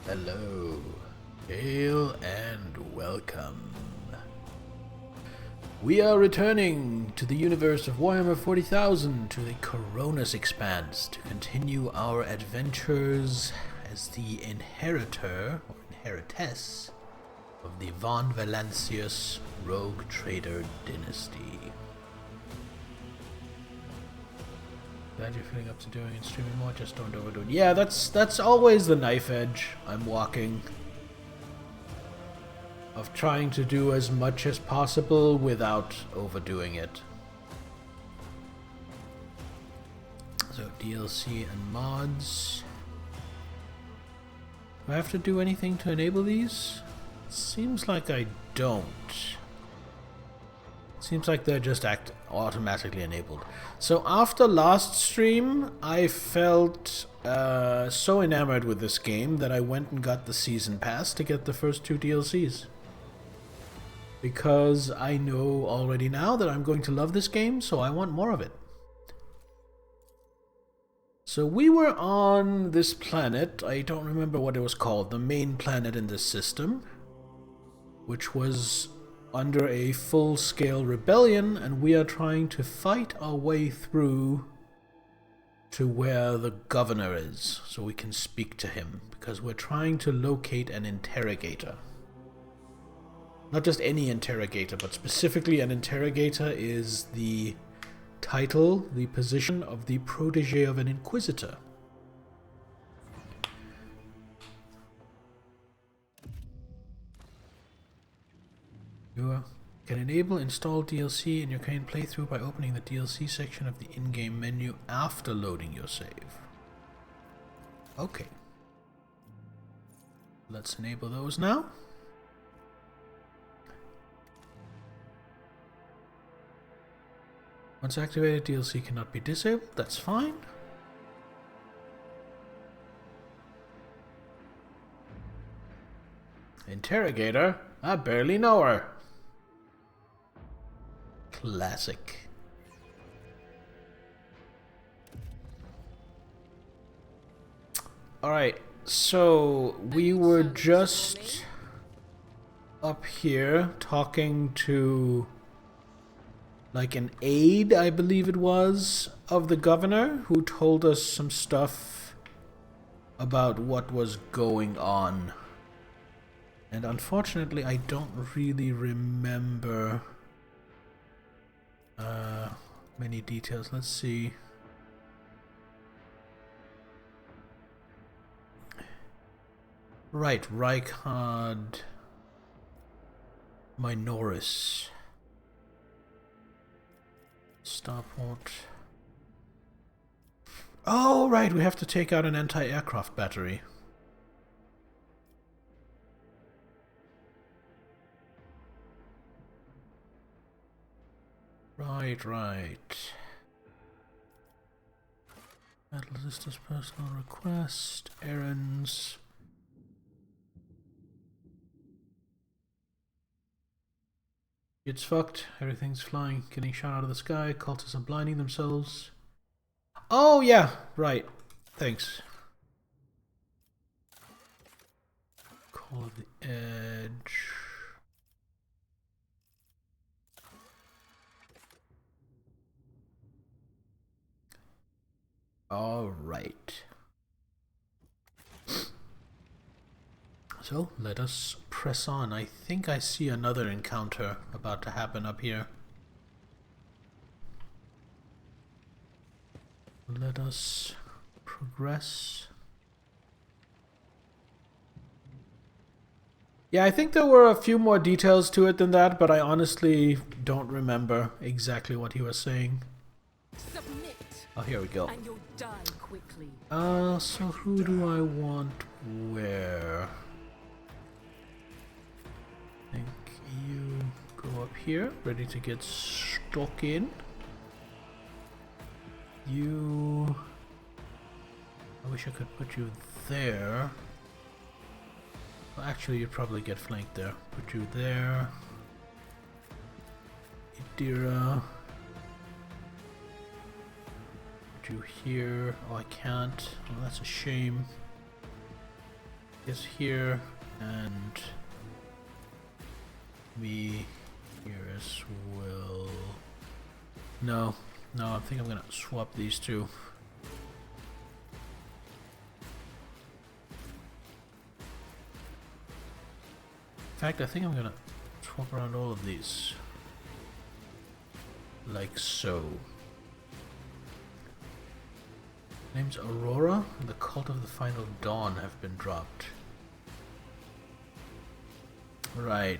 Hello, hail and welcome. We are returning to the universe of Warhammer 40,000 to the Coronis Expanse to continue our adventures as the inheritor or inheritess of the Von Valancius rogue trader dynasty. Glad you're feeling up to doing and streaming more, just don't overdo it. Yeah, that's always the knife edge I'm walking. Of trying to do as much as possible without overdoing it. So DLC and mods. Do I have to do anything to enable these? Seems like I don't. Seems like they're just automatically enabled. So after last stream, I felt so enamored with this game that I went and got the season pass to get the first 2 DLCs. Because I know already now that I'm going to love this game, so I want more of it. So we were on this planet, I don't remember what it was called, the main planet in this system, which was under a full-scale rebellion, and we are trying to fight our way through to where the governor is, so we can speak to him, because we're trying to locate an interrogator. Not just any interrogator, but specifically an interrogator is the title, the position of the protege of an inquisitor. You can enable install DLC in your current playthrough by opening the DLC section of the in-game menu after loading your save. Okay. Let's enable those now. Once activated, DLC cannot be disabled. That's fine. Interrogator? I barely know her. Classic. Alright, so we were just up here talking to like an aide, I believe it was, of the governor, who told us some stuff about what was going on. And unfortunately, I don't really remember many details. Let's see. Right, Rykard Minoris. Stopwatch. Oh, right, we have to take out an anti-aircraft battery. Right. Battle Sisters personal request, errands. It's fucked, everything's flying, getting shot out of the sky, cultists are blinding themselves. Oh yeah, right, thanks. Call of the Edge. Alright. So, let us press on. I think I see another encounter about to happen up here. Let us progress. Yeah, I think there were a few more details to it than that, but I honestly don't remember exactly what he was saying. Submit. Oh, here we go. And you'll die quickly. So who do I want where? I think you go up here, ready to get stuck in. You... I wish I could put you there. Well, actually, you'd probably get flanked there. Put you there. Idira. Put you here. Oh, I can't. Oh, that's a shame. is here, and me here as well. No, I think I'm gonna swap these two. In fact, I think I'm gonna swap around all of these. Like so. Names Aurora and the Cult of the Final Dawn have been dropped. Right.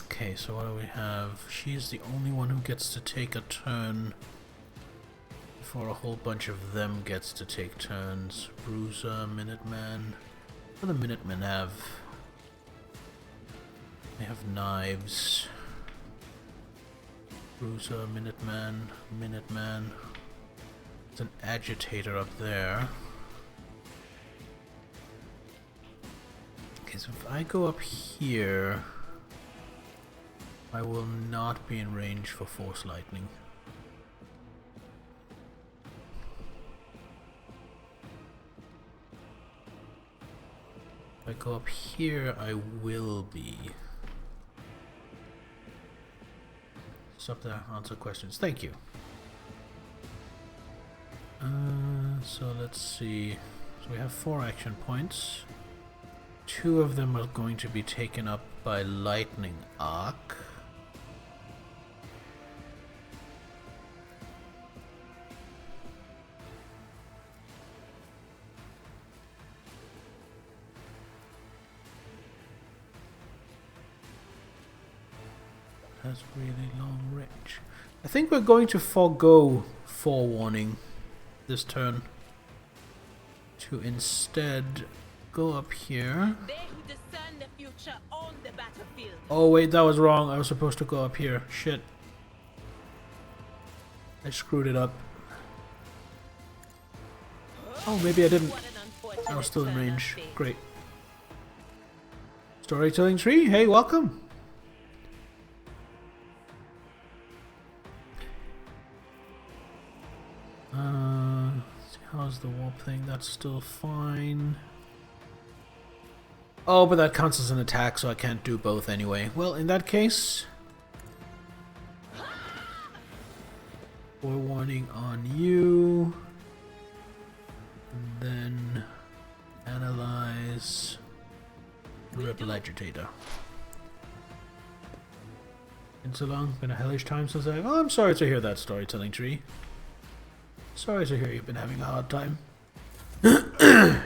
Okay, so what do we have? She's the only one who gets to take a turn before a whole bunch of them gets to take turns. Bruiser, Minuteman. What do the Minutemen have? They have knives. Bruiser, Minuteman. There's an agitator up there. Okay, so if I go up here, I will not be in range for Force Lightning. If I go up here, I will be. Stop there, answer questions. Thank you. So let's see. So we have 4 action points. 2 of them are going to be taken up by Lightning Arc. Has really long range. I think we're going to forego forewarning this turn to instead go up here. They who discern the future own the battlefield. Oh wait, that was wrong. I was supposed to go up here. Shit. I screwed it up. Oh, maybe I didn't. I was still in range. Great. Storytelling tree, hey, welcome. How's the warp thing? That's still fine. Oh, but that counts as an attack, so I can't do both anyway. Well, in that case, forewarning on you. And then analyze Rebel Agitator. Been so long, been a hellish time since I. Oh, I'm sorry to hear that, storytelling tree. Sorry to hear you've been having a hard time. Oh,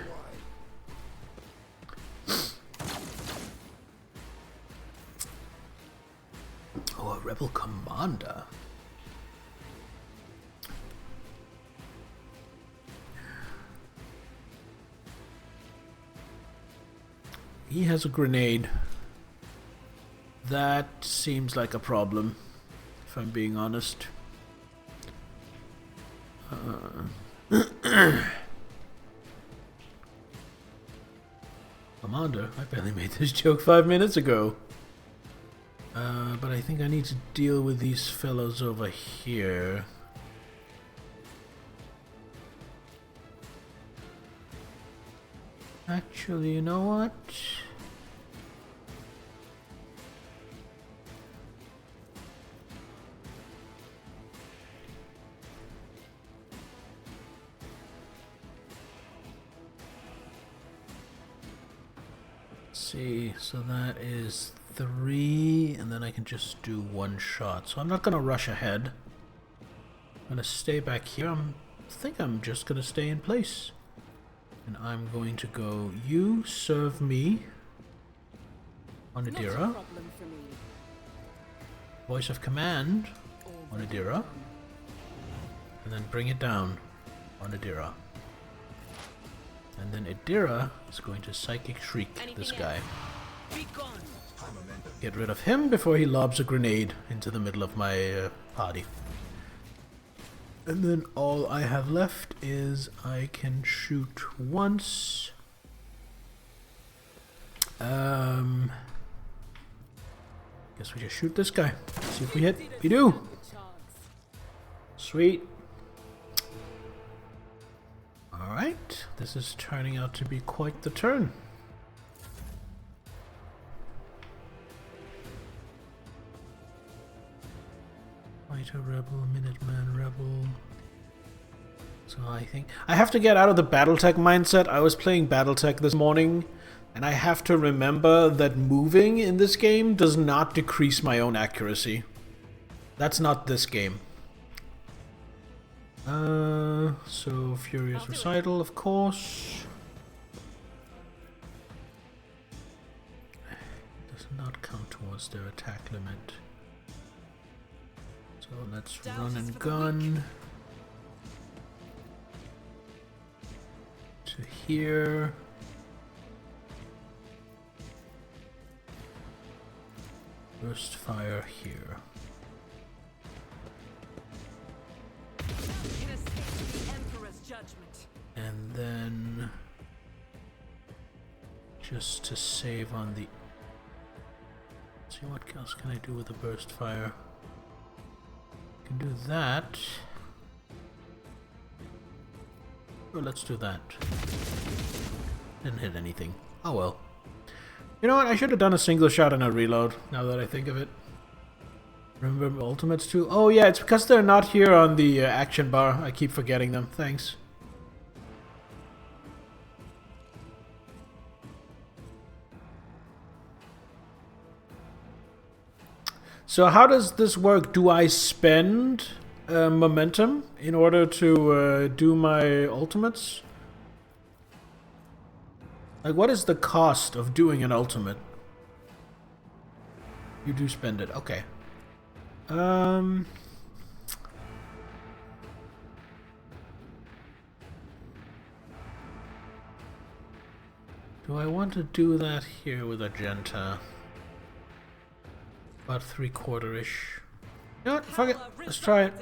a rebel commander. He has a grenade. That seems like a problem, if I'm being honest. Commander, I barely made this joke 5 minutes ago. But I think I need to deal with these fellows over here. Actually, you know what? See, so that is 3, and then I can just do 1 shot. So I'm not gonna rush ahead. I'm gonna stay back here. I think I'm just gonna stay in place. And I'm going to go, you serve me on Adira. Voice of command on Adira. And then bring it down on Adira. And then Adira is going to Psychic Shriek this guy. Get rid of him before he lobs a grenade into the middle of my party. And then all I have left is I can shoot once. Guess we just shoot this guy. See if we hit. We do! Sweet. Alright, this is turning out to be quite the turn. Fighter Rebel, Minuteman Rebel. So I think I have to get out of the Battletech mindset. I was playing Battletech this morning, and I have to remember that moving in this game does not decrease my own accuracy. That's not this game. So Furious Recital, of course. Does not count towards their attack limit. So let's run and gun. To here. Burst fire here. And then just to save on the... Let's see what else can I do with the burst fire. I can do that. Well, let's do that. Didn't hit anything. Oh well. You know what? I should have done a single shot and a reload, now that I think of it. Remember ultimates too? Oh yeah, it's because they're not here on the action bar. I keep forgetting them. Thanks. So how does this work? Do I spend momentum in order to do my ultimates? Like, what is the cost of doing an ultimate? You do spend it. Okay. Do I want to do that here with Argenta? About 3/4-ish. You know what? Fuck it. Let's try it.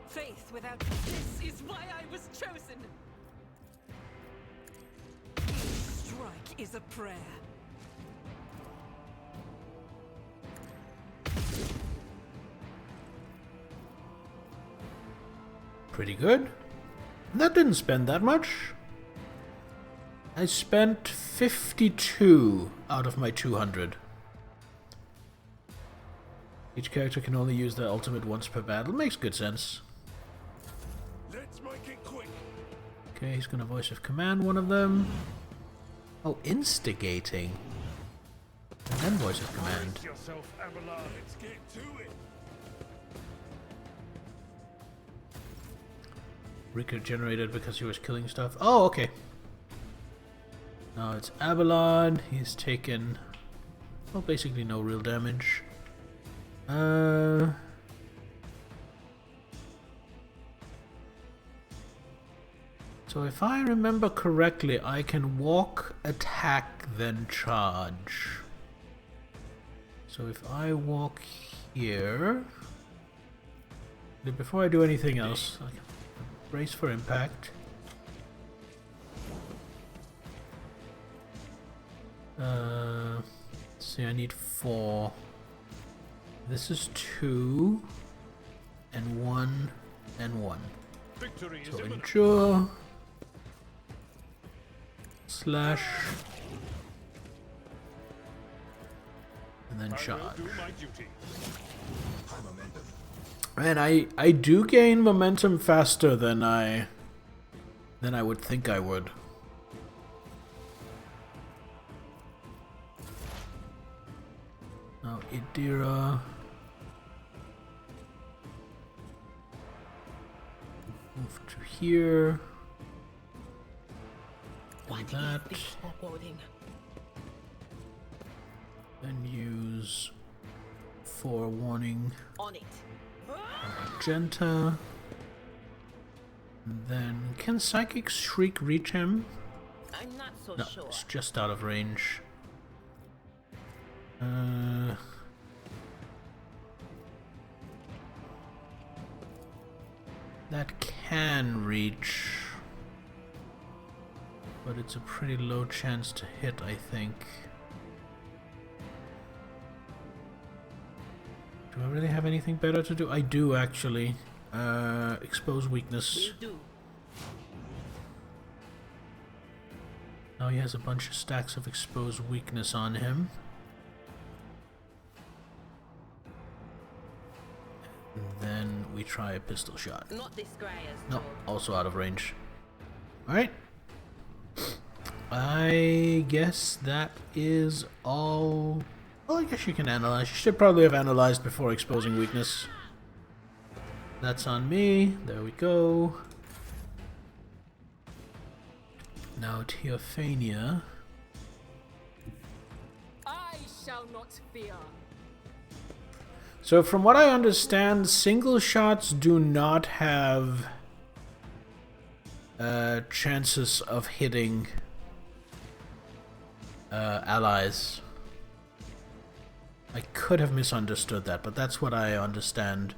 Faith without this is why I was chosen. Each strike is a prayer. Pretty good. That didn't spend that much. I spent 52 out of my 200. Each character can only use their ultimate once per battle. Makes good sense. Let's make it quick. Okay, he's gonna voice of command one of them. Oh, instigating. And then voice of command. Brace yourself, Abelard. Let's get to it. Ricker generated because he was killing stuff. Oh, okay. Now it's Abelard. He's taken, well, basically no real damage. So if I remember correctly, I can walk, attack, then charge. So if I walk here, before I do anything else, I can brace for impact. Let's see, I need 4. This is 2, and 1, and 1. Victory So is imminent. endure, slash, and then I charge. will do my duty. Man, I do gain momentum faster than I would think I would. Now Idira. Move to here. And that. Then use forewarning. On it. Magenta. And then can Psychic Shriek reach him? I'm not so No, sure. it's just out of range. That can reach. but it's a pretty low chance to hit, I think. Do I really have anything better to do? I do, actually. Expose weakness. Will do. Now he has a bunch of stacks of exposed weakness on him. And then we try a pistol shot. Not this Greyer's No, job. also out of range. Alright. I guess that is all. Well, I guess you can analyze. You should probably have analyzed before exposing weakness. That's on me. There we go. Now Teophania. I shall not fear. So from what I understand, single shots do not have chances of hitting allies. I could have misunderstood that, but that's what I understand.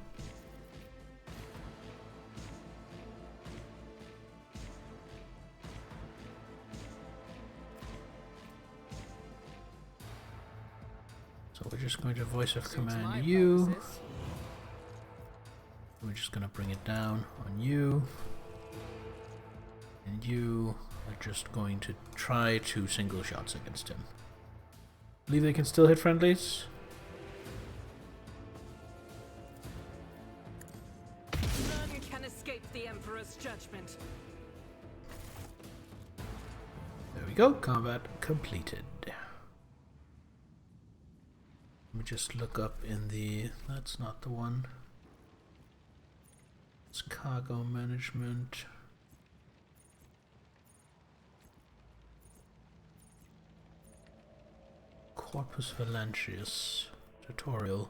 So we're just going to voice of command you. We're just going to bring it down on you. And you are just going to try 2 single shots against him. Believe they can still hit friendlies? None can escape the Emperor's judgment. There we go. Combat completed. Let me just look up in the... That's not the one. It's cargo management. Corpus Valentius tutorial.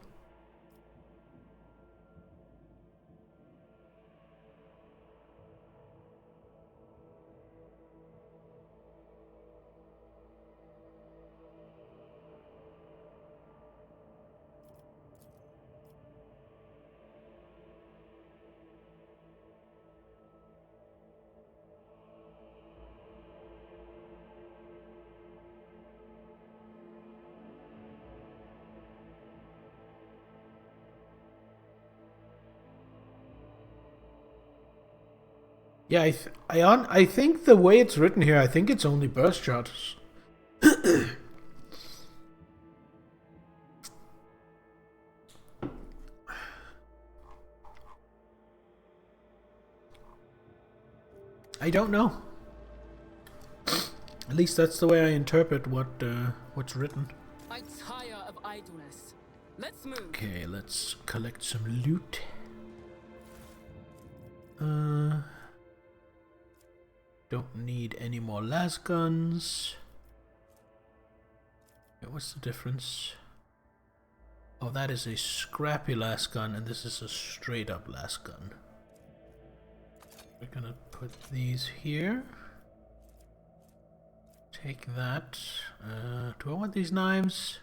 Yeah, I think the way it's written here, I think it's only burst shots. I don't know. At least that's the way I interpret what's written. I tire of idleness. Let's move. Okay, let's collect some loot. Don't need any more las guns. Okay, what's the difference? Oh, that is a scrappy las gun, and this is a straight up las gun. We're gonna put these here. Take that. Do I want these knives?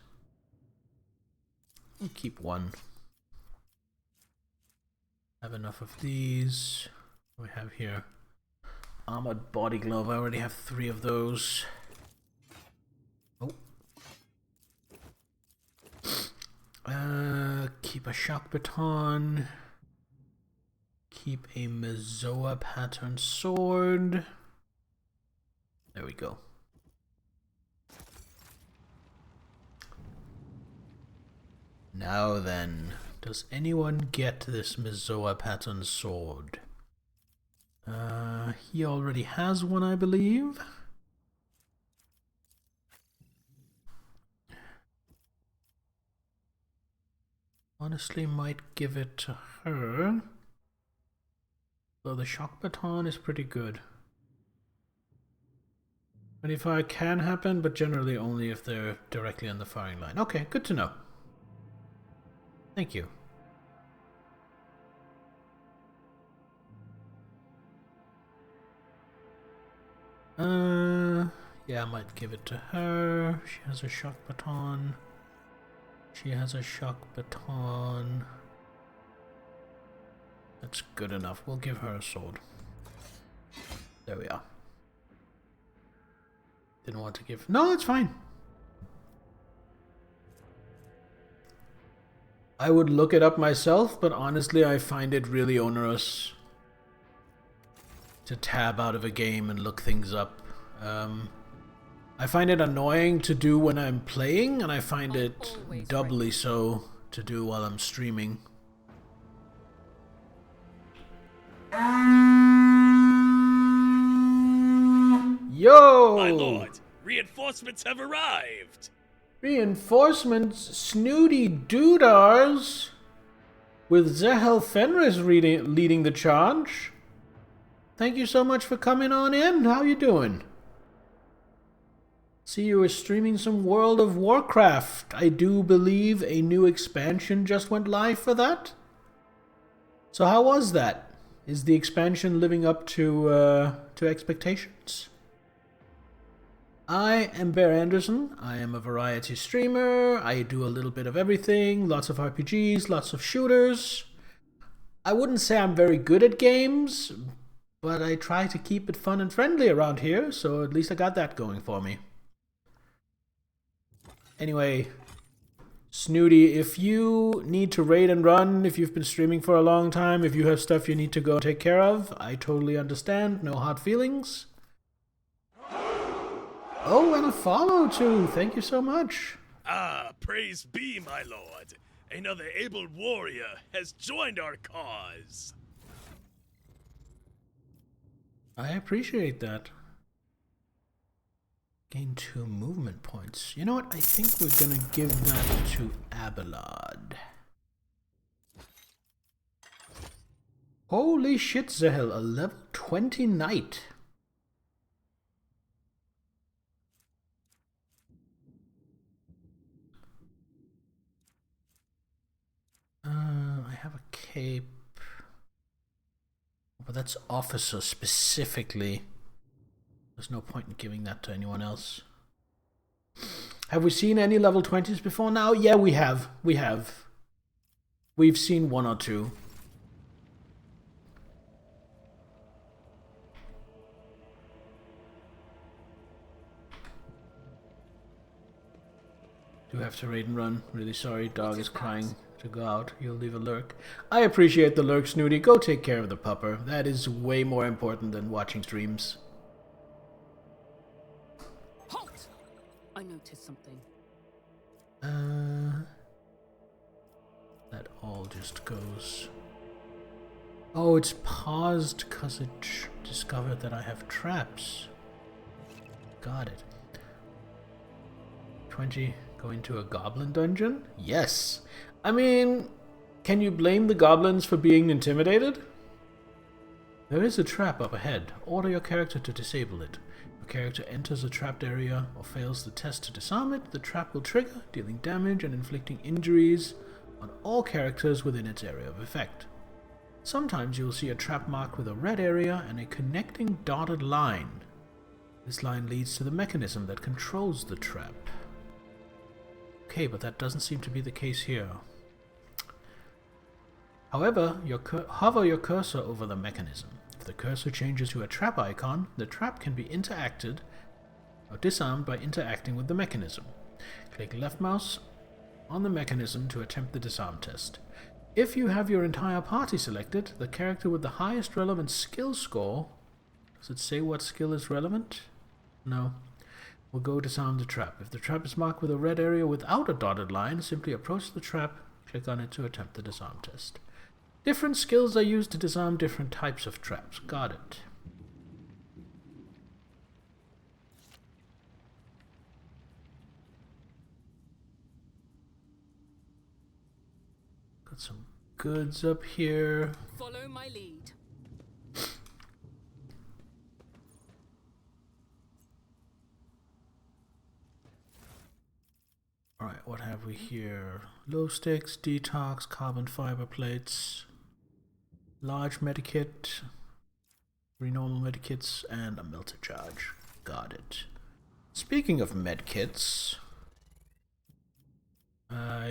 We'll keep one. Have enough of these. What do we have here? Armored body glove. I already have 3 of those. Oh. Keep a shock baton. Keep a Mazoa pattern sword. There we go. Now then, does anyone get this Mazoa pattern sword? He already has one, I believe. Honestly, might give it to her. Though the shock baton is pretty good. 25 can happen, but generally only if they're directly on the firing line. Okay, good to know. Thank you. Yeah, I might give it to her. She has a shock baton. She has a shock baton. That's good enough. We'll give her a sword. There we are. Didn't want to give... No, it's fine. I would look it up myself, but honestly, I find it really onerous to tab out of a game and look things up. I find it annoying to do when I'm playing, and I find it doubly so to do while I'm streaming. Yo! My lord, reinforcements have arrived! Reinforcements, snooty doodars, with Zehel Fenris leading the charge. Thank you so much for coming on in. How you doing? See, you were streaming some World of Warcraft. I do believe a new expansion just went live for that. So how was that? Is the expansion living up to expectations? I am Bear Anderson. I am a variety streamer. I do a little bit of everything. Lots of RPGs, lots of shooters. I wouldn't say I'm very good at games, but I try to keep it fun and friendly around here, so at least I got that going for me. Anyway, Snooty, if you need to raid and run, if you've been streaming for a long time, if you have stuff you need to go take care of, I totally understand. No hard feelings. Oh, and a follow too. Thank you so much. Ah, praise be, my lord. Another able warrior has joined our cause. I appreciate that. Gain 2 movement points. You know what? I think we're gonna give that to Abelard. Holy shit, Zehel, a level 20 knight. I have a cape. But that's officer specifically. There's no point in giving that to anyone else. Have we seen any level 20s before now? Yeah, we have. We have. We've seen 1 or 2. Do have to raid and run. Really sorry, dog is crying to go out. You'll leave a lurk. I appreciate the lurk, Snooty. Go take care of the pupper. That is way more important than watching streams. Halt! I noticed something. That all just goes... Oh, it's paused because it discovered that I have traps. Got it. 20... Go into a goblin dungeon? Yes. I mean, can you blame the goblins for being intimidated? There is a trap up ahead. Order your character to disable it. If a character enters a trapped area or fails the test to disarm it, the trap will trigger, dealing damage and inflicting injuries on all characters within its area of effect. Sometimes you will see a trap marked with a red area and a connecting dotted line. This line leads to the mechanism that controls the trap. Okay, but that doesn't seem to be the case here. However, hover your cursor over the mechanism. If the cursor changes to a trap icon, the trap can be interacted or disarmed by interacting with the mechanism. Click left mouse on the mechanism to attempt the disarm test. If you have your entire party selected, the character with the highest relevant skill score... Does it say what skill is relevant? No. We'll go disarm the trap. If the trap is marked with a red area without a dotted line, simply approach the trap, click on it to attempt the disarm test. Different skills are used to disarm different types of traps. Got it. Got some goods up here. Follow my lead. Alright, what have we here? Glow sticks, detox, carbon fiber plates, large medikit, 3 normal medikits, and a melter charge. Got it. Speaking of medkits,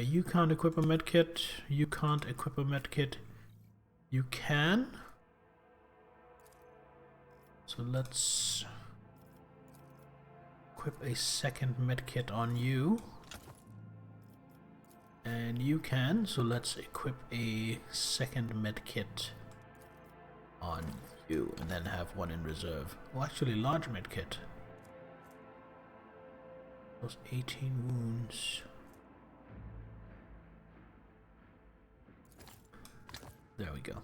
you can't equip a medkit, you can't equip a medkit, you can. So let's equip a second medkit on you. And you can, so let's equip a second medkit on you, and then have one in reserve. Well, actually, large medkit. Those 18 wounds. There we go.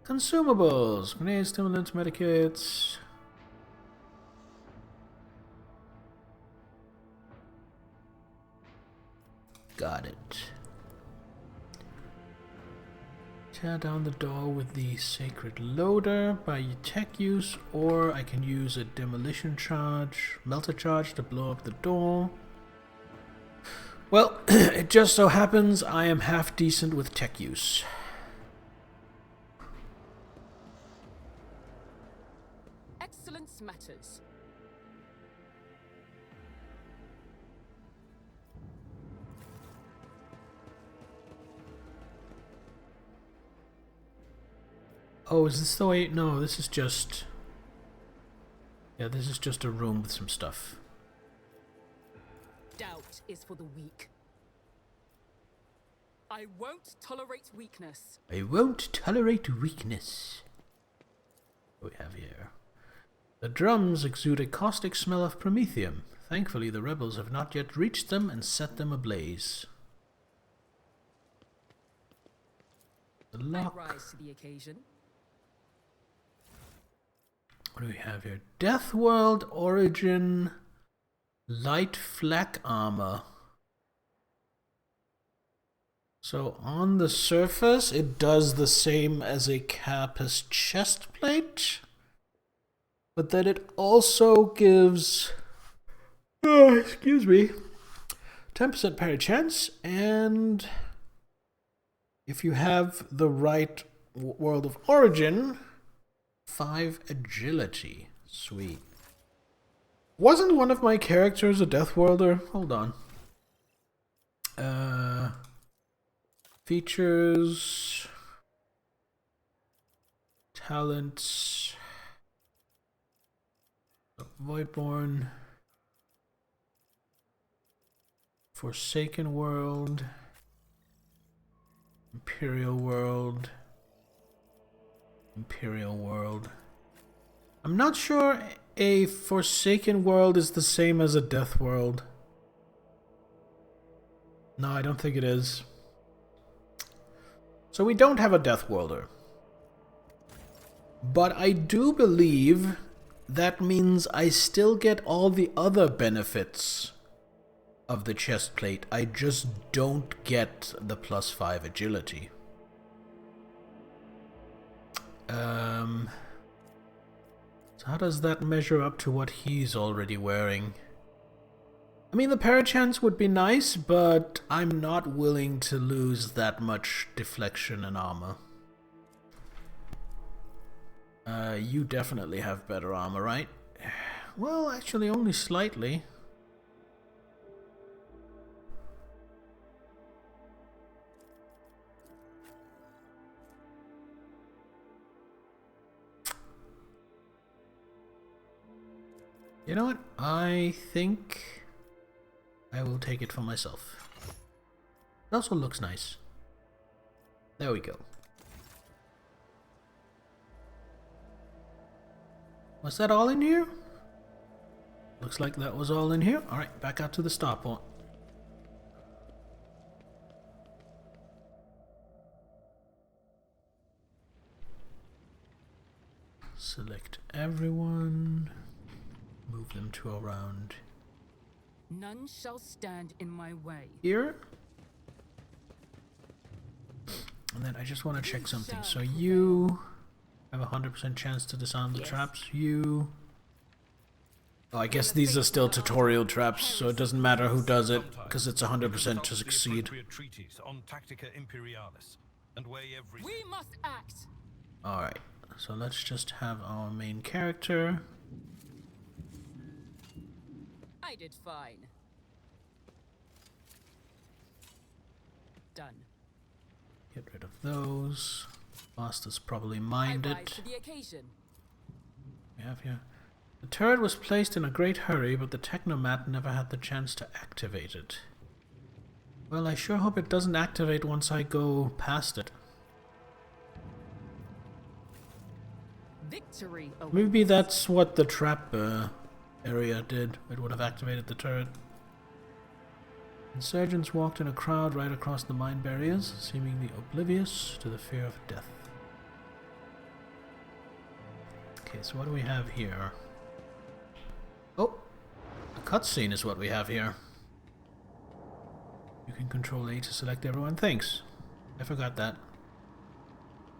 Consumables, grenade stimulants, medikits. Got it. Tear down the door with the sacred loader by tech use, or I can use a demolition charge, melter charge to blow up the door. Well, it just so happens I am half decent with tech use. Excellence matters. Oh, is this the way? No, this is just... Yeah, this is just a room with some stuff. Doubt is for the weak. I won't tolerate weakness. I won't tolerate weakness. What do we have here? The drums exude a caustic smell of promethium. Thankfully, the rebels have not yet reached them and set them ablaze. The lock. I rise to the occasion. What do we have here? Death World Origin Light Flak Armor. So on the surface, it does the same as a Carapace chest plate, but then it also gives, excuse me, 10% parry chance, and if you have the right World of Origin, 5 agility. Sweet. Wasn't one of my characters a Death Worlder? Hold on. Features. Talents. Voidborn. Forsaken World. Imperial World. Imperial World. I'm not sure a Forsaken World is the same as a Death World. No, I don't think it is. So we don't have a Death Worlder. But I do believe that means I still get all the other benefits of the chest plate. I just don't get the +5 agility. So how does that measure up to what he's already wearing? I mean, the parachance would be nice, but I'm not willing to lose that much deflection and armor. You definitely have better armor, right? Well, actually, only slightly. You know what? I think I will take it for myself. It also looks nice. There we go. Was that all in here? Looks like that was all in here. Alright, back out to the starport. Select everyone. Move them to around None shall stand in my way. here. And then I just want to check something. So you have a 100% chance to disarm the traps. You... Oh, I guess these are still tutorial traps, so it doesn't matter who does it, because it's 100% to succeed. Treaties on Tactica Imperialis and weigh every... We must act. Alright, so let's just have our main character. I did fine. Done. Get rid of those. Master's probably mined I rise it. to the occasion. We have here. The turret was placed in a great hurry, but the Technomat never had the chance to activate it. Well, I sure hope it doesn't activate once I go past it. Victory awaits. Maybe that's what the trap area did. It would have activated the turret. Insurgents walked in a crowd right across the mine barriers, seemingly oblivious to the fear of death. Okay, so what do we have here? Oh! A cutscene is what we have here. You can control A to select everyone. Thanks. I forgot that.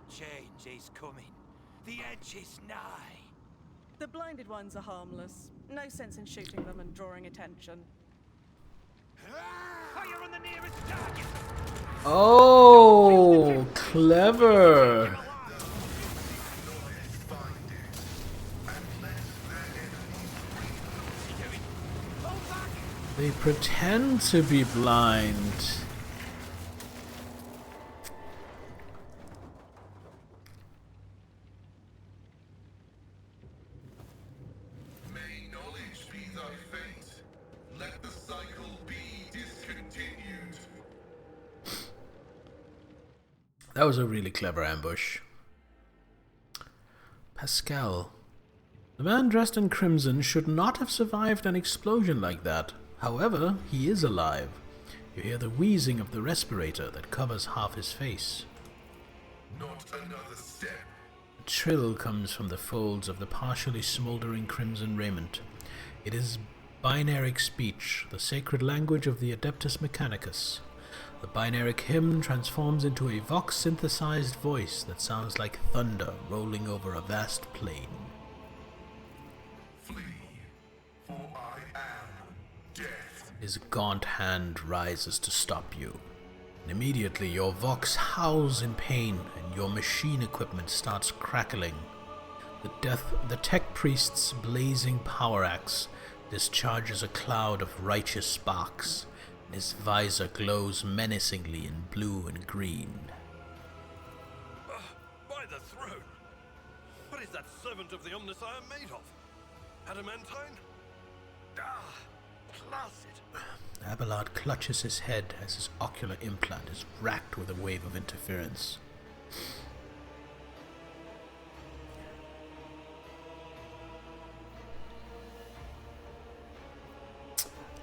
Change is coming. The edge is nigh. The blinded ones are harmless. No sense in shooting them and drawing attention. Fire on the nearest target. Oh, clever. They pretend to be blind. May knowledge be thy fate. Let the cycle be discontinued. That was a really clever ambush. Pascal. The man dressed in crimson should not have survived an explosion like that. However, he is alive. You hear the wheezing of the respirator that covers half his face. Not another step. A trill comes from the folds of the partially smoldering crimson raiment. It is binaric speech, the sacred language of the Adeptus Mechanicus. The binaric hymn transforms into a vox-synthesized voice that sounds like thunder rolling over a vast plain. Flee, for I am death. His gaunt hand rises to stop you. And immediately your vox howls in pain and your machine equipment starts crackling. The tech priest's blazing power axe discharges a cloud of righteous sparks, and his visor glows menacingly in blue and green. By the throne! What is that servant of the Omnissiah made of? Adamantine? Ah, class it. Abelard clutches his head as his ocular implant is racked with a wave of interference.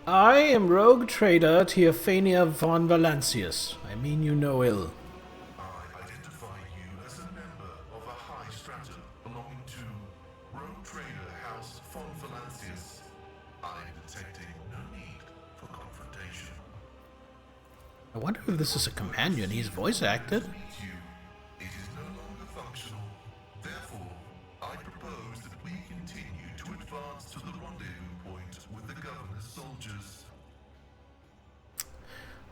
I am rogue trader Theophania von Valancius. I mean you no ill. I identify you as a member of a high stratum belonging to Rogue Trader House von Valancius. I am detecting no need for confrontation. I wonder if this is a companion. He's voice acted. To meet you, it is no longer functional. Therefore, I propose that we continue to advance to the rendezvous point with the governor's soldiers.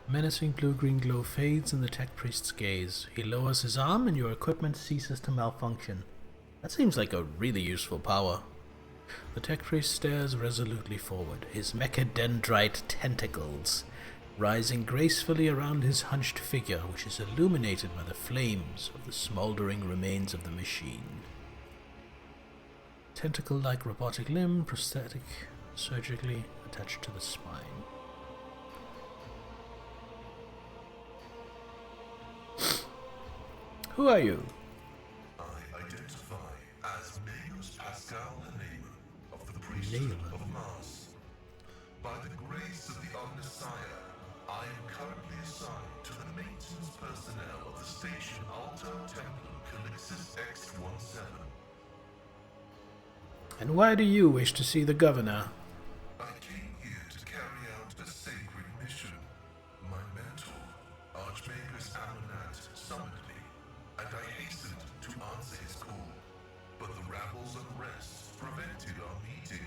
Menacing blue-green glow fades in the tech priest's gaze. He lowers his arm and your equipment ceases to malfunction. That seems like a really useful power. The tech priest stares resolutely forward, his mechadendrite tentacles rising gracefully around his hunched figure, which is illuminated by the flames of the smoldering remains of the machine. Tentacle-like robotic limb, prosthetic, surgically attached to the spine. Who are you? I identify as Magus Pascal Hanema of the Priesthood Hanema. of Mars. By the grace of the Omnissiah, I am currently assigned to the maintenance personnel of the station Alto Templum Calixis X-17. And why do you wish to see the governor? I came here to carry out a sacred mission. My mentor, Archmagus Amonat, summoned me, and I hastened to answer his call. But the rabble's unrest prevented our meeting,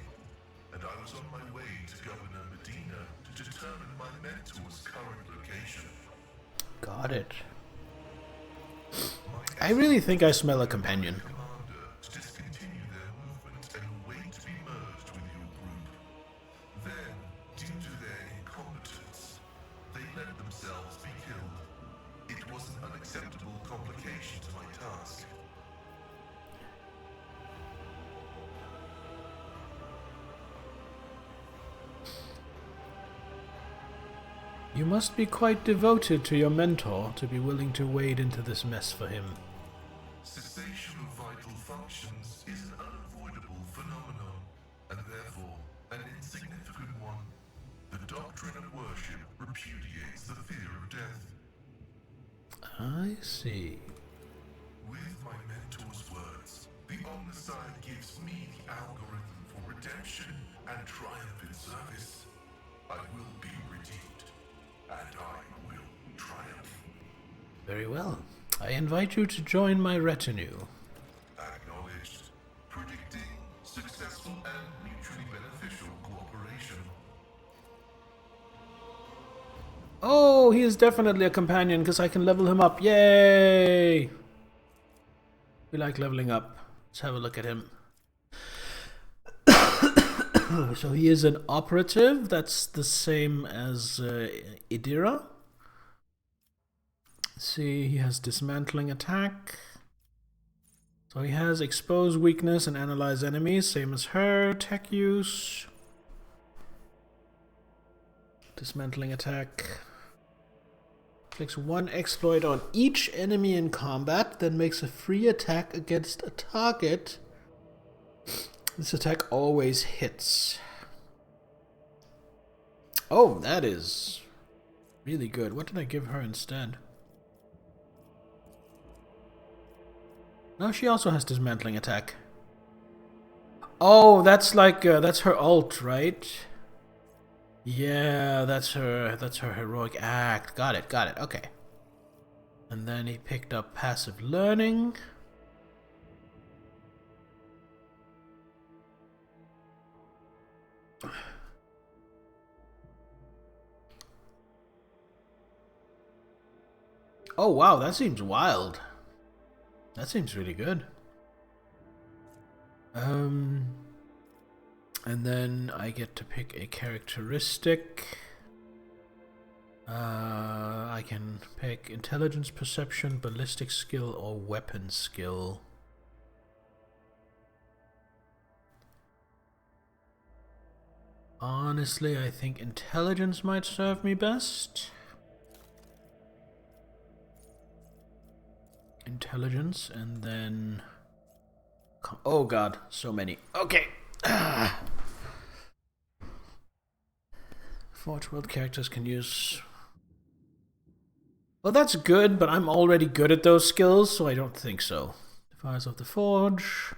and I was on my way to Governor Medina to determine my mentor's current location. Got it. My I really think I smell a companion. commander to discontinue their movement and wait to be merged with your group. Then, due to their incompetence, they let themselves be killed. it was an unacceptable complication to my task. You must be quite devoted to your mentor to be willing to wade into this mess for him. Cessation of vital functions is an unavoidable phenomenon, and therefore an insignificant one. The doctrine of worship repudiates the fear of death. I see. With my mentor's words, the Omnicide gives me the algorithm for redemption and triumph in service. I will be redeemed, and I will triumph. Very well. I invite you to join my retinue. Acknowledged. Predicting successful and mutually beneficial cooperation. Oh, he is definitely a companion because I can level him up. Yay! We like leveling up. Let's have a look at him. So he is an operative. That's the same as Idira. See, he has dismantling attack. So he has expose weakness and analyze enemies, same as her. Tech use. Dismantling attack. Inflicts one exploit on each enemy in combat, then makes a free attack against a target. This attack always hits. Oh, that is really good. What did I give her instead? No, she also has dismantling attack. Oh, that's like that's her ult, right? Yeah, that's her heroic act. Got it. Okay. And then he picked up passive learning. Oh wow, that seems wild. That seems really good. And then I get to pick a characteristic. I can pick intelligence, perception, ballistic skill, or weapon skill. Honestly, I think intelligence might serve me best. Intelligence, and then... Oh god, so many. Okay. Forge World characters can use... Well, that's good, but I'm already good at those skills, so I don't think so. Defiance of the Forge.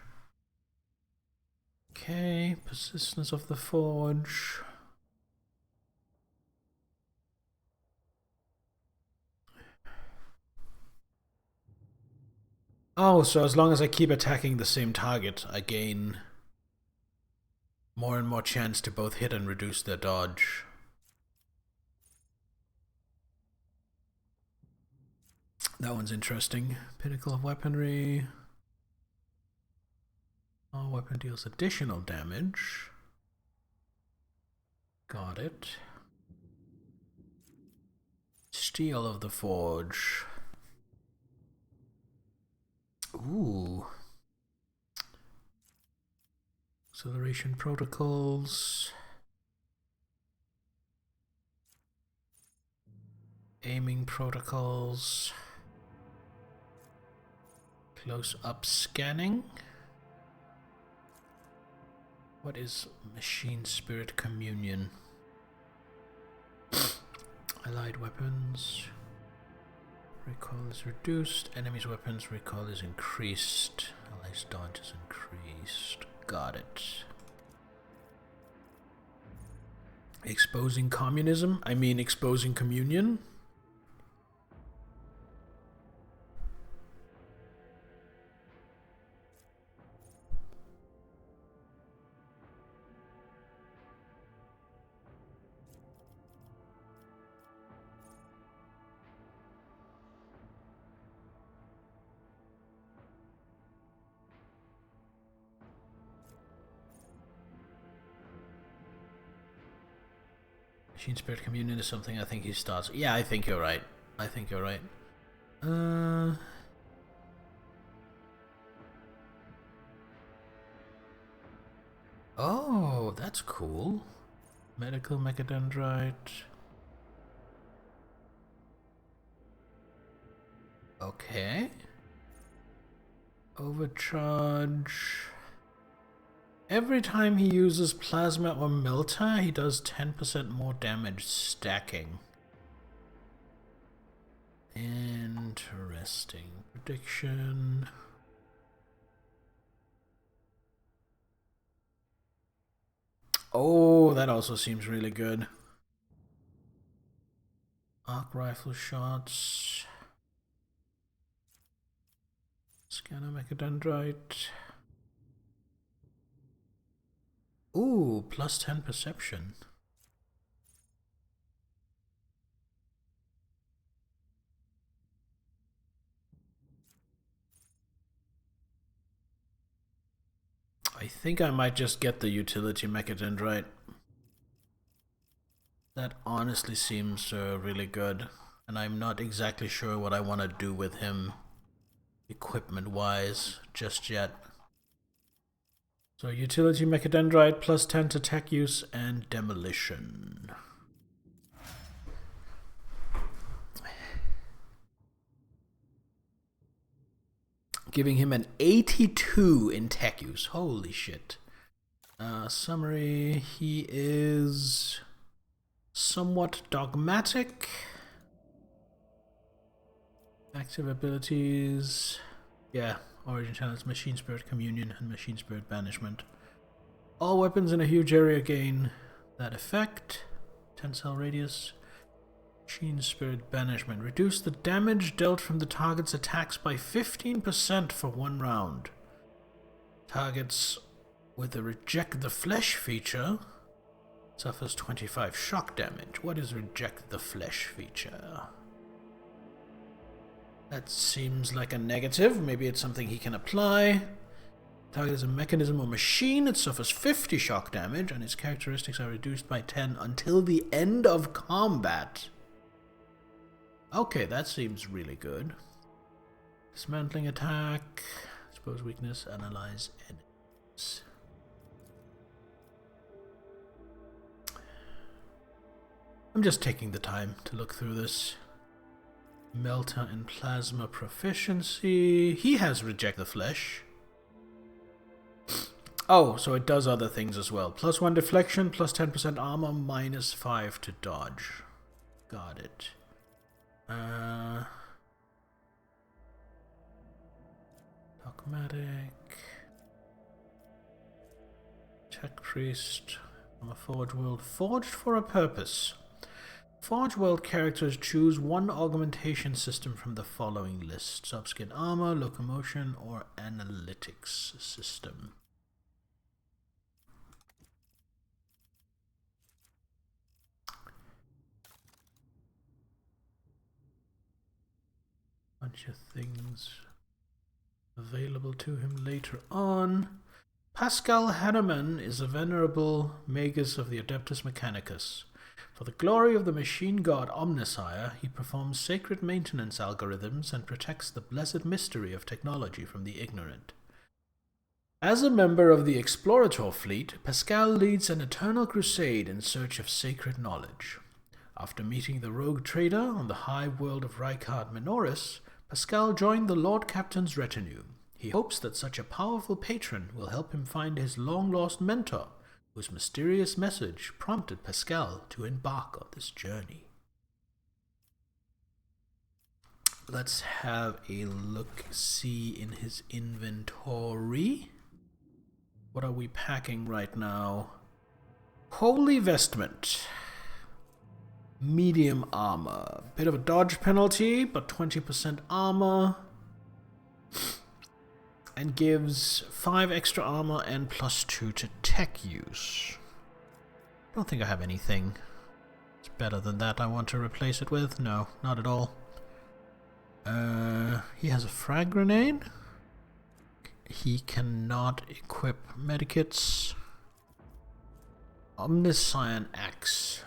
Okay, Persistence of the Forge. Oh, so as long as I keep attacking the same target, I gain more and more chance to both hit and reduce their dodge. That one's interesting. Pinnacle of Weaponry. All weapon deals additional damage. Got it. Steel of the Forge. Ooh. Acceleration protocols. Aiming protocols. Close-up scanning. What is Machine Spirit Communion? Allied weapons. Recoil is reduced. Enemies' weapons recoil is increased. Allies' dodge is increased. Got it. Exposing communism? I mean exposing communion? Machine Spirit Communion is something I think he starts. Yeah, I think you're right. Oh, that's cool. Medical mechadendrite. Okay. Overcharge. Every time he uses plasma or melter, he does 10% more damage stacking. Interesting. Prediction. Oh, that also seems really good. Arc rifle shots. Scanner mechadendrite. Ooh, plus 10 perception. I think I might just get the utility mechadendrite. That honestly seems really good, and I'm not exactly sure what I want to do with him equipment-wise just yet. So utility mechadendrite, plus 10 to tech use and demolition. Giving him an 82 in tech use. Holy shit. Summary, he is somewhat dogmatic. Active abilities. Yeah, origin talents, machine spirit communion and machine spirit banishment. All weapons in a huge area gain that effect. 10 cell radius. Machine spirit banishment. Reduce the damage dealt from the target's attacks by 15% for 1 round. Targets with the reject the flesh feature suffers 25 shock damage. What is reject the flesh feature? That seems like a negative. Maybe it's something he can apply. Target is a mechanism or machine. It suffers 50 shock damage, and its characteristics are reduced by 10 until the end of combat. Okay, that seems really good. Dismantling attack. Expose weakness. Analyze enemies. I'm just taking the time to look through this. Melter and plasma proficiency. He has reject the flesh. Oh, so it does other things as well. Plus 1 deflection, plus 10% armor, minus 5 to dodge. Got it. Dogmatic. Tech priest. I'm a Forge World. Forged for a purpose. Forge World characters choose one augmentation system from the following list: subskin armor, locomotion, or analytics system. Bunch of things available to him later on. Pascal Hanneman is a venerable magus of the Adeptus Mechanicus. For the glory of the machine god Omnissiah, he performs sacred maintenance algorithms and protects the blessed mystery of technology from the ignorant. As a member of the Explorator fleet, Pascal leads an eternal crusade in search of sacred knowledge. After meeting the rogue trader on the high world of Rykard Minoris, Pascal joined the Lord Captain's retinue. He hopes that such a powerful patron will help him find his long-lost mentor, whose mysterious message prompted Pascal to embark on this journey. Let's have a look-see in his inventory. What are we packing right now? Holy Vestment. Medium armor. Bit of a dodge penalty, but 20% armor. And gives 5 extra armor and plus 2 to tech use. Don't think I have anything it's better than that I want to replace it with. No, not at all. He has a frag grenade. He cannot equip medikits. Omniscient Axe.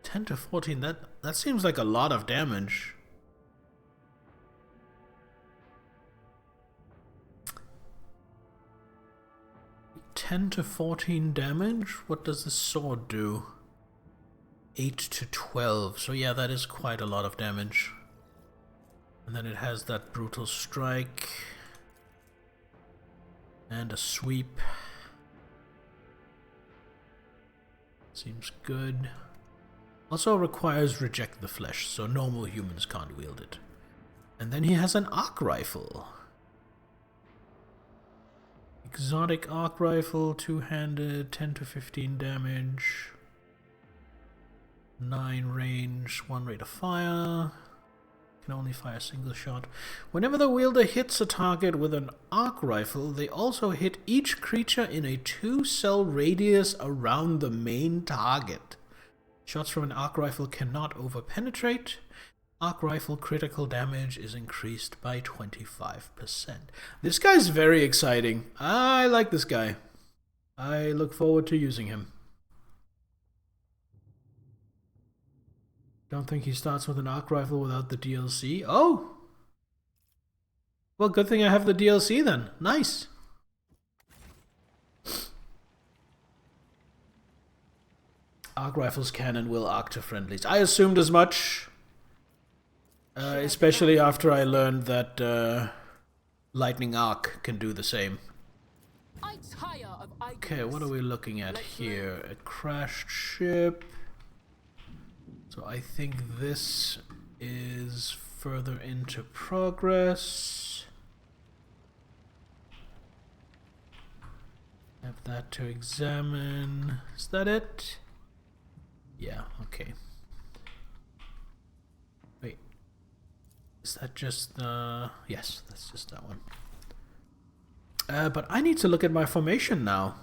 10 to 14, that seems like a lot of damage. 10 to 14 damage. What does the sword do? 8 to 12. So yeah, that is quite a lot of damage. And then it has that brutal strike. And a sweep. Seems good. Also requires reject the flesh, so normal humans can't wield it. And then he has an arc rifle. Exotic arc rifle, two-handed, 10 to 15 damage. 9 range, 1 rate of fire. Can only fire a single shot. Whenever the wielder hits a target with an arc rifle, they also hit each creature in a 2-cell radius around the main target. Shots from an arc rifle cannot overpenetrate. Arc rifle critical damage is increased by 25%. This guy's very exciting. I like this guy. I look forward to using him. Don't think he starts with an arc rifle without the DLC. Oh! Well, good thing I have the DLC then. Nice. Arc rifles can and will arc to friendlies. I assumed as much. Especially after I learned that lightning arc can do the same. Okay, what are we looking at here? A crashed ship. So I think this is further into progress. Have that to examine. Is that it? Yeah, okay. Wait. Is that just yes, that's just that one. But I need to look at my formation now.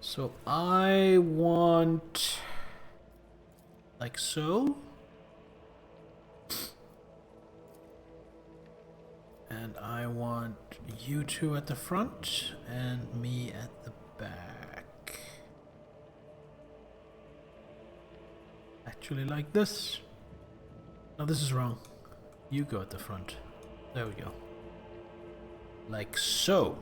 So I want like so. And I want you two at the front and me at the back. Actually like this. No, this is wrong. You go at the front. There we go. Like so.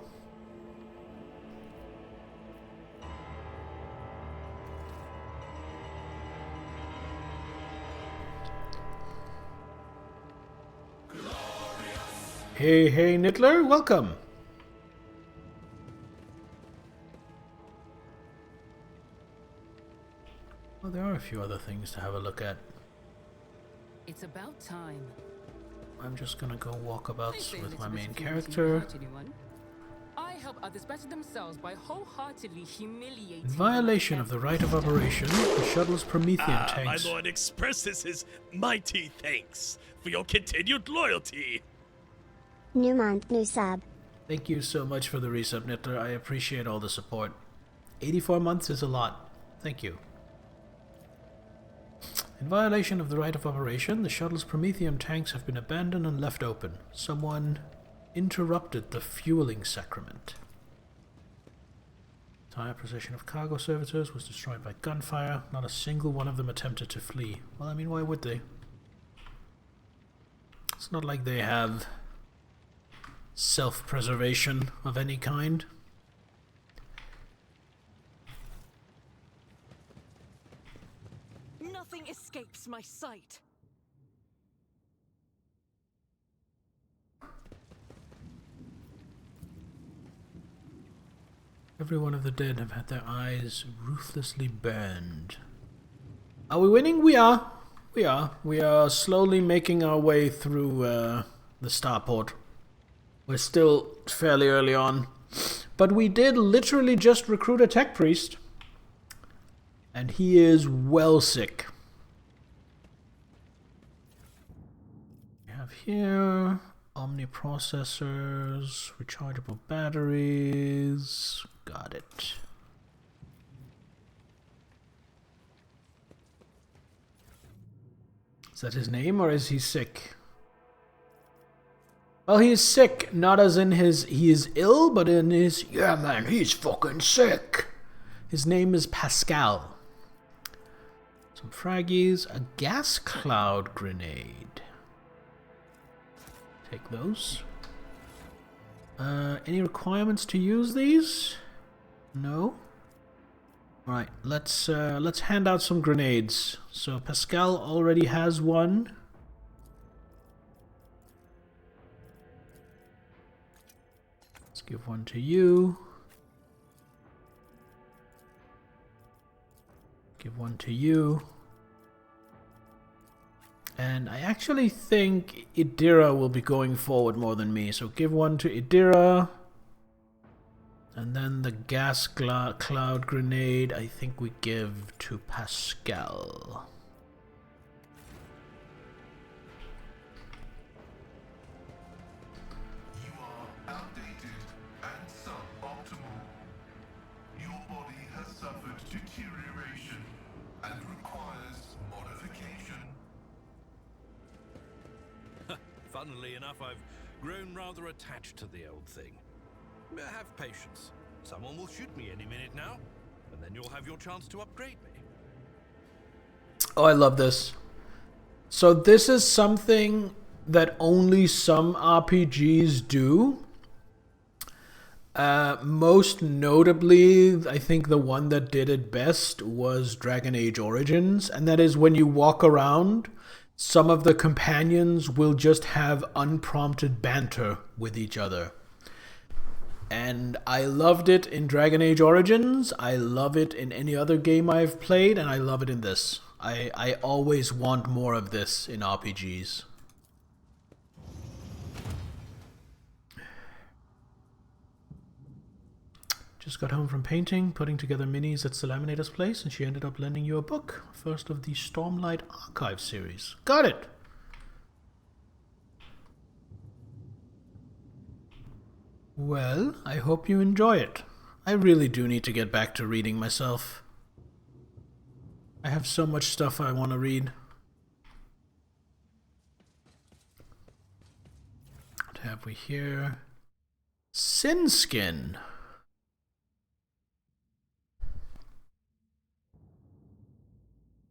Hey, hey, Nittler, welcome. Well, there are a few other things to have a look at. It's about time. I'm just gonna go walkabouts with my main character. I help others better themselves by wholeheartedly humiliating. In violation of the right of operation, the shuttle's Promethean tanks. My lord expresses his mighty thanks for your continued loyalty. New month, new sub. Thank you so much for the resub, Nittler. I appreciate all the support. 84 months is a lot. Thank you. In violation of the right of operation, the shuttle's Promethean tanks have been abandoned and left open. Someone interrupted the fueling sacrament. Entire procession of cargo servitors was destroyed by gunfire. Not a single one of them attempted to flee. Well, I mean, why would they? It's not like they have self-preservation of any kind. Nothing escapes my sight. Every one of the dead have had their eyes ruthlessly burned. Are we winning? We are. We are. We are slowly making our way through the starport. We're still fairly early on. But we did literally just recruit a tech priest. And he is well sick. We have here omniprocessors, rechargeable batteries. Got it. Is that his name or is he sick? Well, he is sick, not as in he is ill, but in his, yeah man, he's fucking sick. His name is Pascal. Some fraggies, a gas cloud grenade. Take those. Any requirements to use these? No. Alright, let's hand out some grenades. So Pascal already has one. Let's give one to you. Give one to you. And I actually think Idira will be going forward more than me. So give one to Idira. And then the gas cloud grenade, I think we give to Pascal. You are outdated and suboptimal. Your body has suffered deterioration and requires modification. Funnily enough, I've grown rather attached to the old thing. Have patience. Someone will shoot me any minute now, and then you'll have your chance to upgrade me. Oh, I love this. So this is something that only some RPGs do. Most notably, I think the one that did it best was Dragon Age Origins, and that is when you walk around, some of the companions will just have unprompted banter with each other. And I loved it in Dragon Age Origins, I love it in any other game I've played, and I love it in this. I always want more of this in RPGs. Just got home from painting, putting together minis at the laminator's place, and she ended up lending you a book. First of the Stormlight Archive series. Got it! Well, I hope you enjoy it. I really do need to get back to reading myself. I have so much stuff I want to read. What have we here? Sin Skin.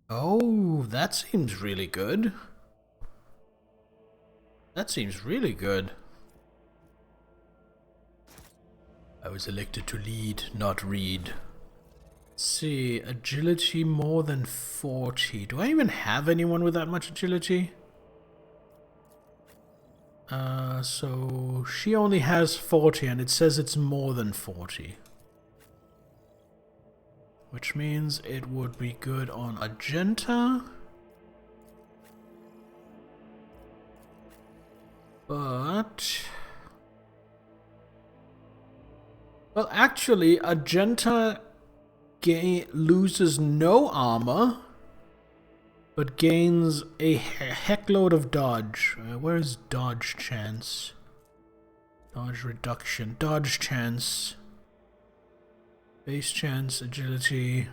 Oh, that seems really good. That seems really good. I was elected to lead, not read. Let's see, agility more than 40. Do I even have anyone with that much agility? So she only has 40 and it says it's more than 40. Which means it would be good on Agenta. But... well, actually, Agenta loses no armor, but gains a heckload of dodge. Where is dodge chance? Dodge reduction. Dodge chance. Base chance, agility.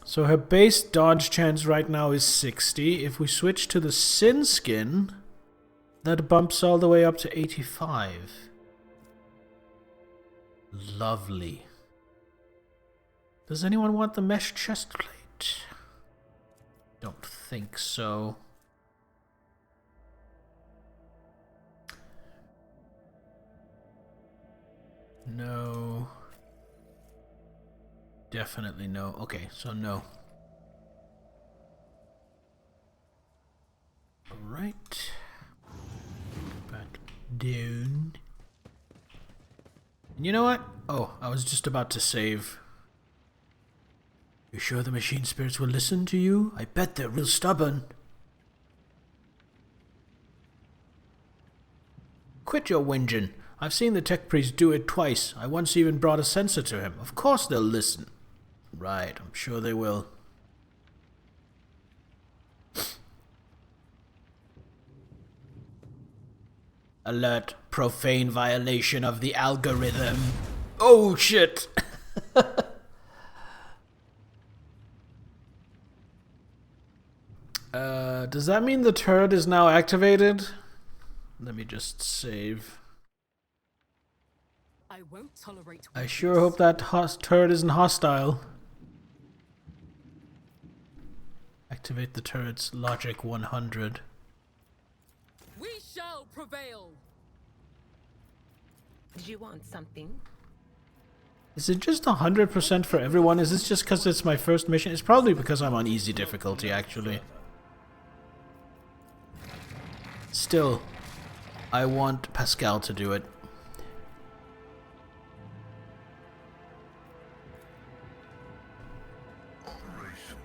So her base dodge chance right now is 60. If we switch to the Sin Skin, that bumps all the way up to 85. Lovely. Does anyone want the mesh chest plate? Don't think so. No. Definitely no. Okay, so no. Alright. Back down. And you know what? Oh, I was just about to save. You sure the machine spirits will listen to you? I bet they're real stubborn. Quit your whinging. I've seen the tech priest do it twice. I once even brought a sensor to him. Of course they'll listen. Right, I'm sure they will. Alert, profane violation of the algorithm. Oh shit! Does that mean the turret is now activated? Let me just save. I won't tolerate. I sure hope that turret isn't hostile. Activate the turret's logic 100. We shall prevail. Did you want something? Is it just 100% for everyone? Is this just because it's my first mission? It's probably because I'm on easy difficulty, actually. Still, I want Pascal to do it. Operation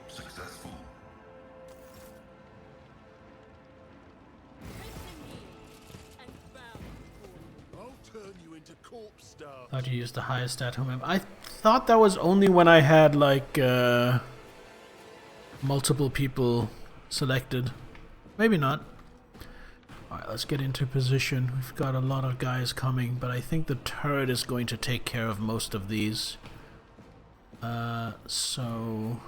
successful. I'll turn you into corpse stuff. Thought you used the highest stat. I thought that was only when I had like multiple people selected. Maybe not. Alright, let's get into position. We've got a lot of guys coming, but I think the turret is going to take care of most of these. So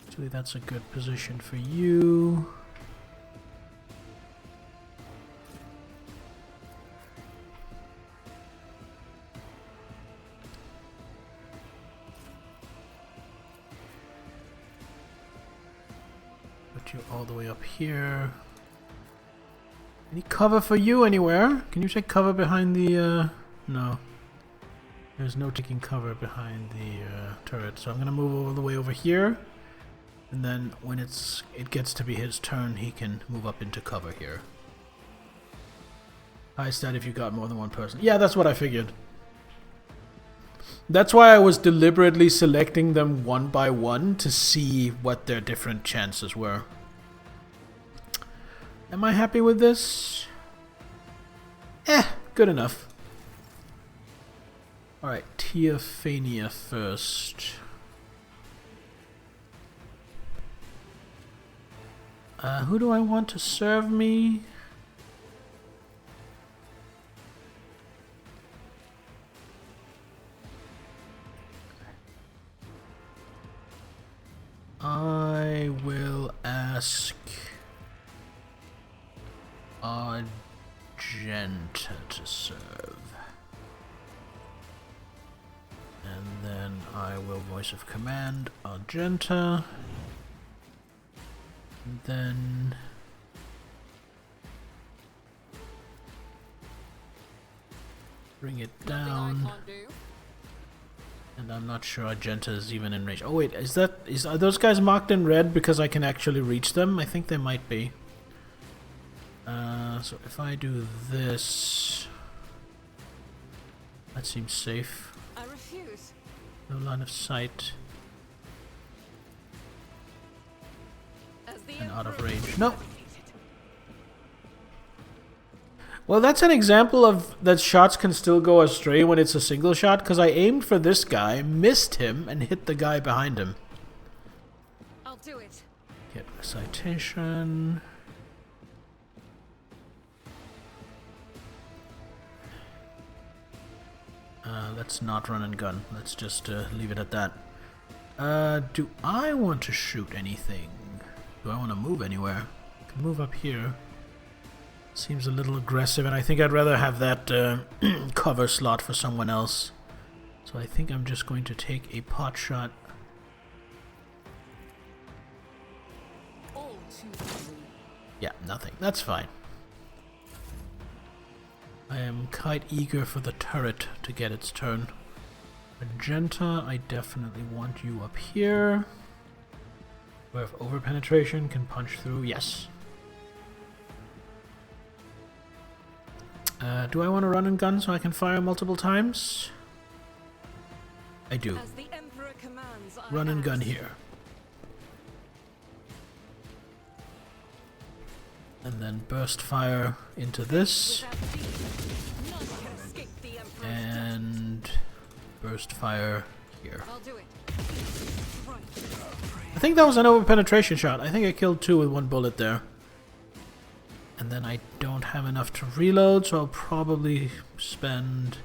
actually that's a good position for you. Put you all the way up here. Any cover for you anywhere? Can you take cover behind the no. There's no taking cover behind the turret, so I'm gonna move all the way over here, and then when it gets to be his turn, he can move up into cover here. High stat if you got more than one person. Yeah, that's what I figured. That's why I was deliberately selecting them one by one to see what their different chances were. Am I happy with this? Good enough. Alright, Teophania first. Who do I want to serve me? I will ask Argenta to serve. And then I will voice of command Argenta. And then bring it down. And I'm not sure Argenta is even in range. Oh wait, are those guys marked in red because I can actually reach them? I think they might be. So if I do this, that seems safe. I refuse. No line of sight. And out of range. No. Well, that's an example of that shots can still go astray when it's a single shot, because I aimed for this guy, missed him, and hit the guy behind him. I'll do it. Get a citation. Let's not run and gun. Let's just leave it at that. Do I want to shoot anything? Do I want to move anywhere? I can move up here. Seems a little aggressive, and I think I'd rather have that cover slot for someone else. So I think I'm just going to take a pot shot. Yeah, nothing. That's fine. I am quite eager for the turret to get its turn. Magenta, I definitely want you up here. We have over-penetration, can punch through. Yes. Do I want to run and gun so I can fire multiple times? I do. As the Emperor commands, Run and gun here. And then burst fire into this. And burst fire here. I'll do it. I think that was an over-penetration shot. I think I killed two with one bullet there. And then I don't have enough to reload, so I'll probably spend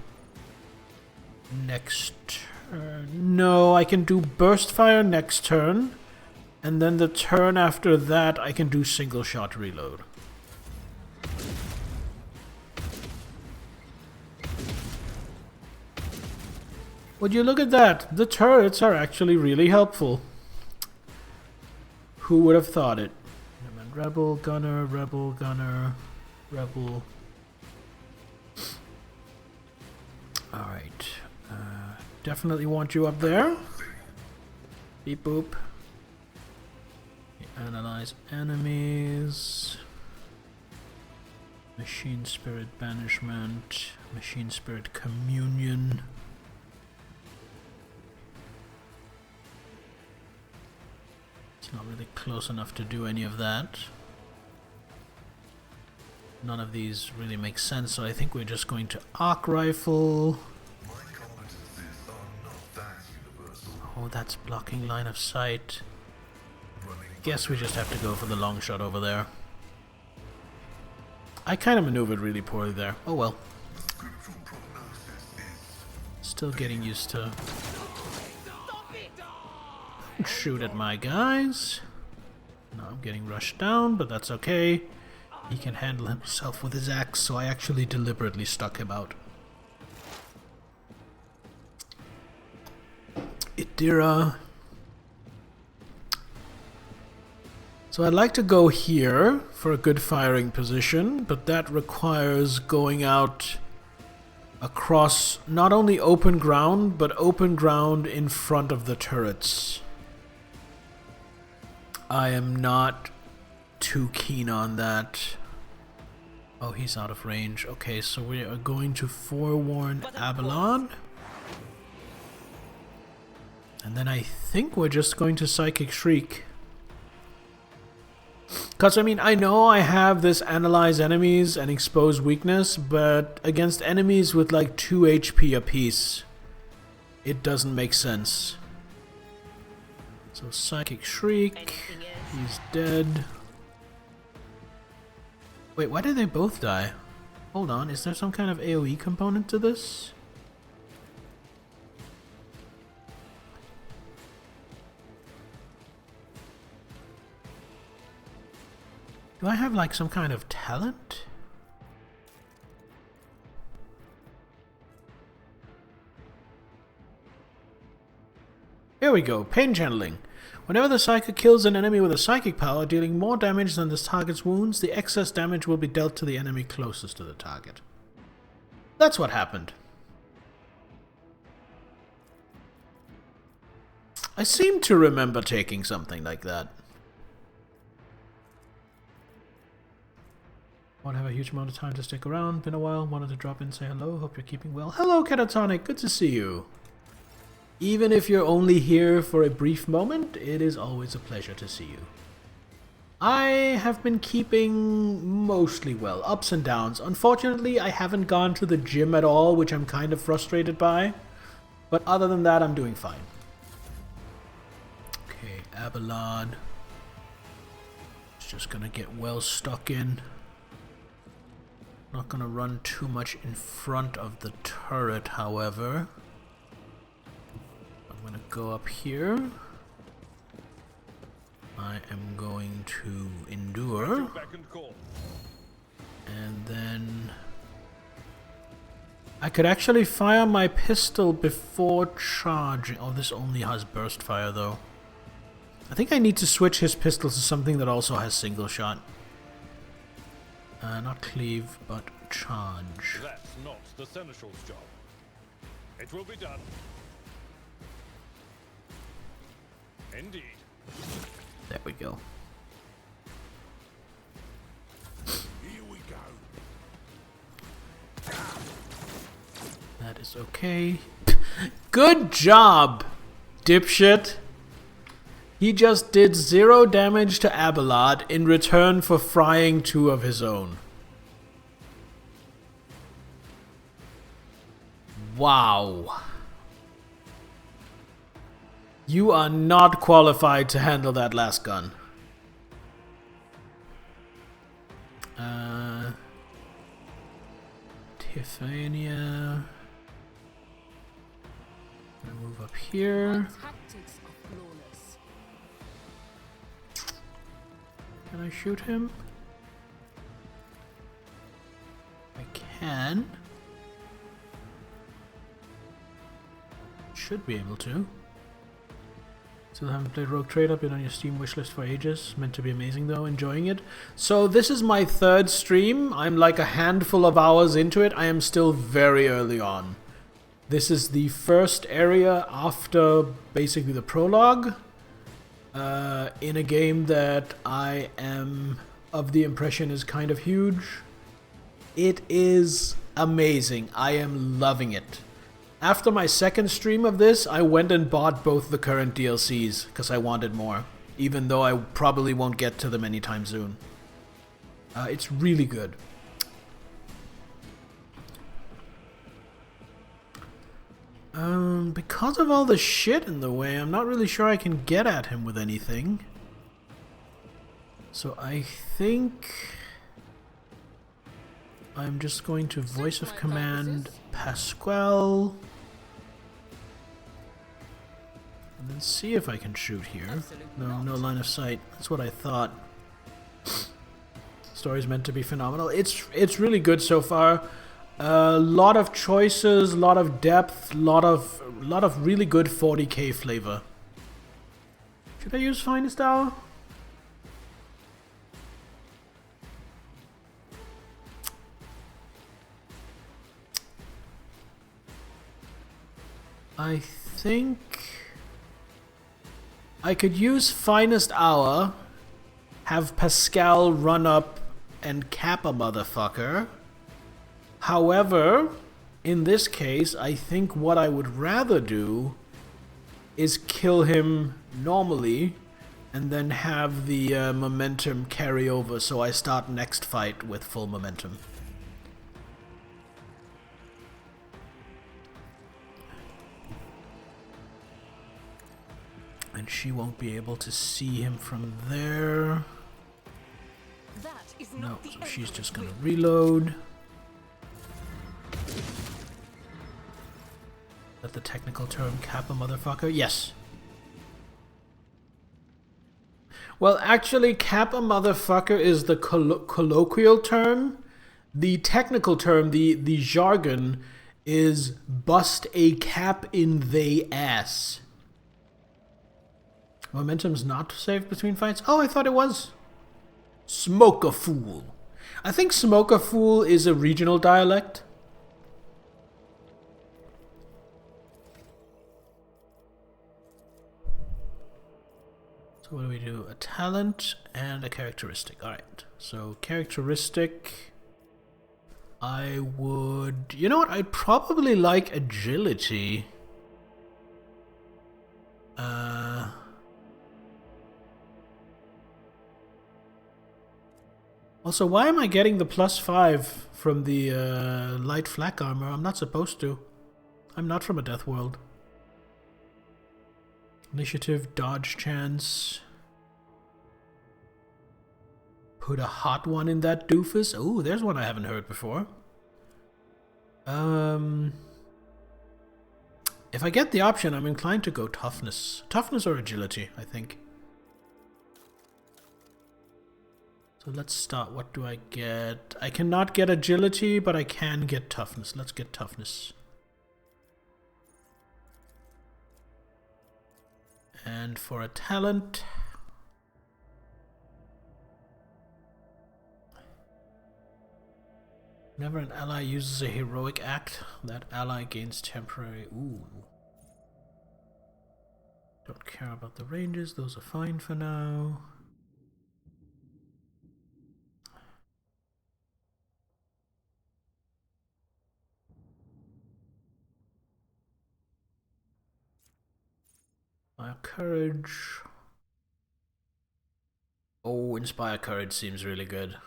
next turn. No, I can do burst fire next turn, and then the turn after that I can do single shot reload. Would you look at that? The turrets are actually really helpful. Who would have thought it? Rebel gunner, rebel gunner. rebel. Alright. Definitely want you up there. Beep boop. Analyze enemies. Machine Spirit Banishment. Machine Spirit Communion. It's not really close enough to do any of that. None of these really make sense, so I think we're just going to Arc Rifle. My competencies are not that universal. Oh, that's blocking line of sight. Running Guess we just have to go for the long shot over there. I kind of maneuvered really poorly there. Oh well. scriptural prognosis is Still getting used to... Don't shoot at my guys. No, I'm getting rushed down, but that's okay. He can handle himself with his axe, so I actually deliberately stuck him out. Idira. So I'd like to go here for a good firing position, but that requires going out across not only open ground, but open ground in front of the turrets. I am not too keen on that. Oh, he's out of range. Okay, so we are going to forewarn Abalon. And then I think we're just going to Psychic Shriek. Because, I mean, I know I have this Analyze Enemies and Expose Weakness, but against enemies with like 2 HP apiece, it doesn't make sense. So Psychic Shriek, he's dead. Wait, why did they both die? Hold on, is there some kind of AoE component to this? Do I have like some kind of talent? Here we go, pain channeling. Whenever the Psychic kills an enemy with a psychic power, dealing more damage than the target's wounds, the excess damage will be dealt to the enemy closest to the target. That's what happened. I seem to remember taking something like that. Won't have a huge amount of time to stick around. Been a while. Wanted to drop in, say hello. Hope you're keeping well. Hello, Catatonic. Good to see you. Even if you're only here for a brief moment, it is always a pleasure to see you. I have been keeping mostly well. Ups and downs. Unfortunately, I haven't gone to the gym at all, which I'm kind of frustrated by. But other than that, I'm doing fine. Okay, Abalon. It's just gonna get well stuck in. Not gonna run too much in front of the turret, however. I'm gonna go up here. I am going to endure. And then I could actually fire my pistol before charging. Oh, this only has burst fire though. I think I need to switch his pistol to something that also has single shot. Not cleave, but charge. That's not the Seneschal's job. It will be done. Indeed. There we go. Here we go. That is okay. Good job, dipshit. He just did 0 damage to Abelard in return for frying 2 of his own. Wow. You are not qualified to handle that last gun. Tiffania. Gonna move up here. Tactics are flawless. Can I shoot him? I can. Should be able to. Still haven't played Rogue Trader, been on your Steam wishlist for ages. Meant to be amazing though, enjoying it. So this is my third stream. I'm like a handful of hours into it. I am still very early on. This is the first area after basically the prologue. In a game that I am of the impression is kind of huge. It is amazing. I am loving it. After my second stream of this, I went and bought both the current DLCs because I wanted more, even though I probably won't get to them anytime soon. It's really good. Because of all the shit in the way, I'm not really sure I can get at him with anything. So I think I'm just going to voice of command Pasquale. And then see if I can shoot here. No line of sight. That's what I thought. Story's meant to be phenomenal. It's really good so far. A lot of choices, a lot of depth, lot of really good 40k flavor. Should I use Finest Hour? I think I could use Finest Hour, have Pascal run up and cap a motherfucker. However, in this case, I think what I would rather do is kill him normally and then have the momentum carry over so I start next fight with full momentum. And she won't be able to see him from there. No, so she's just gonna reload. Is that the technical term, cap a motherfucker? Yes. Well, actually, cap a motherfucker is the colloquial term. The technical term, the jargon, is bust a cap in they ass. Momentum's not saved between fights? Oh, I thought it was. Smoke a fool. I think smoke a fool is a regional dialect. So what do we do? A talent and a characteristic. Alright, so characteristic, I would... You know what? I'd probably like agility. Also, why am I getting the +5 from the light flak armor? I'm not supposed to. I'm not from a death world. Initiative, dodge chance. Put a hot one in that doofus. Ooh, there's one I haven't heard before. If I get the option, I'm inclined to go toughness. Toughness or agility, I think. So let's start. What do I get? I cannot get agility, but I can get toughness. Let's get toughness. And for a talent... Whenever an ally uses a heroic act, that ally gains temporary... Ooh. Don't care about the ranges, those are fine for now. Inspire Courage. Oh, Inspire Courage seems really good.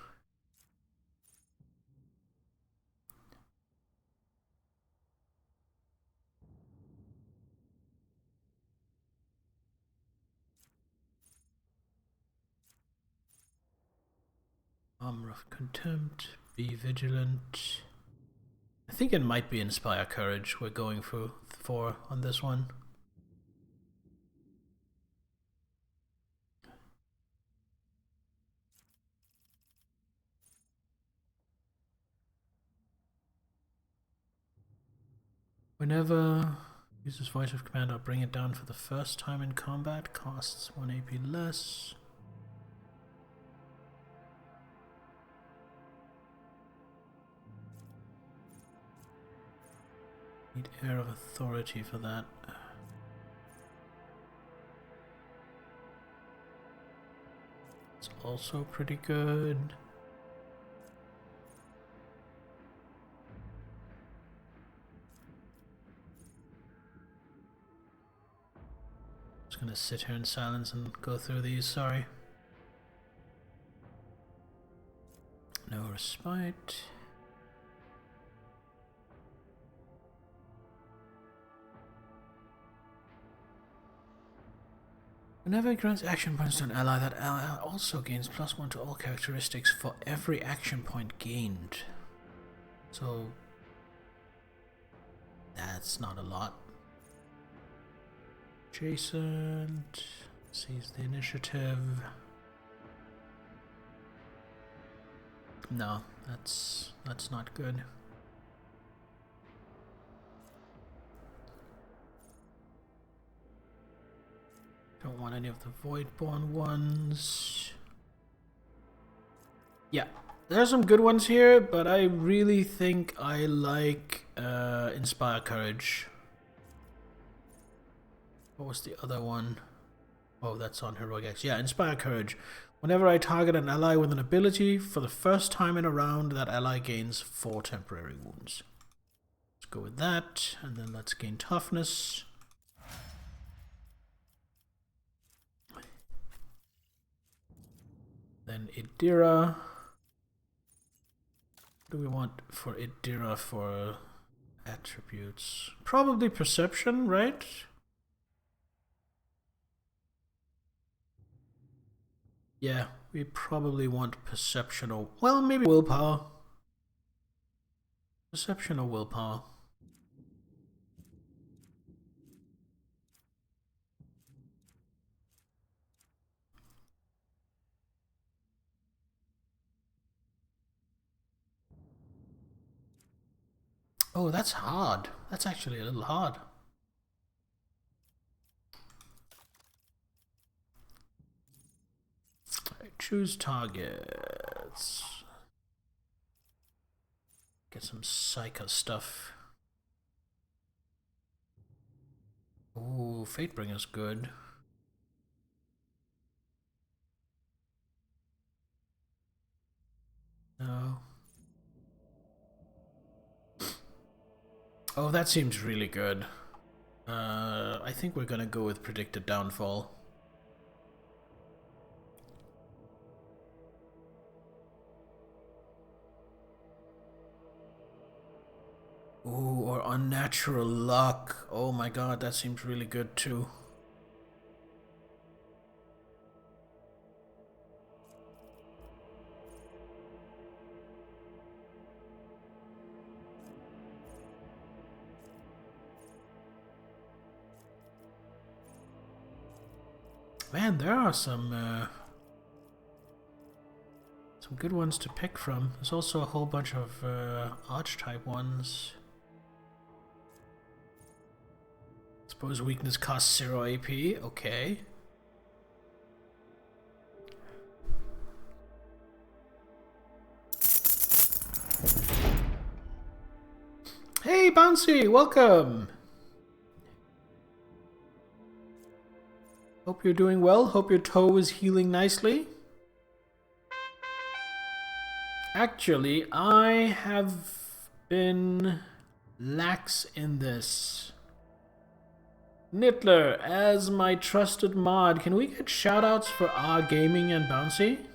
Armor of Contempt, be vigilant. I think it might be Inspire Courage we're going for on this one. Whenever Uses voice of command or bring it down for the first time in combat. Costs 1 AP less. Need air of authority for that. It's also pretty good. Just gonna sit here in silence and go through these, sorry. No respite. Whenever it grants action points to an ally, that ally also gains +1 to all characteristics for every action point gained. So that's not a lot. Jason sees the initiative. No, that's not good. Don't want any of the Voidborn ones. Yeah, there's some good ones here, but I really think I like Inspire Courage. What was the other one? Oh, that's on Heroic X. Yeah, Inspire Courage. Whenever I target an ally with an ability, for the first time in a round, that ally gains 4 temporary wounds. Let's go with that, and then let's gain Toughness. Then Idira. What do we want for Idira for attributes? Probably Perception, right? Yeah, we probably want Perception or... well, maybe Willpower. Perception or Willpower. Oh, that's hard. That's actually a little hard. Right, choose targets. Get some Psycho stuff. Ooh, Fatebringer's good. No. Oh, that seems really good. I think we're gonna go with Predicted Downfall. Ooh, or Unnatural Luck. Oh my god, that seems really good too. Man, there are some good ones to pick from. There's also a whole bunch of archetype ones. Suppose weakness costs 0 AP. Okay. Hey, Bouncy, welcome. Hope you're doing well. Hope your toe is healing nicely. Actually, I have been lax in this. Nittler, as my trusted mod, can we get shoutouts for our gaming and Bouncy?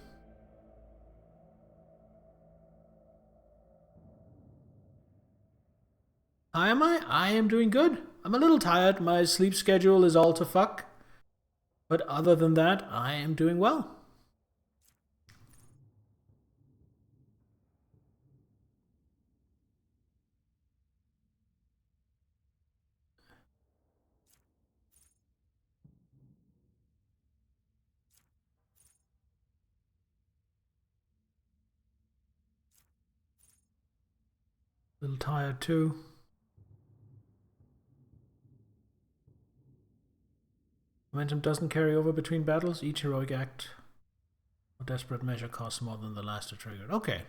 How am I? I am doing good. I'm a little tired. My sleep schedule is all to fuck. But other than that, I am doing well. A little tired too. Momentum doesn't carry over between battles. Each heroic act or desperate measure costs more than the last to trigger. Okay.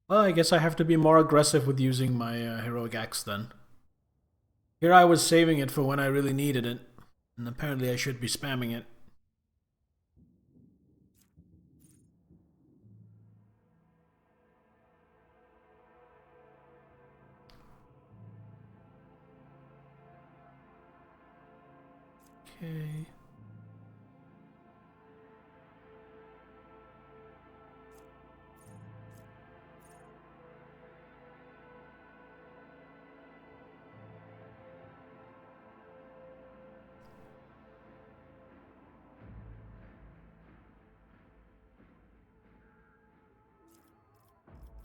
Well, I guess I have to be more aggressive with using my heroic axe then. Here I was saving it for when I really needed it. And apparently I should be spamming it. Okay.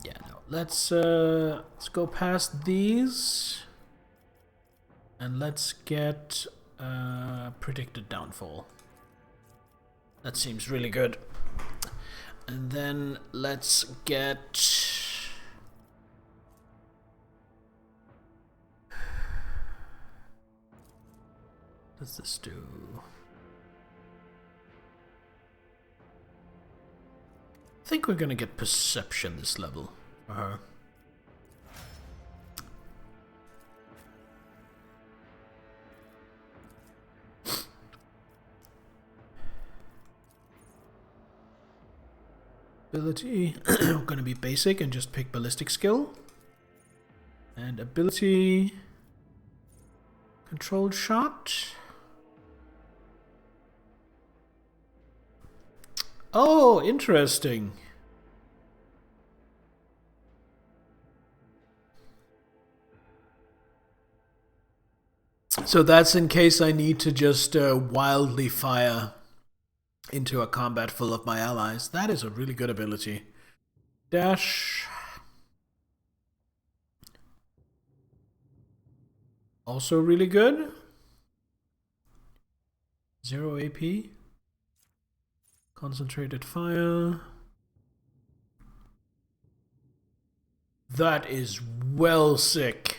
Yeah, no. Let's go past these. And let's get predicted downfall. That seems really good. And then let's get... What does this do? I think we're gonna get perception this level for her. Ability, gonna be basic and just pick ballistic skill. And ability, controlled shot. Oh, interesting. So that's in case I need to just wildly fire into a combat full of my allies. That is a really good ability. Dash. Also really good. 0 AP. Concentrated fire. That is well sick.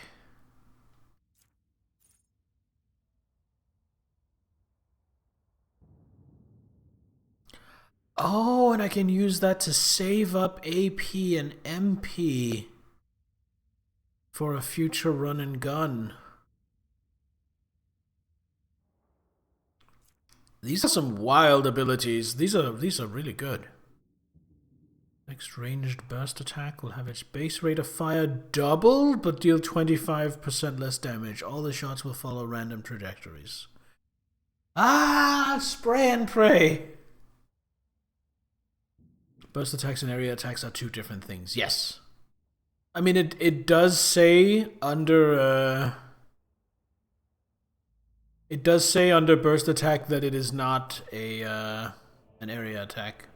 Oh, and I can use that to save up AP and MP for a future run and gun. These are some wild abilities. These are really good. Next ranged burst attack will have its base rate of fire doubled, but deal 25% less damage. All the shots will follow random trajectories. Ah, spray and pray. Burst attacks and area attacks are two different things. Yes. I mean, it does say under... it does say under burst attack that it is not a an area attack.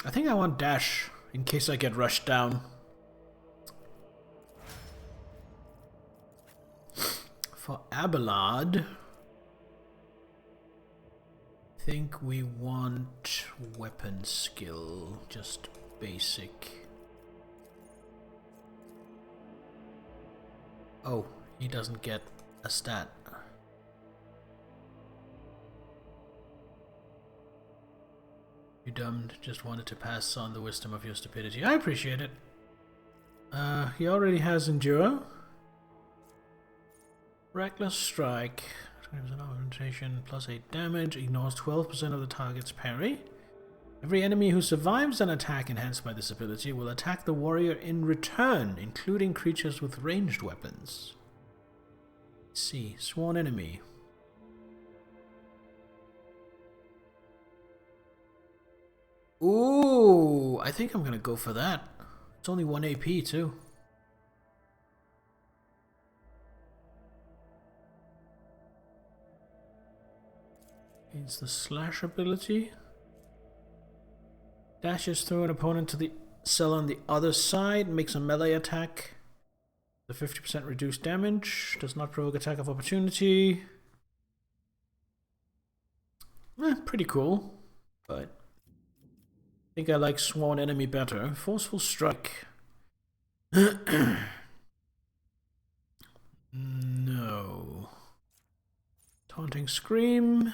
I think I want dash in case I get rushed down. For Abelard, I think we want weapon skill, just basic. Oh, he doesn't get a stat. You dumb, just wanted to pass on the wisdom of your stupidity. I appreciate it. He already has Endure. Reckless Strike. An augmentation plus 8 damage. Ignores 12% of the target's parry. Every enemy who survives an attack enhanced by this ability will attack the warrior in return, including creatures with ranged weapons. Let's see. Sworn enemy. Ooh, I think I'm gonna go for that. It's only 1 AP too. It's the slash ability. Dashes through an opponent to the cell on the other side, makes a melee attack. The 50% reduced damage, does not provoke attack of opportunity. Pretty cool, but think I like Sworn Enemy better. Forceful Strike. No. Taunting Scream.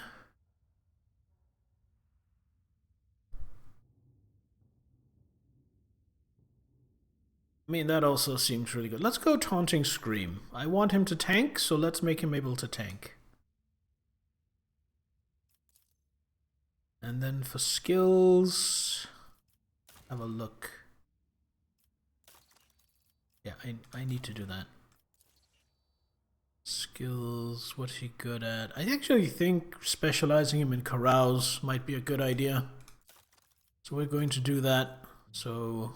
I mean, that also seems really good. Let's go Taunting Scream. I want him to tank, so let's make him able to tank. And then for skills, have a look. Yeah, I need to do that. Skills, what's he good at? I actually think specializing him in carouse might be a good idea. So we're going to do that. So,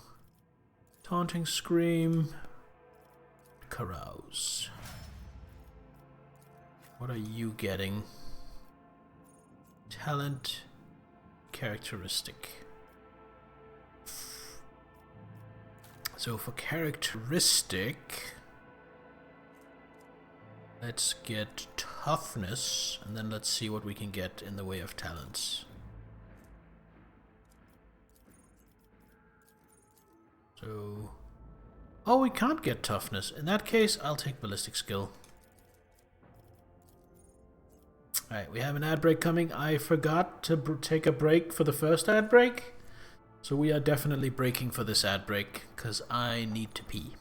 Taunting Scream, carouse. What are you getting? Talent, characteristic. So for characteristic, let's get toughness, and then let's see what we can get in the way of talents. So, oh, we can't get toughness. In that case, I'll take ballistic skill. Alright, we have an ad break coming. I forgot to take a break for the first ad break. So we are definitely breaking for this ad break, because I need to pee.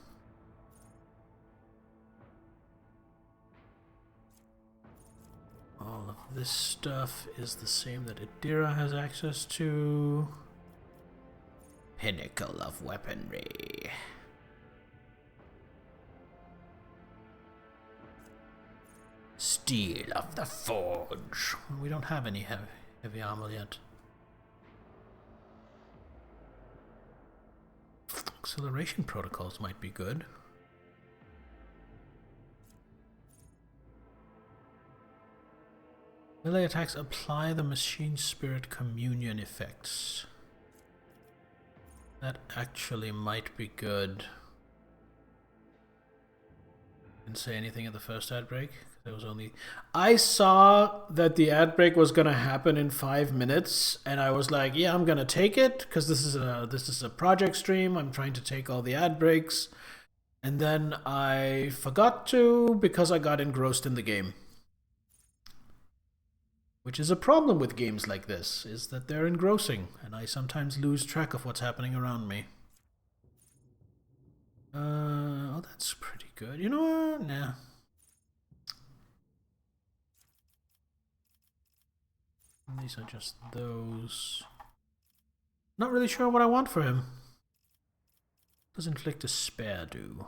All of this stuff is the same that Adira has access to. Pinnacle of Weaponry. Steel of the Forge. We don't have any heavy armor yet. Acceleration protocols might be good. Melee attacks apply the machine spirit communion effects. That actually might be good. Didn't say anything at the first ad break. There was only... I saw that the ad break was gonna happen in 5 minutes, and I was like, yeah, I'm gonna take it, because this is a project stream. I'm trying to take all the ad breaks. And then I forgot to, because I got engrossed in the game. Which is a problem with games like this, is that they're engrossing, and I sometimes lose track of what's happening around me. Oh, that's pretty good. You know what? Nah. These are just those. Not really sure what I want for him. What does Inflict Despair do?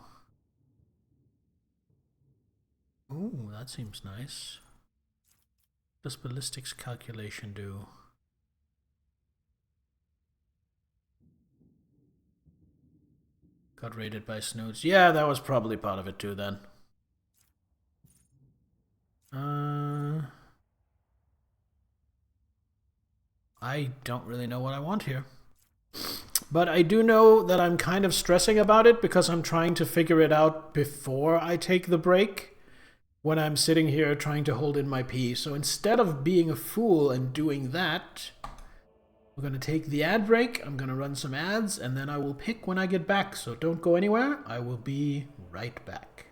Ooh, that seems nice. What does Ballistics Calculation do? Got raided by Snoots. Yeah, that was probably part of it too then. I don't really know what I want here. But I do know that I'm kind of stressing about it because I'm trying to figure it out before I take the break. When I'm sitting here trying to hold in my pee. So instead of being a fool and doing that, we're going to take the ad break. I'm going to run some ads and then I will pick when I get back. So don't go anywhere. I will be right back.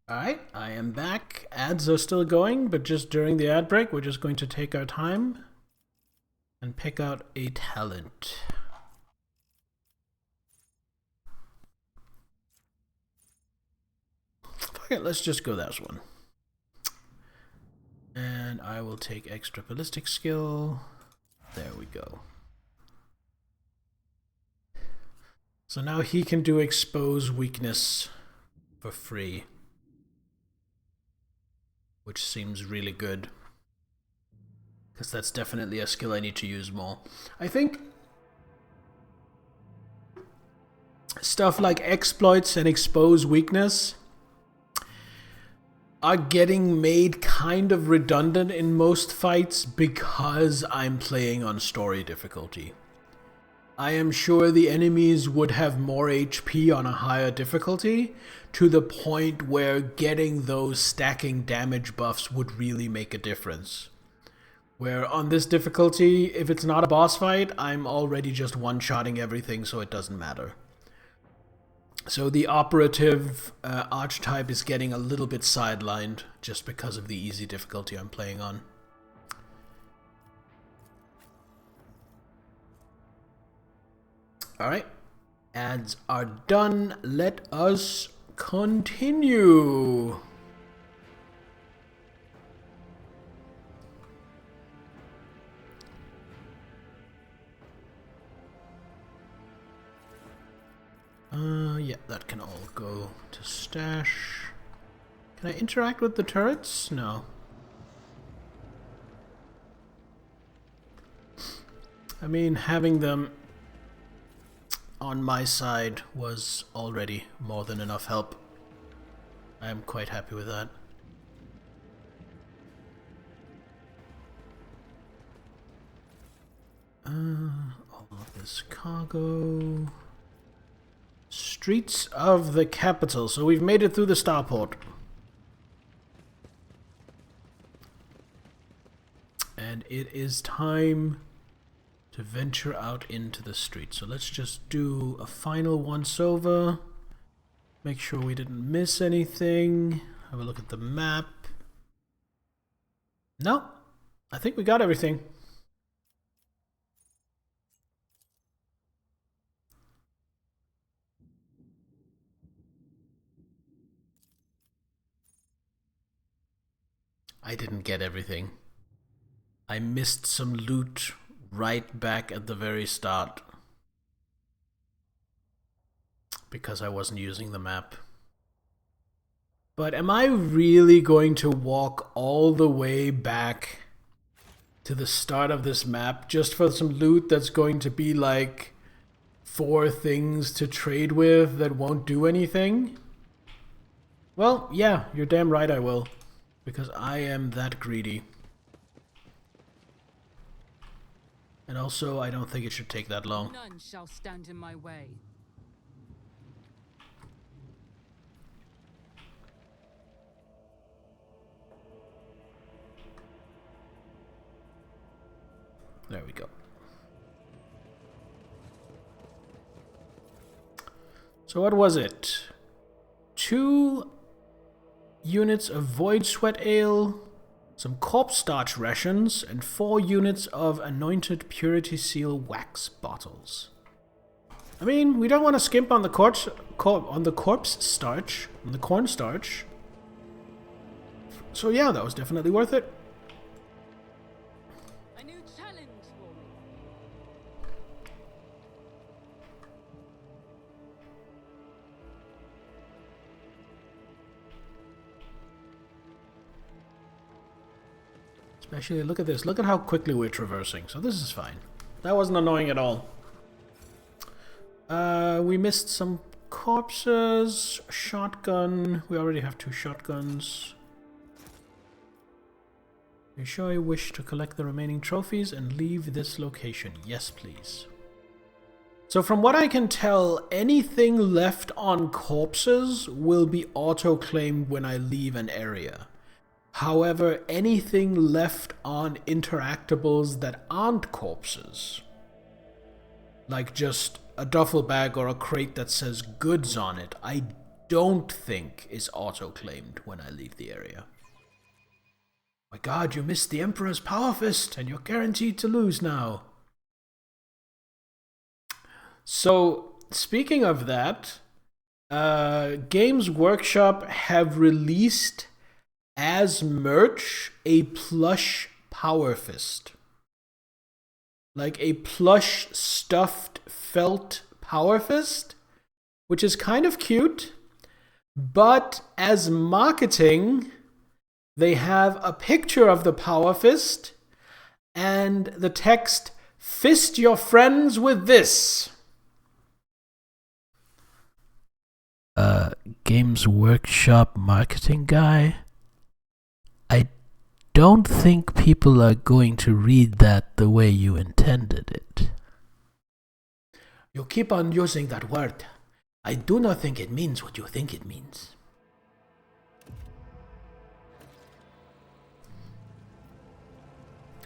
Alright, I am back. Ads are still going, but just during the ad break, we're just going to take our time and pick out a talent. Okay, let's just go that one. And I will take extra ballistic skill. There we go. So now he can do expose weakness for free, which seems really good, because that's definitely a skill I need to use more. I think stuff like exploits and expose weakness are getting made kind of redundant in most fights because I'm playing on story difficulty. I am sure the enemies would have more HP on a higher difficulty, to the point where getting those stacking damage buffs would really make a difference. Where on this difficulty, if it's not a boss fight, I'm already just one-shotting everything, so it doesn't matter. So the operative archetype is getting a little bit sidelined just because of the easy difficulty I'm playing on. Alright, ads are done. Let us continue. Yeah, that can all go to stash. Can I interact with the turrets? No. I mean, having them on my side was already more than enough help. I am quite happy with that. All of this cargo. Streets of the capital. So we've made it through the starport. And it is time to venture out into the street. So let's just do a final once over. Make sure we didn't miss anything. Have a look at the map. No, I think we got everything. I didn't get everything. I missed some loot right back at the very start because I wasn't using the map. But am I really going to walk all the way back to the start of this map just for some loot that's going to be like 4 things to trade with that won't do anything? Well, yeah, you're damn right I will, because I am that greedy. And also, I don't think it should take that long. None shall stand in my way. There we go. So what was it? 2 units of Void Sweat Ale, some corpse starch rations, and 4 units of anointed Purity Seal wax bottles. I mean, we don't want to skimp on the corn starch. So yeah, that was definitely worth it. A new challenge for me. Especially, look at this. Look at how quickly we're traversing. So this is fine. That wasn't annoying at all. We missed some corpses. Shotgun. We already have 2 shotguns. Are you sure you wish to collect the remaining trophies and leave this location? Yes, please. So from what I can tell, anything left on corpses will be auto-claimed when I leave an area. However, anything left on interactables that aren't corpses, like just a duffel bag or a crate that says goods on it, I don't think is auto-claimed when I leave the area. My god, you missed the Emperor's Power Fist, and you're guaranteed to lose now. So, speaking of that, Games Workshop have released as merch a plush Power Fist. Like a plush stuffed felt Power Fist, which is kind of cute, but as marketing, they have a picture of the Power Fist and the text, "Fist your friends with this." Games Workshop marketing guy? I don't think people are going to read that the way you intended it. You keep on using that word. I do not think it means what you think it means.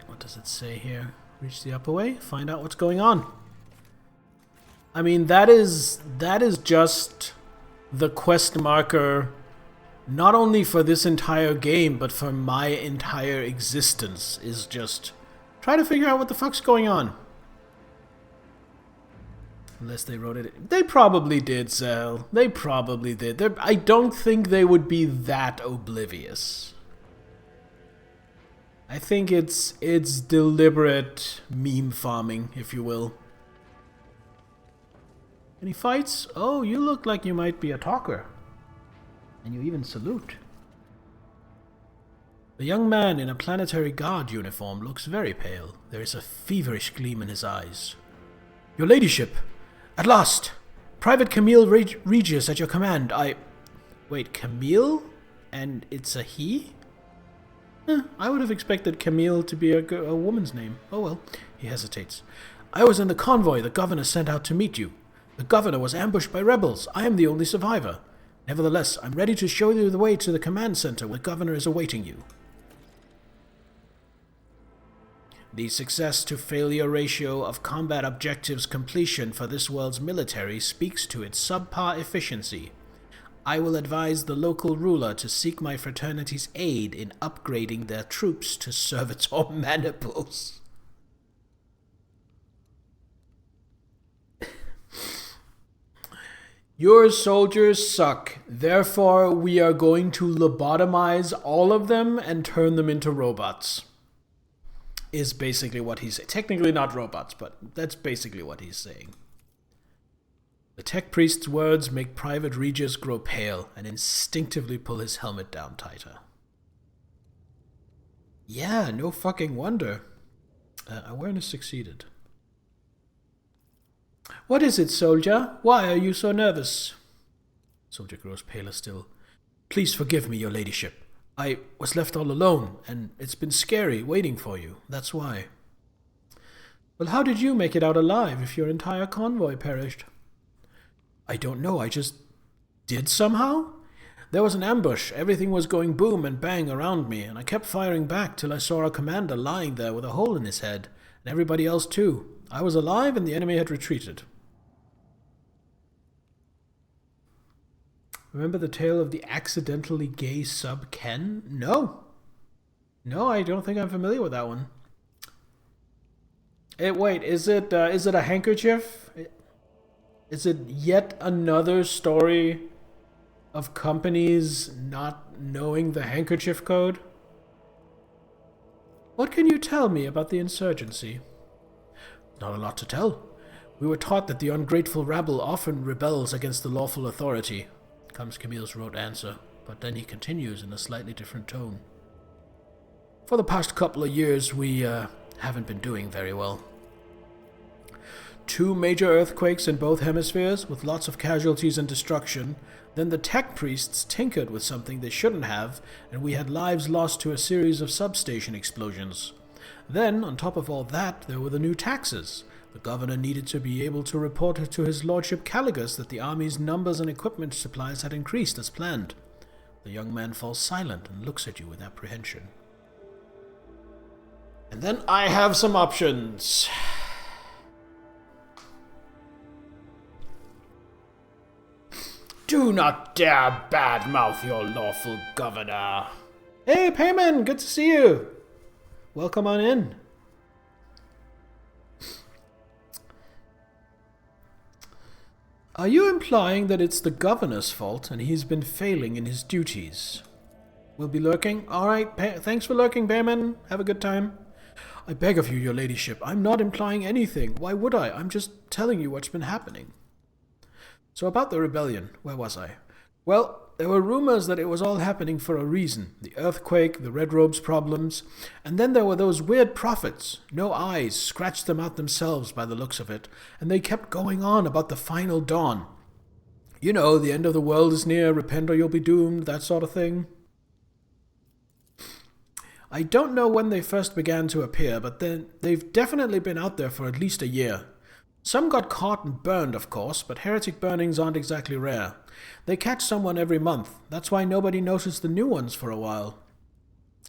What does it say here? Reach the upper way, find out what's going on. I mean, that is just the quest marker, not only for this entire game, but for my entire existence, is just try to figure out what the fuck's going on. Unless they wrote it. They probably did, Zell. They probably did. I don't think they would be that oblivious. I think it's deliberate meme farming, if you will. Any fights? Oh, you look like you might be a talker. And you even salute. The young man in a planetary guard uniform looks very pale. There is a feverish gleam in his eyes. Your ladyship! At last! Private Camille Regius at your command. Wait, Camille? And it's a he? I would have expected Camille to be a woman's name. Oh well. He hesitates. I was in the convoy the governor sent out to meet you. The governor was ambushed by rebels. I am the only survivor. Nevertheless, I'm ready to show you the way to the command center where the governor is awaiting you. The success to failure ratio of combat objectives completion for this world's military speaks to its subpar efficiency. I will advise the local ruler to seek my fraternity's aid in upgrading their troops to servitor maniples. Your soldiers suck, therefore we are going to lobotomize all of them and turn them into robots. Is basically what he's saying. Technically not robots, but that's basically what he's saying. The tech priest's words make Private Regius grow pale and instinctively pull his helmet down tighter. Yeah, no fucking wonder. Awareness succeeded. What is it, soldier? Why are you so nervous? Soldier grows paler still. Please forgive me, your ladyship. I was left all alone, and it's been scary waiting for you. That's why. Well, how did you make it out alive if your entire convoy perished? I don't know, I just did somehow? There was an ambush, everything was going boom and bang around me, and I kept firing back till I saw our commander lying there with a hole in his head, and everybody else too. I was alive and the enemy had retreated. Remember the tale of the accidentally gay sub Ken? No. No, I don't think I'm familiar with that one. Wait, is it a handkerchief? Is it yet another story of companies not knowing the handkerchief code? What can you tell me about the insurgency? Not a lot to tell. We were taught that the ungrateful rabble often rebels against the lawful authority, comes Camille's rote answer, but then he continues in a slightly different tone. For the past couple of years, we haven't been doing very well. 2 major earthquakes in both hemispheres, with lots of casualties and destruction. Then the tech priests tinkered with something they shouldn't have, and we had lives lost to a series of substation explosions. Then, on top of all that, there were the new taxes. The governor needed to be able to report to his lordship Caligus that the army's numbers and equipment supplies had increased as planned. The young man falls silent and looks at you with apprehension. And then I have some options. Do not dare badmouth your lawful governor. Hey, Payman, good to see you. Welcome on in. Are you implying that it's the governor's fault and he's been failing in his duties? We'll be lurking. Alright, thanks for lurking, Payman. Have a good time. I beg of you, your ladyship, I'm not implying anything. Why would I? I'm just telling you what's been happening. So about the rebellion, where was I? Well, there were rumors that it was all happening for a reason. The earthquake, the Red Robes problems, and then there were those weird prophets. No eyes, scratched them out themselves by the looks of it, and they kept going on about the final dawn. You know, the end of the world is near, repent or you'll be doomed, that sort of thing. I don't know when they first began to appear, but then they've definitely been out there for at least a year. Some got caught and burned, of course, but heretic burnings aren't exactly rare. They catch someone every month. That's why nobody noticed the new ones for a while.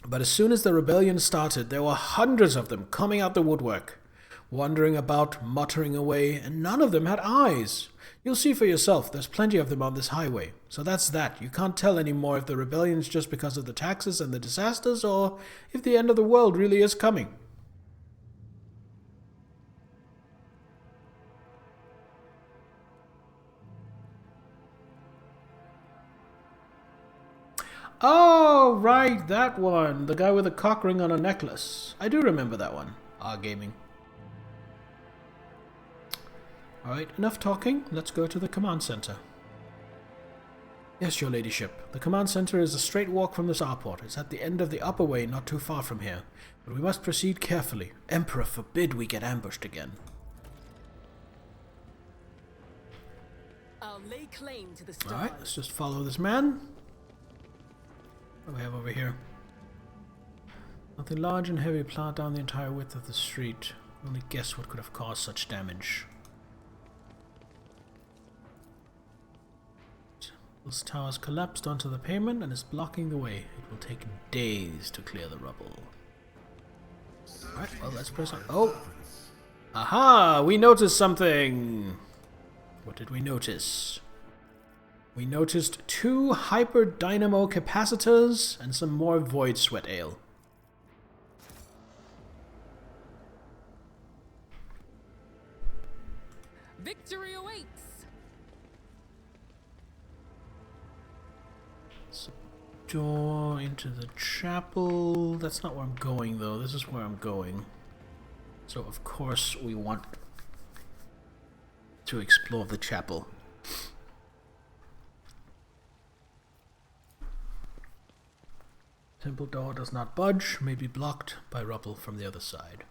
But as soon as the rebellion started, there were hundreds of them coming out the woodwork, wandering about, muttering away, and none of them had eyes. You'll see for yourself, there's plenty of them on this highway. So that's that. You can't tell anymore if the rebellion's just because of the taxes and the disasters, or if the end of the world really is coming. Oh, right, that one. The guy with a cock ring on a necklace. I do remember that one. Gaming. Alright, enough talking. Let's go to the command center. Yes, your ladyship. The command center is a straight walk from the starport. It's at the end of the upper way, not too far from here. But we must proceed carefully. Emperor forbid we get ambushed again. I'll lay claim to the stars. Alright, let's just follow this man. What do we have over here? Nothing large and heavy plowed down the entire width of the street. Only guess what could have caused such damage. This tower's collapsed onto the pavement and is blocking the way. It will take days to clear the rubble. Alright, well, let's press on. Oh! Aha! We noticed something! What did we notice? We noticed 2 hyper dynamo capacitors and some more void sweat ale. Victory awaits! Door into the chapel. That's not where I'm going, though. This is where I'm going. So, of course, we want to explore the chapel. Temple door does not budge, may be blocked by rubble from the other side.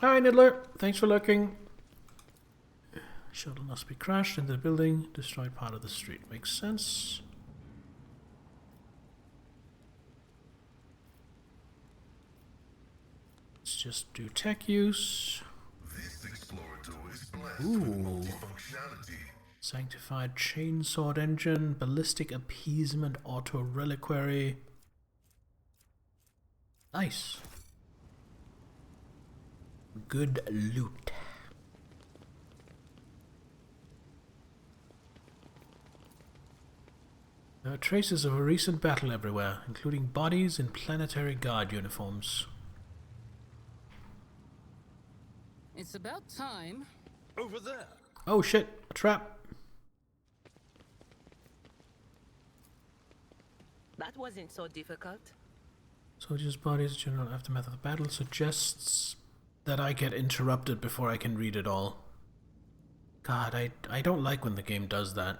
Alright, Niddler, thanks for looking. Shuttle must be crashed into the building, destroyed part of the street. Makes sense. Let's just do tech use. This explorer door is blessed Ooh. with multifunctionality. Sanctified chainsword engine, ballistic appeasement, auto reliquary. Nice. Good loot. There are traces of a recent battle everywhere, including bodies in planetary guard uniforms. It's about time. Over there. Oh shit, a trap. That wasn't so difficult. Soldiers' bodies, general aftermath of the battle suggests that I get interrupted before I can read it all. God, I don't like when the game does that.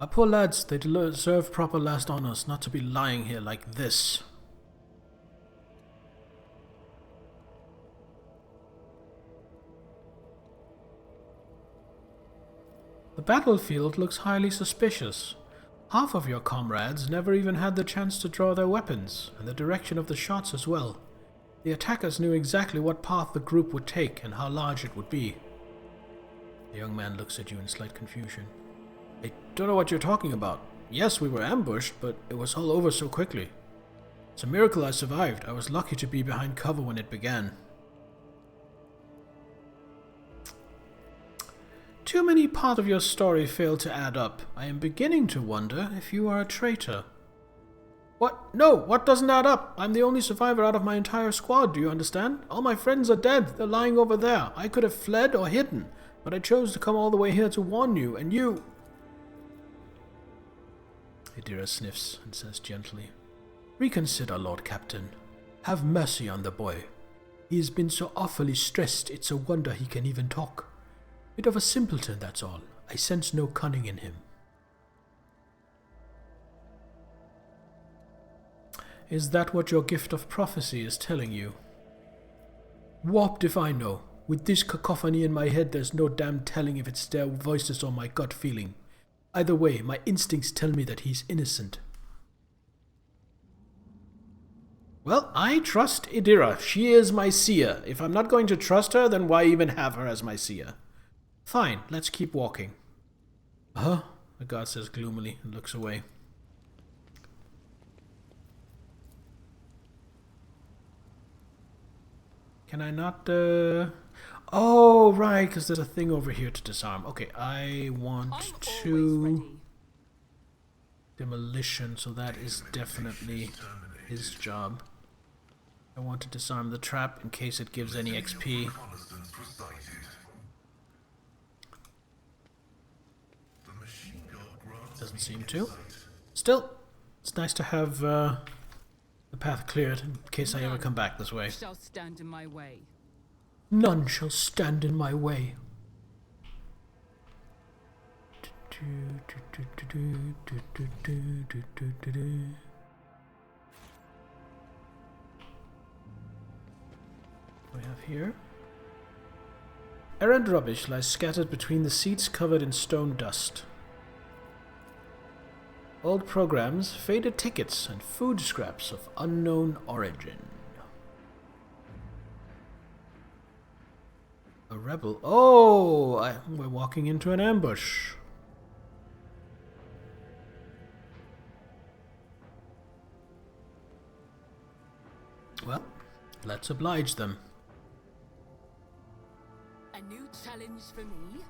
My poor lads, they deserve proper last honors, not to be lying here like this. The battlefield looks highly suspicious. Half of your comrades never even had the chance to draw their weapons, and the direction of the shots as well. The attackers knew exactly what path the group would take and how large it would be. The young man looks at you in slight confusion. I don't know what you're talking about. Yes, we were ambushed, but it was all over so quickly. It's a miracle I survived. I was lucky to be behind cover when it began. Too many parts of your story fail to add up. I am beginning to wonder if you are a traitor. What? No, what doesn't add up? I'm the only survivor out of my entire squad, do you understand? All my friends are dead. They're lying over there. I could have fled or hidden, but I chose to come all the way here to warn you, and you... Idira sniffs and says gently, "Reconsider, Lord Captain. Have mercy on the boy. He has been so awfully stressed, it's a wonder he can even talk. Bit of a simpleton, that's all. I sense no cunning in him." Is that what your gift of prophecy is telling you? Warped if I know. With this cacophony in my head, there's no damn telling if it's their voices or my gut feeling. Either way, my instincts tell me that he's innocent. Well, I trust Idira. She is my seer. If I'm not going to trust her, then why even have her as my seer? Fine, let's keep walking. Huh? The guard says gloomily and looks away. Can I not, Oh, right, because there's a thing over here to disarm. Okay, I want to... Demolition, so that is definitely his job. I want to disarm the trap in case it gives any XP. Doesn't seem to. Still, it's nice to have the path cleared in case I ever come back this way. Shall stand in my way. None shall stand in my way. What do we have here? Errant rubbish lies scattered between the seats covered in stone dust. Old programs, faded tickets, and food scraps of unknown origin. A rebel. Oh, we're walking into an ambush. Well, let's oblige them. A new challenge for me?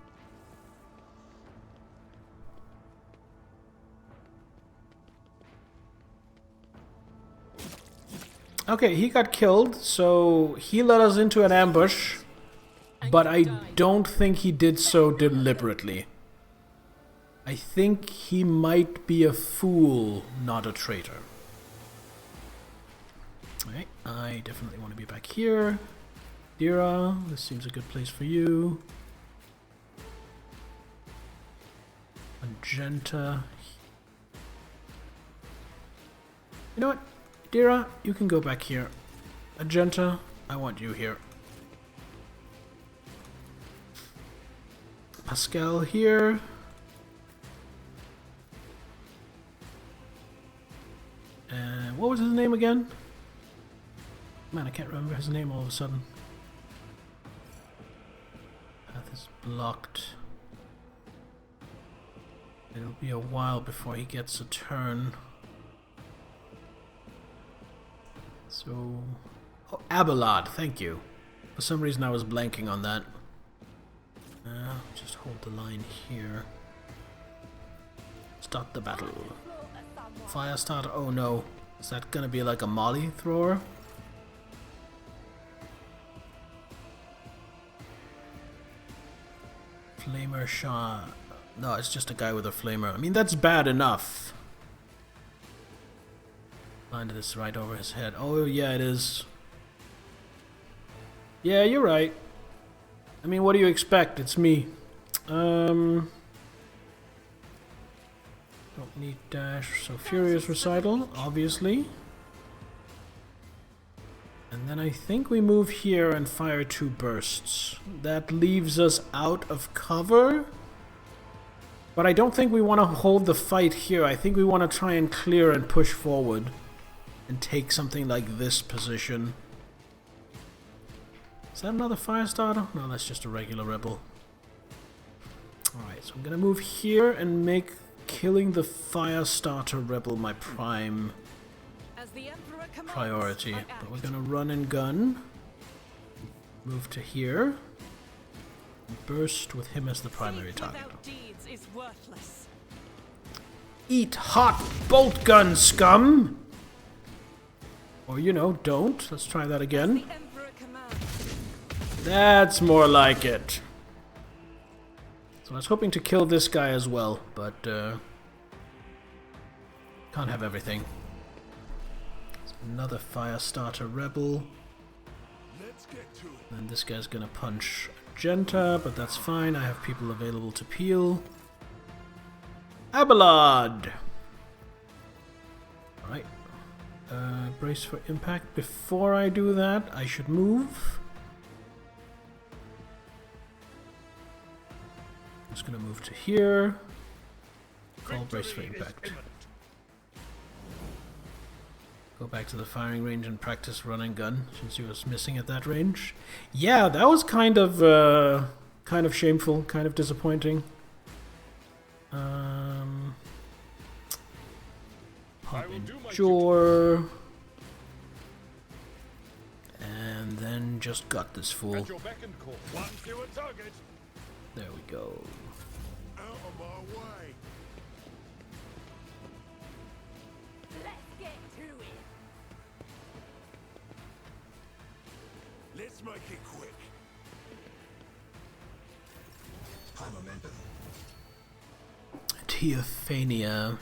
Okay, he got killed, so he led us into an ambush. But I don't think he did so deliberately. I think he might be a fool, not a traitor. Alright, I definitely want to be back here. Dira, this seems a good place for you. Magenta. You know what? Dira, you can go back here. Magenta, I want you here. Pascal here. And what was his name again? Man, I can't remember his name all of a sudden. Path is blocked. It'll be a while before he gets a turn. So... Oh, Abelard, thank you. For some reason I was blanking on that. Just hold the line here. Start the battle. Fire starter. Oh no. Is that gonna be like a molly thrower? Flamer shot. No, it's just a guy with a flamer. I mean, that's bad enough. Landed this right over his head. Oh yeah, it is. Yeah, you're right. I mean, what do you expect? It's me. Don't need dash, so Furious Recital, obviously. And then I think we move here and fire 2 bursts. That leaves us out of cover. But I don't think we want to hold the fight here. I think we want to try and clear and push forward. And take something like this position. Is that another fire starter? No, that's just a regular rebel. Alright, so I'm gonna move here and make killing the fire starter rebel my prime priority. But we're gonna run and gun. Move to here. Burst with him as the primary Deeds target. without deeds is worthless. Eat hot bolt gun, scum! Or, you know, don't. Let's try that again. The Emperor commands. That's more like it. So I was hoping to kill this guy as well, but can't have everything. There's another Firestarter Rebel. Let's get to it. And this guy's gonna punch Genta, but that's fine. I have people available to peel. Abelard! Alright. Brace for impact. Before I do that, I should move. I'm just gonna move to here. Call brace for impact. Go back to the firing range and practice run and gun, since he was missing at that range. Yeah, that was kind of shameful, kind of disappointing. Pop in Jor. And then just got this fool. At your beck and call. One fewer target. There we go. Out of my way. Let's get to it. Let's make it quick. High momentum. Teophania.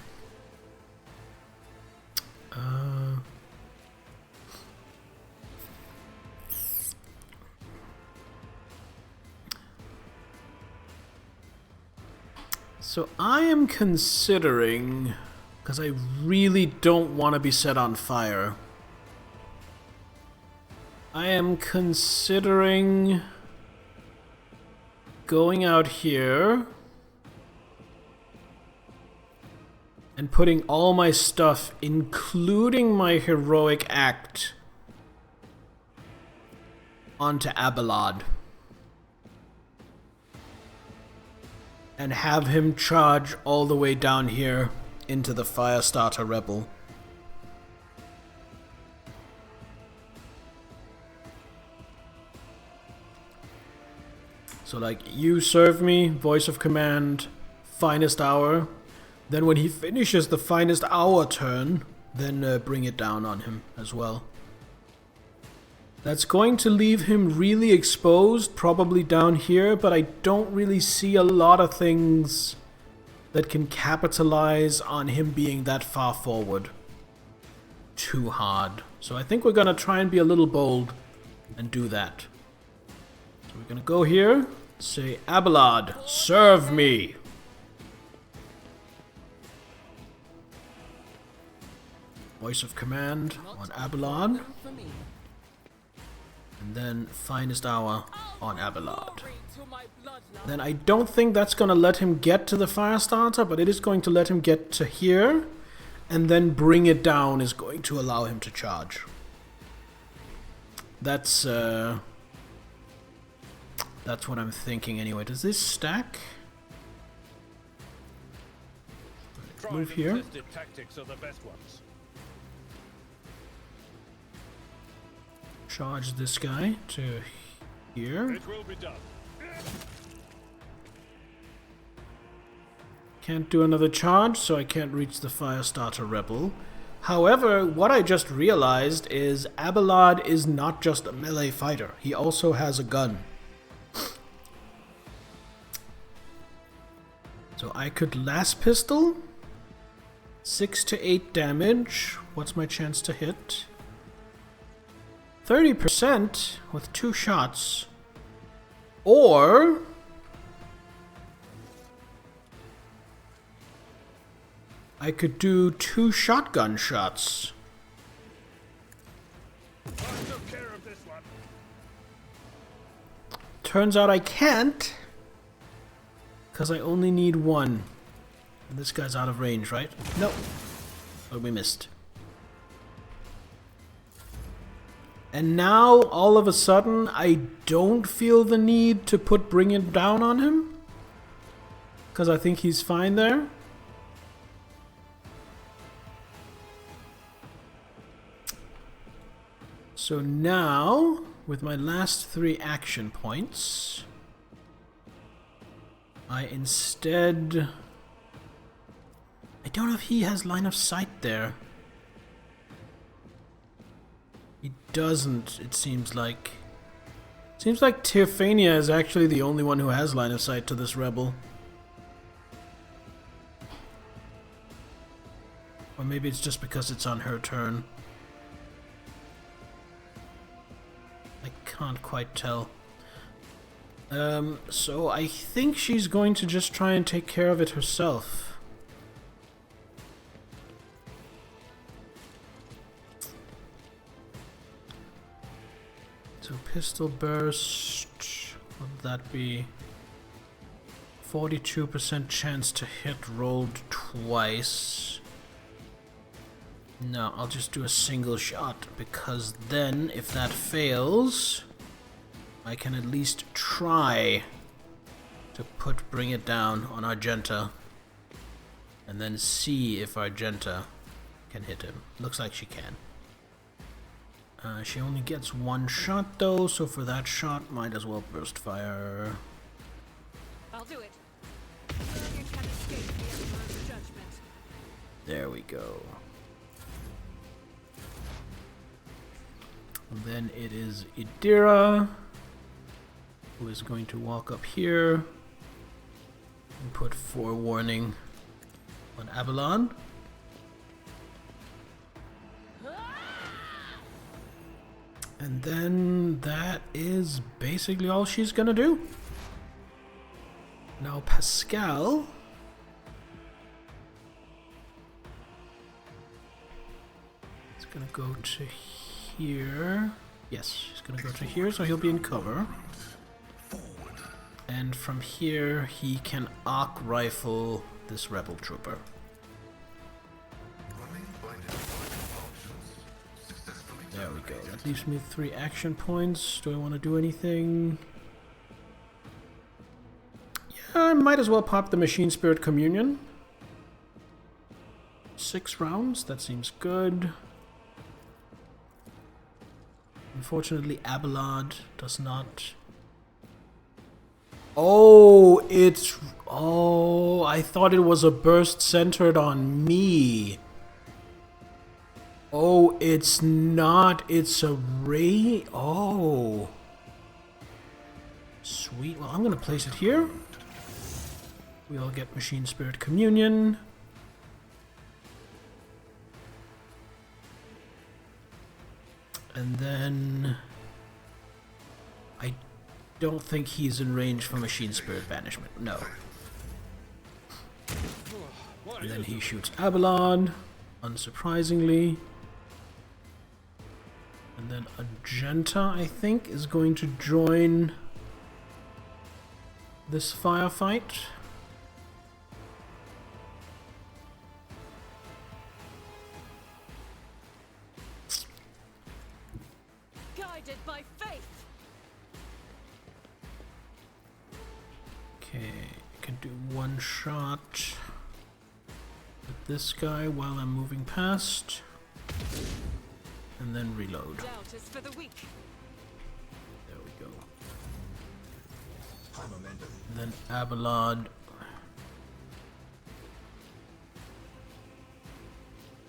So I am considering, because I really don't want to be set on fire, I am considering going out here and putting all my stuff, including my heroic act, onto Abelard. And have him charge all the way down here into the Firestarter Rebel. So like, you serve me, voice of command, finest hour. Then when he finishes the finest hour turn, then bring it down on him as well. That's going to leave him really exposed, probably down here, but I don't really see a lot of things that can capitalize on him being that far forward. Too hard. So I think we're gonna try and be a little bold and do that. So we're gonna go here, say, Abelard, serve me! Voice of command on Abelard. For me. And then finest hour on Abelard. Glory to my bloodline. Then I don't think that's gonna let him get to the Firestarter, but it is going to let him get to here, and then bring it down is going to allow him to charge. That's what I'm thinking anyway. Does this stack? Move here. Tested tactics are the best ones. Charge this guy to here. It will be done. Can't do another charge, so I can't reach the Firestarter Rebel. However, what I just realized is Abelard is not just a melee fighter. He also has a gun. So I could last pistol. 6 to 8 damage. What's my chance to hit? 30% with 2 shots. Or I could do 2 shotgun shots. I took care of this one. Turns out I can't, because I only need 1. And this guy's out of range, right? No. Oh, we missed. And now, all of a sudden, I don't feel the need to bring it down on him. Because I think he's fine there. So now, with my last 3 action points, I instead... I don't know if he has line of sight there. He doesn't, it seems like. Seems like Teophania is actually the only one who has line of sight to this rebel. Or maybe it's just because it's on her turn. I can't quite tell. So I think she's going to just try and take care of it herself. So pistol burst, what would that be? 42% chance to hit rolled twice. No, I'll just do a single shot, because then if that fails, I can at least try to bring it down on Argenta, and then see if Argenta can hit him. Looks like she can. She only gets one shot though, so for that shot, might as well burst fire. I'll do it. You can escape the Emperor's judgment. There we go. And then it is Idira, who is going to walk up here and put forewarning on Avalon. And then that is basically all she's gonna do. Now Pascal is gonna go to here. Yes, she's gonna go to here, so he'll be in cover. And from here he can arc rifle this rebel trooper. There we go. That leaves me 3 action points. Do I want to do anything? Yeah, I might as well pop the Machine Spirit Communion. 6 rounds, that seems good. Unfortunately, Abelard does not... Oh, it's... Oh, I thought it was a burst centered on me. Oh, it's not. It's a ray. Oh. Sweet. Well, I'm going to place it here. We all get Machine Spirit Communion. And then... I don't think he's in range for Machine Spirit Banishment. No. And then he shoots Avalon, unsurprisingly. And then Argenta, I think, is going to join this firefight. Guided by faith. Okay, I can do one shot with this guy while I'm moving past. And then reload. Doubt is for the weak. There we go. And then Abelard.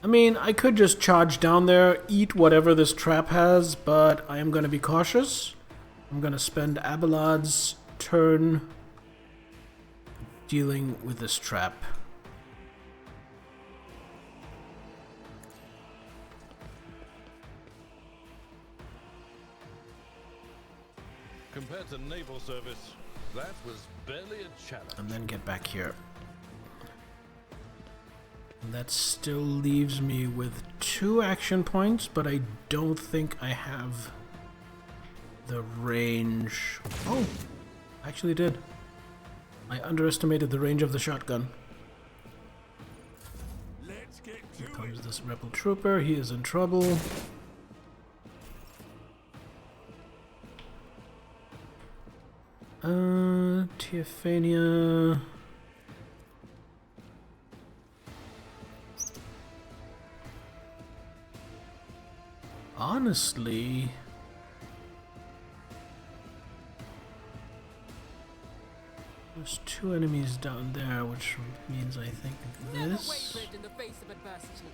I mean, I could just charge down there, eat whatever this trap has, but I am going to be cautious. I'm going to spend Abelard's turn dealing with this trap. Compared to naval service, that was barely a challenge. And then get back here. And that still leaves me with 2 action points, but I don't think I have the range. Oh, I actually did. I underestimated the range of the shotgun. Let's get Here to comes it. this rebel trooper. He is in trouble. Teophania. Honestly, There's 2 enemies down there, which means I think Never this. wavered in the face of adversity.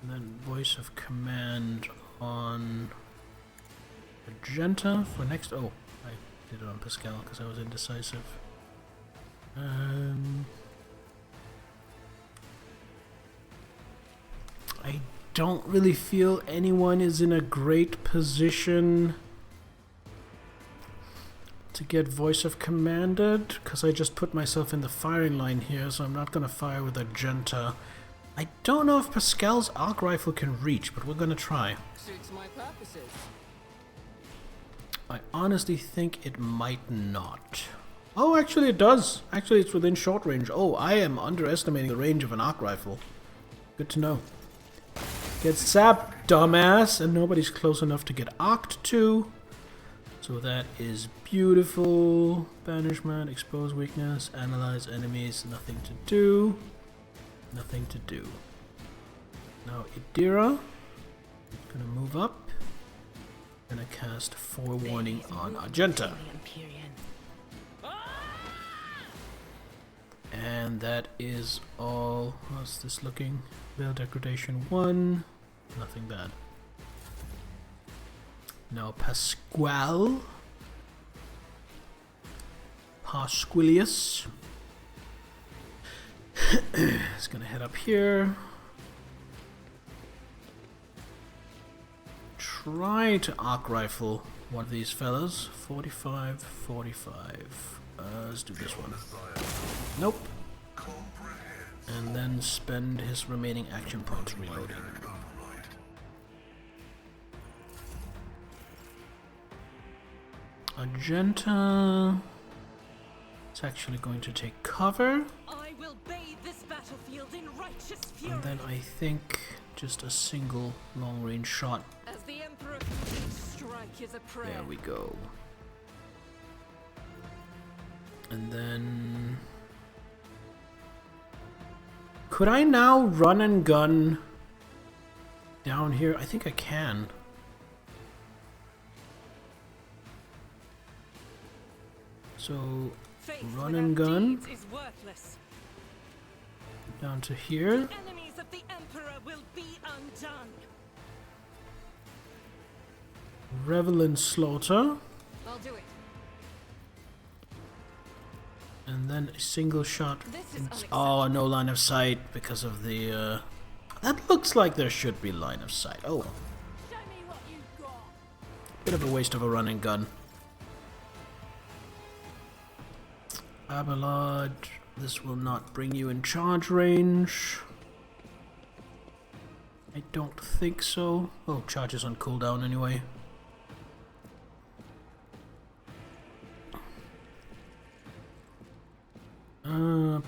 And then voice of command on Magenta for next. Oh, I did it on Pascal because I was indecisive. I don't really feel anyone is in a great position to get voice of commanded, because I just put myself in the firing line here, so I'm not going to fire with Argenta. I don't know if Pascal's arc rifle can reach, but we're going to try. Suits my purposes. I honestly think it might not. Oh, actually it does. Actually, it's within short range. Oh, I am underestimating the range of an arc rifle. Good to know. Get zapped, dumbass, and nobody's close enough to get arced to. So that is beautiful. Banishment, expose weakness, analyze enemies, nothing to do. Nothing to do. Now Idira, gonna move up. Gonna cast Forewarning on Argenta. And that is all. How's this looking? Veil Degradation 1. Nothing bad. Now Pasquale. Pasquilius. It's gonna head up here. Try to arc rifle one of these fellas. 45, 45. Let's do this one. Nope. And then spend his remaining action points reloading. Argenta is actually going to take cover. I will bathe this battlefield in righteous fury. And then I think just a single long-range shot. As the Emperor commands, strike is a prayer. There we go. And then... could I now run and gun down here? I think I can. So, Faith run and gun without deeds is worthless. down to here. Enemies of the Emperor will be undone. Revel in slaughter. I'll do it. And then a single shot. This is Oh, no line of sight because of the... that looks like there should be line of sight. Oh, Show me what you've got. bit of a waste of a running gun. Abelard, this will not bring you in charge range. I don't think so. Oh, charge is on cooldown anyway.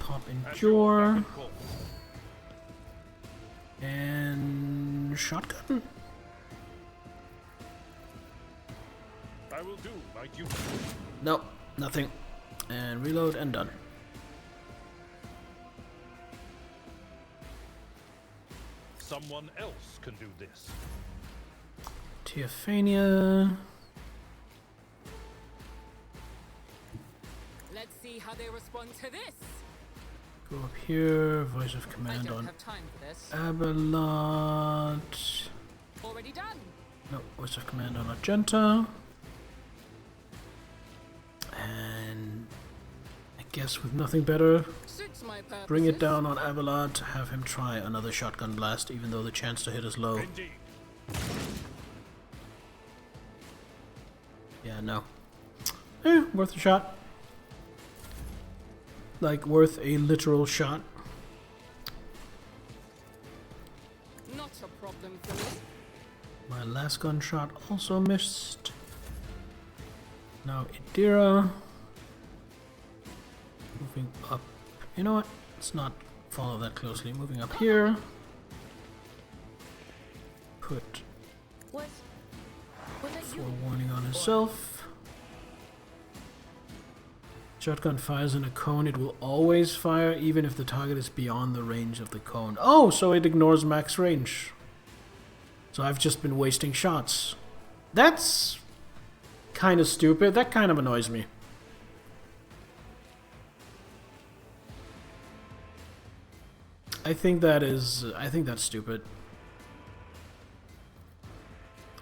Pop Endure. And shotgun. I will do my duty. Nope, nothing. And reload and done. Someone else can do this. Teophania. Let's see how they respond to this. Go up here. Voice of I command don't on have time for this. Abelard. Already done. No, voice of command on Argenta. And I guess with nothing better, Suits my purposes. bring it down on Abelard to have him try another shotgun blast, even though the chance to hit is low. Indeed. Yeah, no. Worth a shot. Like, worth a literal shot. Not a problem for me. My last gunshot also missed. Now Idira. Moving up. You know what? Let's not follow that closely. Moving up here. Put Was that you? forewarning on himself. Shotgun fires in a cone. It will always fire even if the target is beyond the range of the cone. Oh, so it ignores max range. So I've just been wasting shots. That's kind of stupid. That kind of annoys me. think that's stupid.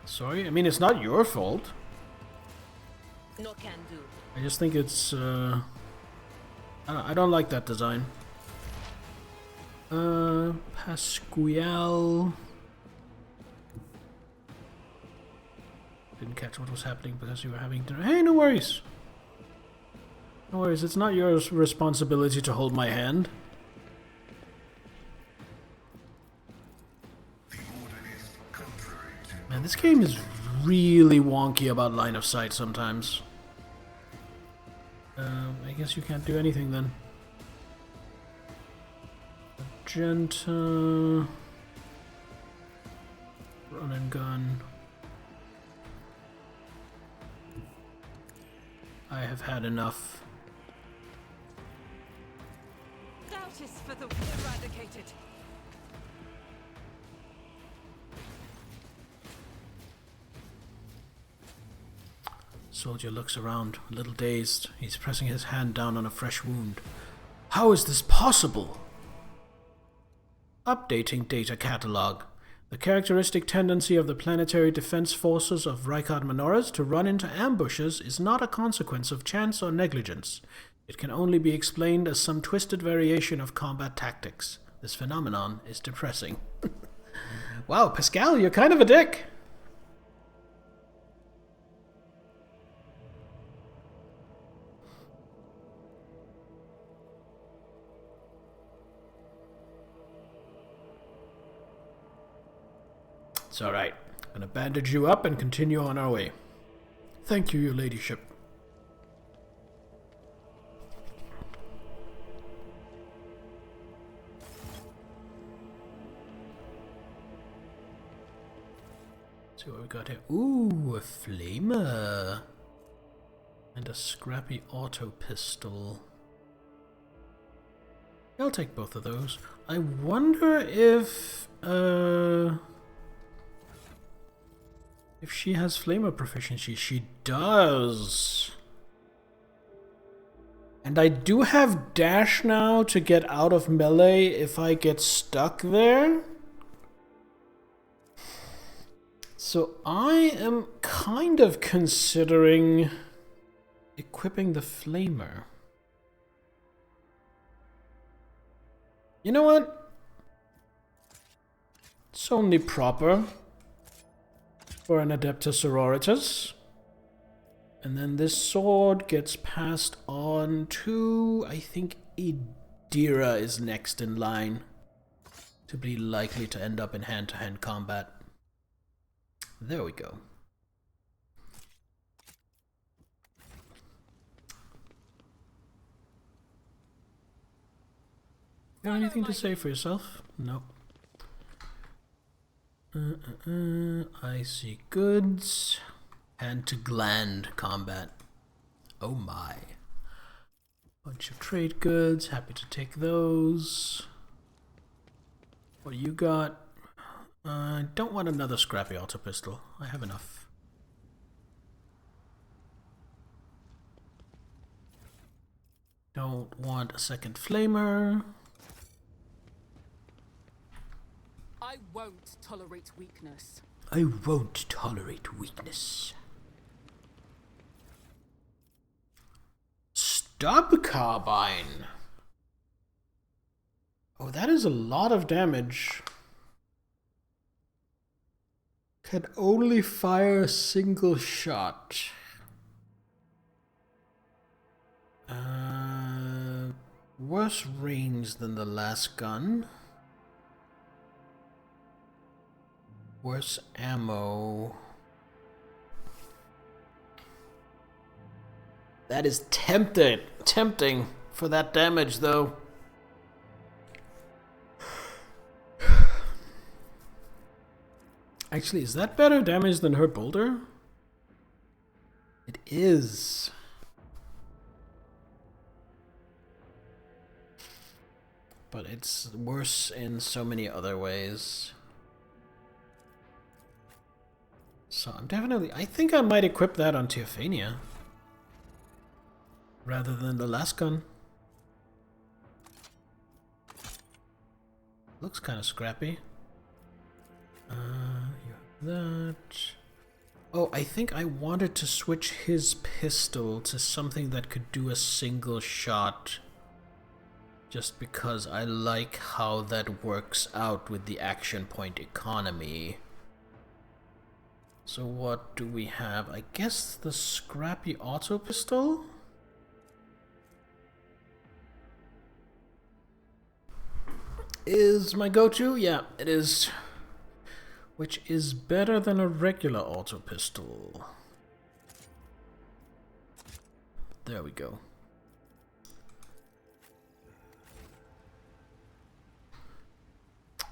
Sorry, I mean it's not your fault. No can do. I just think it's I don't like that design. Pascual. Didn't catch what was happening because you were having to. Hey, no worries. No worries, it's not your responsibility to hold my hand. Man, this game is really wonky about line of sight sometimes. I guess you can't do anything then. Magenta. Run and gun. I have had enough. Doubt is for the eradicated. Soldier looks around, a little dazed. He's pressing his hand down on a fresh wound. How is this possible? Updating data catalog. The characteristic tendency of the planetary defense forces of Rykard Menoras to run into ambushes is not a consequence of chance or negligence. It can only be explained as some twisted variation of combat tactics. This phenomenon is depressing. Wow, Pascal, you're kind of a dick. It's alright. I'm gonna bandage you up and continue on our way. Thank you, your ladyship. See what we got here. Ooh, a flamer. And a scrappy auto pistol. I'll take both of those. I wonder if she has flamer proficiency. She does. And I do have dash now to get out of melee if I get stuck there. So I am kind of considering equipping the flamer. You know what? It's only proper for an Adeptus Sororitas. And then this sword gets passed on to, I think Idira is next in line to be likely to end up in hand-to-hand combat. There we go. Got anything to say for yourself? No. Icy goods. Hand to gland combat. Oh my. Bunch of trade goods. Happy to take those. What do you got? I don't want another scrappy auto pistol. I have enough. Don't want a second flamer. I won't tolerate weakness. I won't tolerate weakness. Stub carbine. Oh, that is a lot of damage. Can only fire a single shot. Worse range than the last gun. Worse ammo. That is tempting for that damage, though. Actually, is that better damage than her boulder? It is. But it's worse in so many other ways. So I'm definitely... I think I might equip that on Teophania. Rather than the last gun. Looks kind of scrappy. You have that. Oh, I think I wanted to switch his pistol to something that could do a single shot. Just because I like how that works out with the action point economy. So what do we have? I guess the scrappy auto pistol? Is my go-to? Yeah, it is. Which is better than a regular auto pistol. There we go.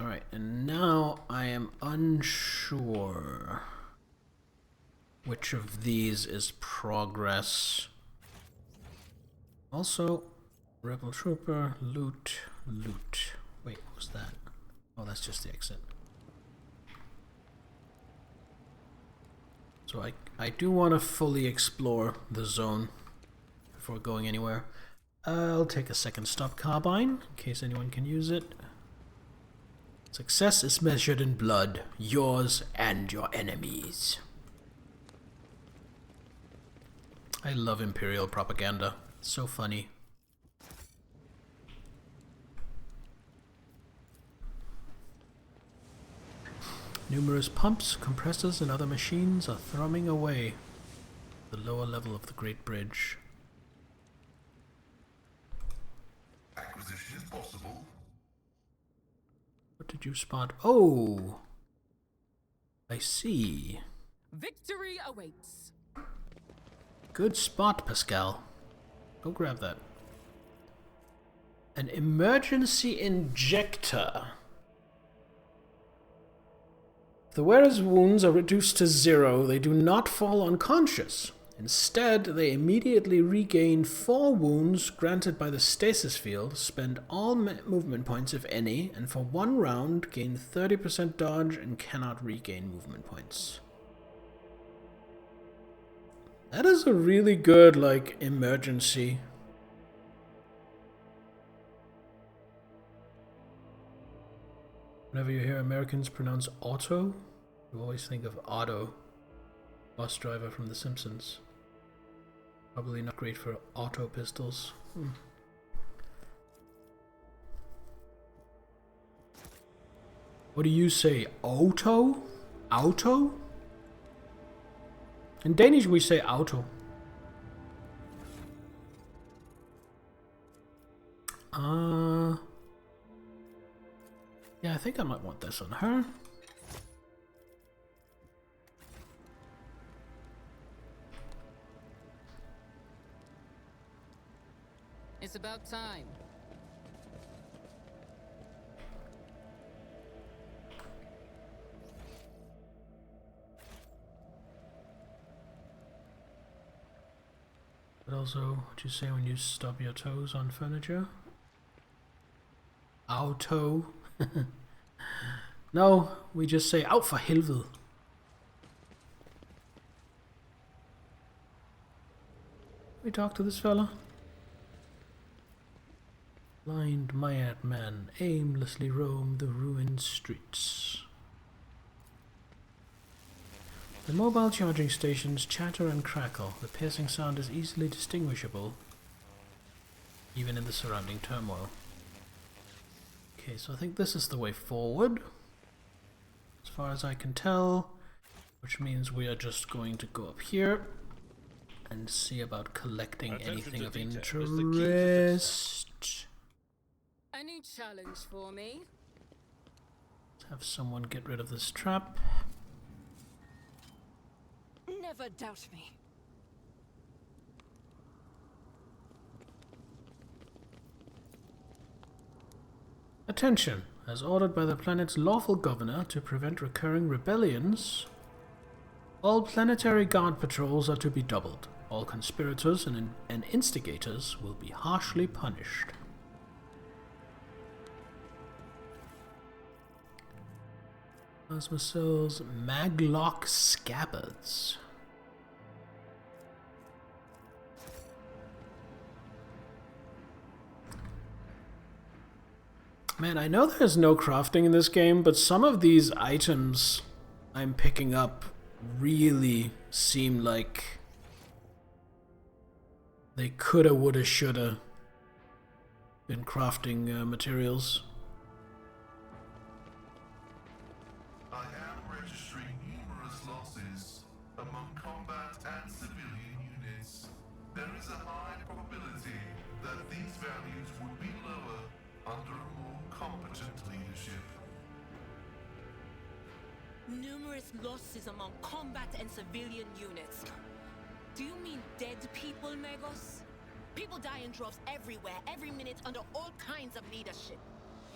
Alright, and now I am unsure which of these is progress. Also, Rebel Trooper, loot, loot. Wait, what was that? Oh, that's just the exit. So I do want to fully explore the zone before going anywhere. I'll take a second stop carbine, in case anyone can use it. Success is measured in blood, yours and your enemies. I love Imperial propaganda. It's so funny. Numerous pumps, compressors, and other machines are thrumming away the lower level of the Great Bridge. Acquisition is possible. What did you spot? Oh! I see. Victory awaits. Good spot, Pascal. Go grab that. An emergency injector. If the wearer's wounds are reduced to 0, they do not fall unconscious. Instead, they immediately regain 4 wounds granted by the stasis field, spend all movement points if any, and for 1 round gain 30% dodge and cannot regain movement points. That is a really good, like, emergency. Whenever you hear Americans pronounce auto, you always think of Otto, bus driver from The Simpsons. Probably not great for auto pistols. What do you say? Auto? Auto? In Danish we say auto. Yeah, I think I might want this on her. It's about time. But also, what you say when you stub your toes on furniture? Auto. No, we just say out for helvede. We talk to this fella. Blind madman aimlessly roam the ruined streets. The mobile charging stations chatter and crackle. The piercing sound is easily distinguishable, even in the surrounding turmoil. Okay, so I think this is the way forward, as far as I can tell, which means we are just going to go up here and see about collecting anything of interest. Any challenge for me? Let's have someone get rid of this trap. Never doubt me. Attention! As ordered by the planet's lawful governor to prevent recurring rebellions, all planetary guard patrols are to be doubled. All conspirators and instigators will be harshly punished. Plasma cells, maglock scabbards. Man, I know there's no crafting in this game, but some of these items I'm picking up really seem like they coulda, woulda, shoulda been crafting materials. I am registering numerous losses among combat and civilian units. There is a high probability that these values would be lower under a more competent leadership. Numerous losses among combat and civilian units. Do you mean dead people, Megos? People die in droves everywhere, every minute, under all kinds of leadership.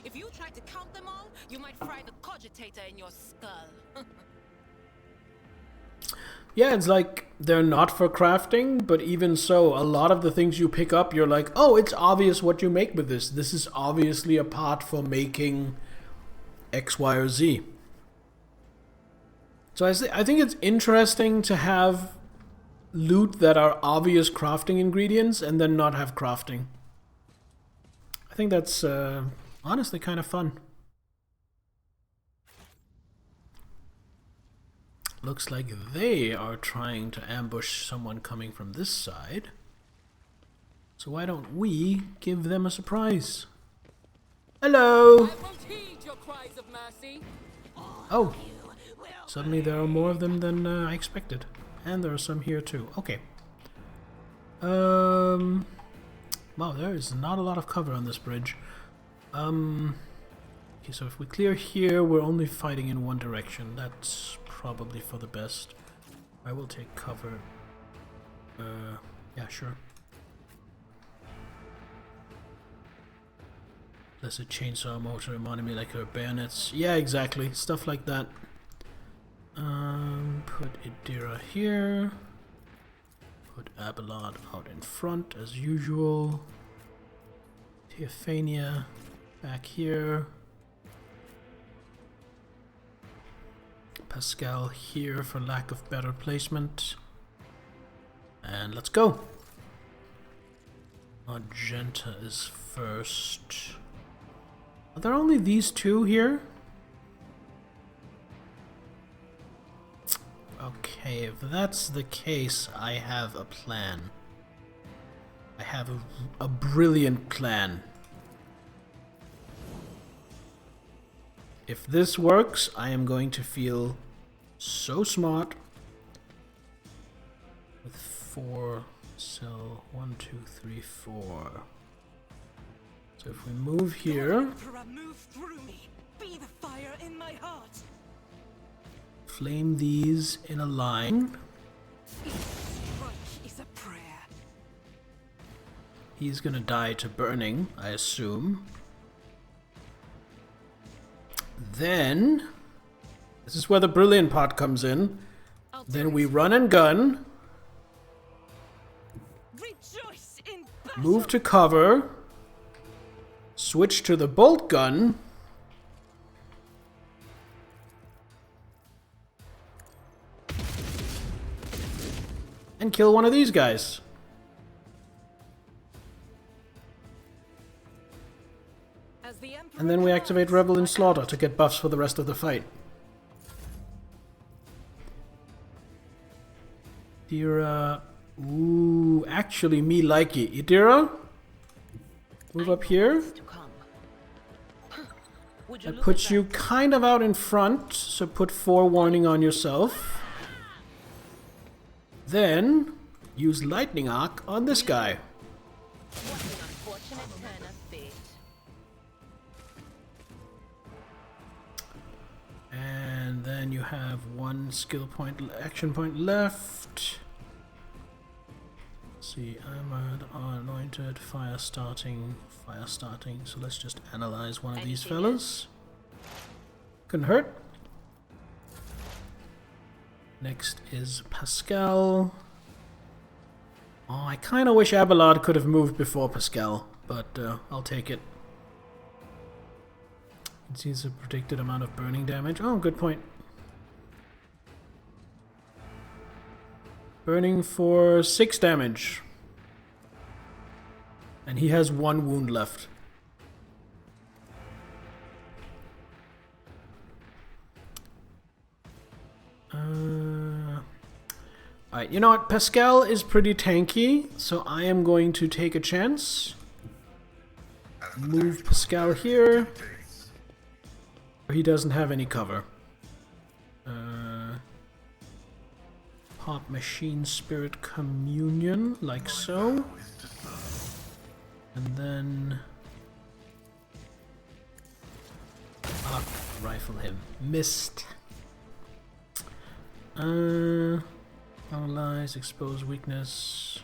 If you tried to count them all, you might fry the cogitator in your skull. Yeah, it's like they're not for crafting, but even so, a lot of the things you pick up, you're like, oh, it's obvious what you make with this. This is obviously a pot for making X, Y, or Z. So I think it's interesting to have loot that are obvious crafting ingredients and then not have crafting. I think that's honestly kind of fun. Looks like they are trying to ambush someone coming from this side. So why don't we give them a surprise? Hello! I won't heed your cries of mercy. Oh, suddenly there are more of them than I expected. And there are some here too. Okay. Wow, there is not a lot of cover on this bridge. Okay, so if we clear here, we're only fighting in one direction. That's probably for the best. I will take cover. Yeah, sure. There's a chainsaw motor reminding me like her bayonets. Yeah, exactly. Stuff like that. Put Idira here. Put Abelard out in front as usual. Theophania back here. Pascal here for lack of better placement. And let's go. Magenta is first. Are there only these two here? Okay, if that's the case, I have a plan. I have a brilliant plan. If this works, I am going to feel so smart. With 4, so 1, 2, 3, 4. So if we move here, Move through me. Be the fire in my heart. flame these in a line. Is a prayer. He's gonna die to burning, I assume. Then, this is where the brilliant part comes in. Then we run and gun, Rejoice in battle. move to cover, switch to the bolt gun, and kill one of these guys. As the Emperor And then we activate Rebel in Slaughter to get buffs for the rest of the fight. Idira. Ooh, actually, me like it. Idira, move up here. To come. Would you That look puts at you kind of out in front, so put forewarning on yourself. Then, use Lightning Arc on this guy. What an unfortunate turn of fate. And then you have one skill point, action point left. Let's see, armored, anointed, fire starting. So let's just analyze one of these Anything fellas. Couldn't hurt. Next is Pascal. Oh, I kind of wish Abelard could have moved before Pascal, but I'll take it. It sees a predicted amount of burning damage. Oh, good point. Burning for 6 damage. And he has 1 wound left. Alright, you know what? Pascal is pretty tanky, so I am going to take a chance. Move Pascal here. He doesn't have any cover. Pop Machine Spirit Communion, like so. And then... rifle him. Missed. Paralyze, expose weakness.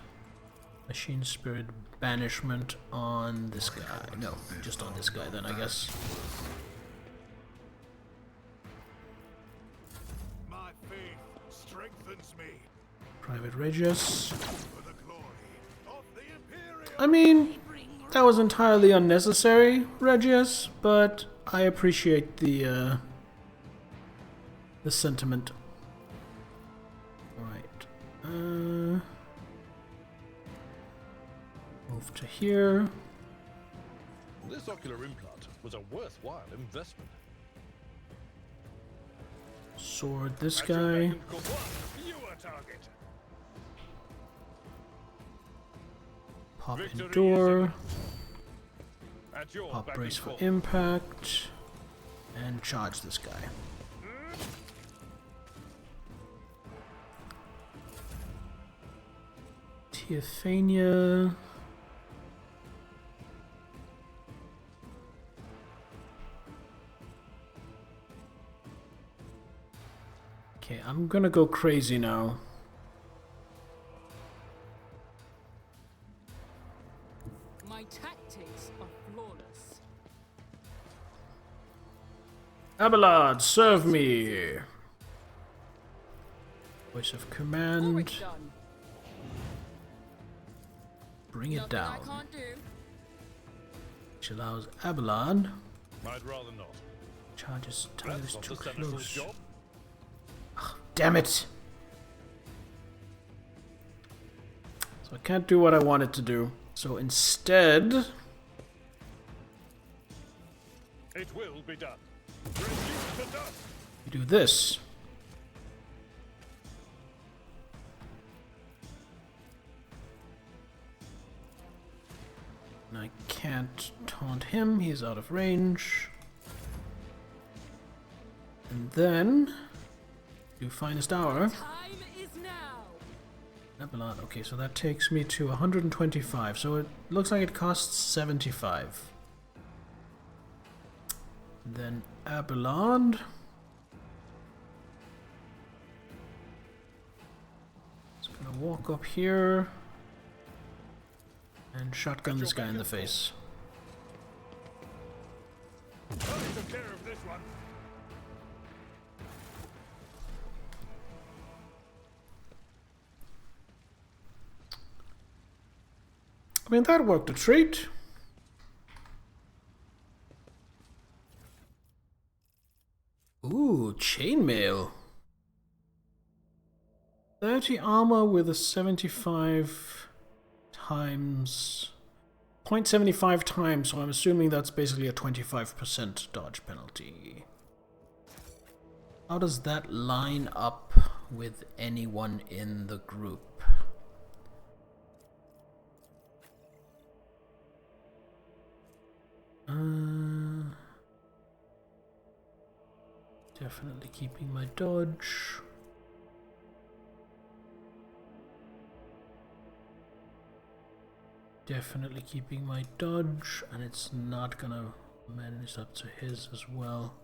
Machine Spirit Banishment on this guy. No, just on this guy then, I guess. My faith strengthens me. Private Regius. For the glory of the Imperium. I mean, that was entirely unnecessary, Regius, but I appreciate the sentiment. Right. Move to here. This ocular implant was a worthwhile investment. Sword this guy. Pop Endure. Pop Brace for impact. And charge this guy. Teophania. Okay, I'm gonna go crazy now. My tactics are flawless. Abelard, serve me! Voice of command. Already done. Bring it Nothing I down. can't do. Which allows Abelard. I'd rather not. Charges target is That's too not the Seneschal's close. job. Damn it! So I can't do what I wanted to do. So instead, It will be done. Reduce to dust. you do this. And I can't taunt him, he's out of range. And then, do Finest Hour. Time is now. Abelard. Okay, so that takes me to 125. So it looks like it costs 75. Then Abelard. Just gonna walk up here and shotgun this guy in the face. I took care of this one. I mean, that worked a treat. Ooh, chainmail. 30 armor with a 75 times... 0.75 times, so I'm assuming that's basically a 25% dodge penalty. How does that line up with anyone in the group? Definitely keeping my dodge. Definitely keeping my dodge, and it's not gonna manage up to his as well.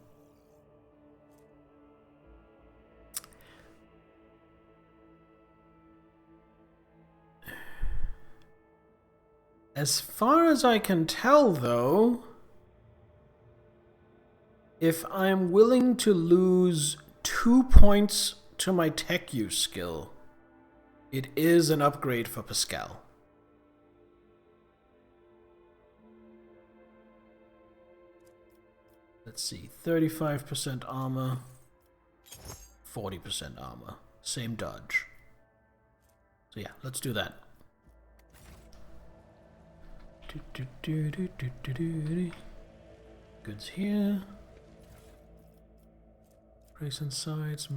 As far as I can tell, though, if I'm willing to lose 2 points to my tech use skill, it is an upgrade for Pascal. Let's see, 35% armor, 40% armor, same dodge. So yeah, let's do that. Goods here. Brace insides,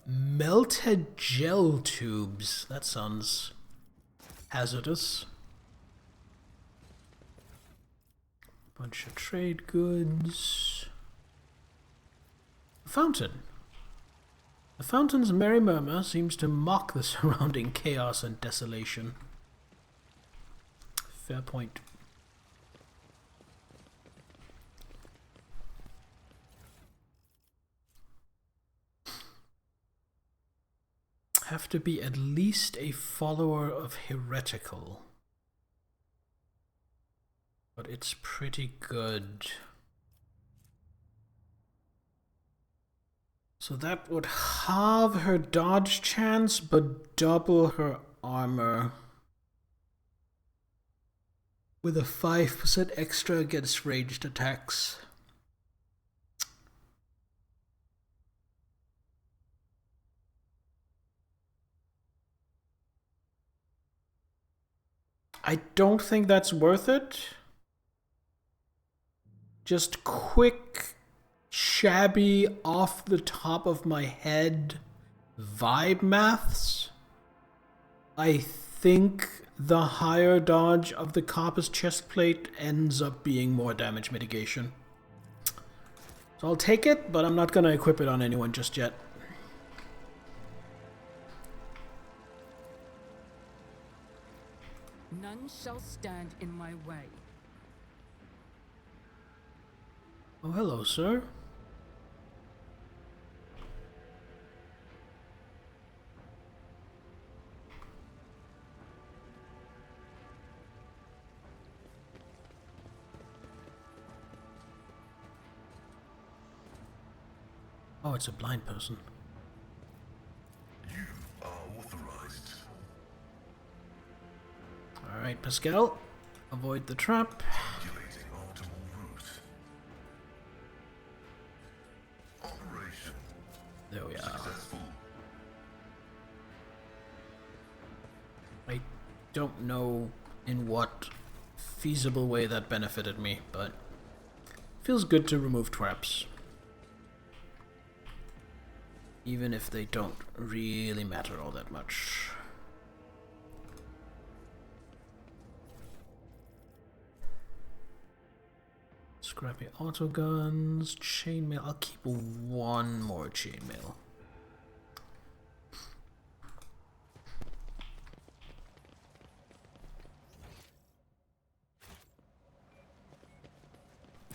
melted gel tubes. That sounds hazardous. Bunch of trade goods. A fountain. The fountain's merry murmur seems to mock the surrounding chaos and desolation. Fair point. Have to be at least a follower of heretical. But it's pretty good. So that would halve her dodge chance, but double her armor. With a 5% extra against ranged attacks. I don't think that's worth it. Just quick, shabby, off the top of my head vibe maths. I think the higher dodge of the copper's chestplate ends up being more damage mitigation. So I'll take it, but I'm not going to equip it on anyone just yet. None shall stand in my way. Oh, hello, sir. Oh, it's a blind person. You are authorized. Alright, Pascal. Avoid the trap. Calculating optimal route. Operation There we are. successful. I don't know in what feasible way that benefited me, but feels good to remove traps. Even if they don't really matter all that much. Scrappy auto guns, chainmail. I'll keep one more chainmail.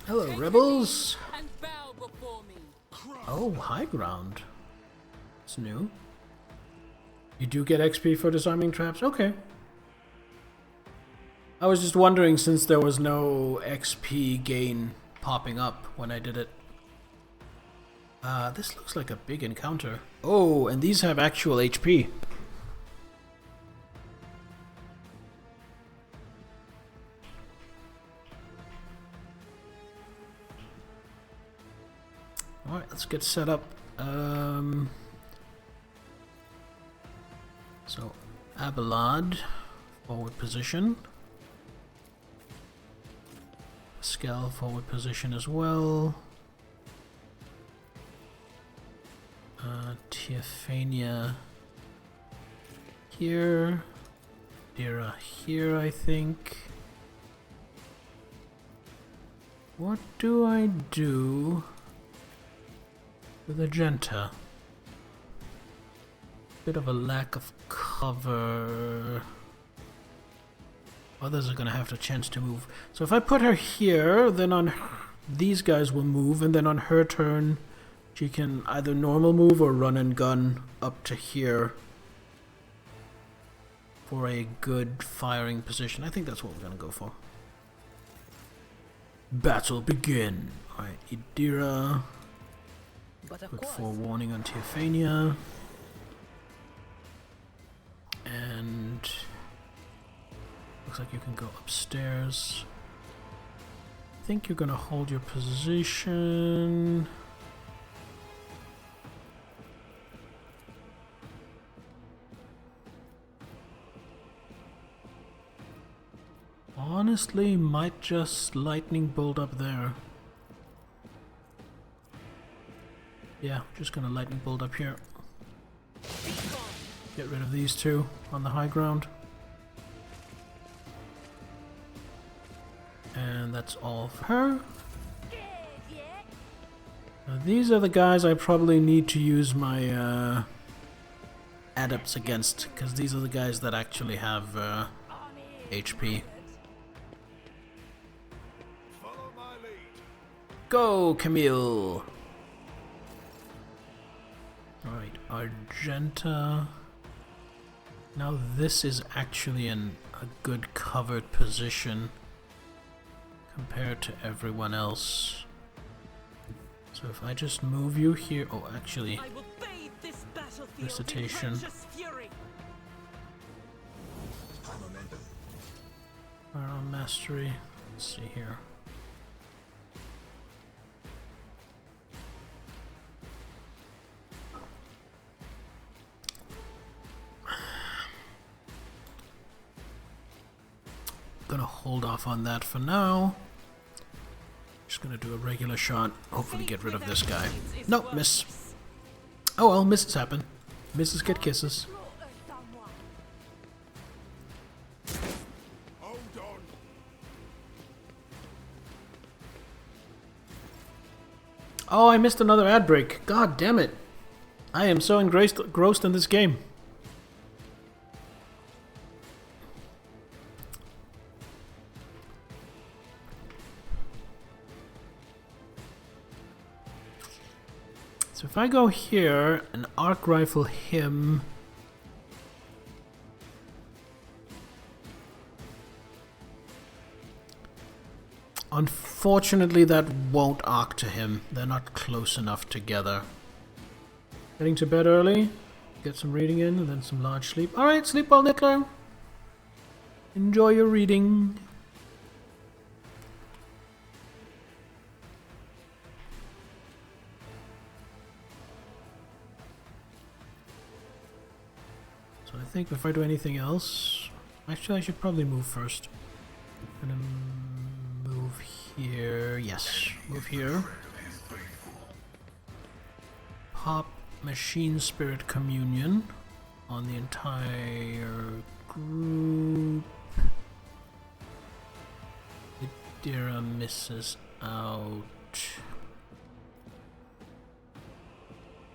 Hello, rebels. And bow before me. Oh, high ground. It's new. You do get XP for disarming traps? Okay. I was just wondering, since there was no XP gain popping up when I did it. This looks like a big encounter. Oh, and these have actual HP. Alright, let's get set up. So, Abelard, forward position. Pascal, forward position as well. Teophania here. Dira here, I think. What do I do with Agenta? Bit of a lack of cover. Others are gonna have the chance to move. So if I put her here, then on her, these guys will move, and then on her turn, she can either normal move or run and gun up to here for a good firing position. I think that's what we're gonna go for. Battle begin. Alright, Idira. Put forewarning on Teophania. And looks like you can go upstairs. I think you're gonna hold your position. Honestly, might just lightning bolt up there. Yeah, just gonna lightning bolt up here. Get rid of these two on the high ground. And that's all for her. Now, these are the guys I probably need to use my adepts against, because these are the guys that actually have HP. Follow my lead. Go, Camille! Alright, Argenta. Now this is actually in a good covered position compared to everyone else. So if I just move you here... Oh, actually... I will bathe this battlefield Recitation. in righteous fury. Firearm Mastery. Let's see here. Gonna hold off on that for now. Just gonna do a regular shot. Hopefully get rid of this guy. Nope, miss. Oh well, misses happen. Misses get kisses. Hold on. Oh, I missed another ad break. God damn it. I am so engrossed in this game. So if I go here and arc rifle him, unfortunately that won't arc to him. They're not close enough together. Heading to bed early, get some reading in and then some large sleep. Alright, sleep well, Nickler. Enjoy your reading. So I think if I do anything else... Actually, I should probably move first. I'm gonna move here. Yes, move here. Pop Machine Spirit Communion on the entire group. Idira misses out.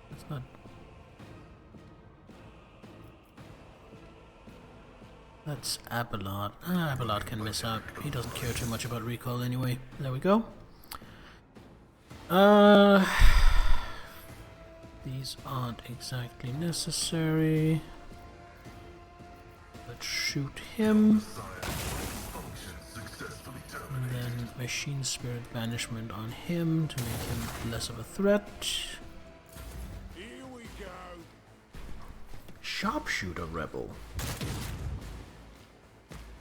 That's not... That's Abelard. Ah, Abelard can miss out. He doesn't care too much about recall anyway. There we go. These aren't exactly necessary. Let's shoot him. And then Machine Spirit Banishment on him to make him less of a threat. Here we go. Sharpshooter Rebel.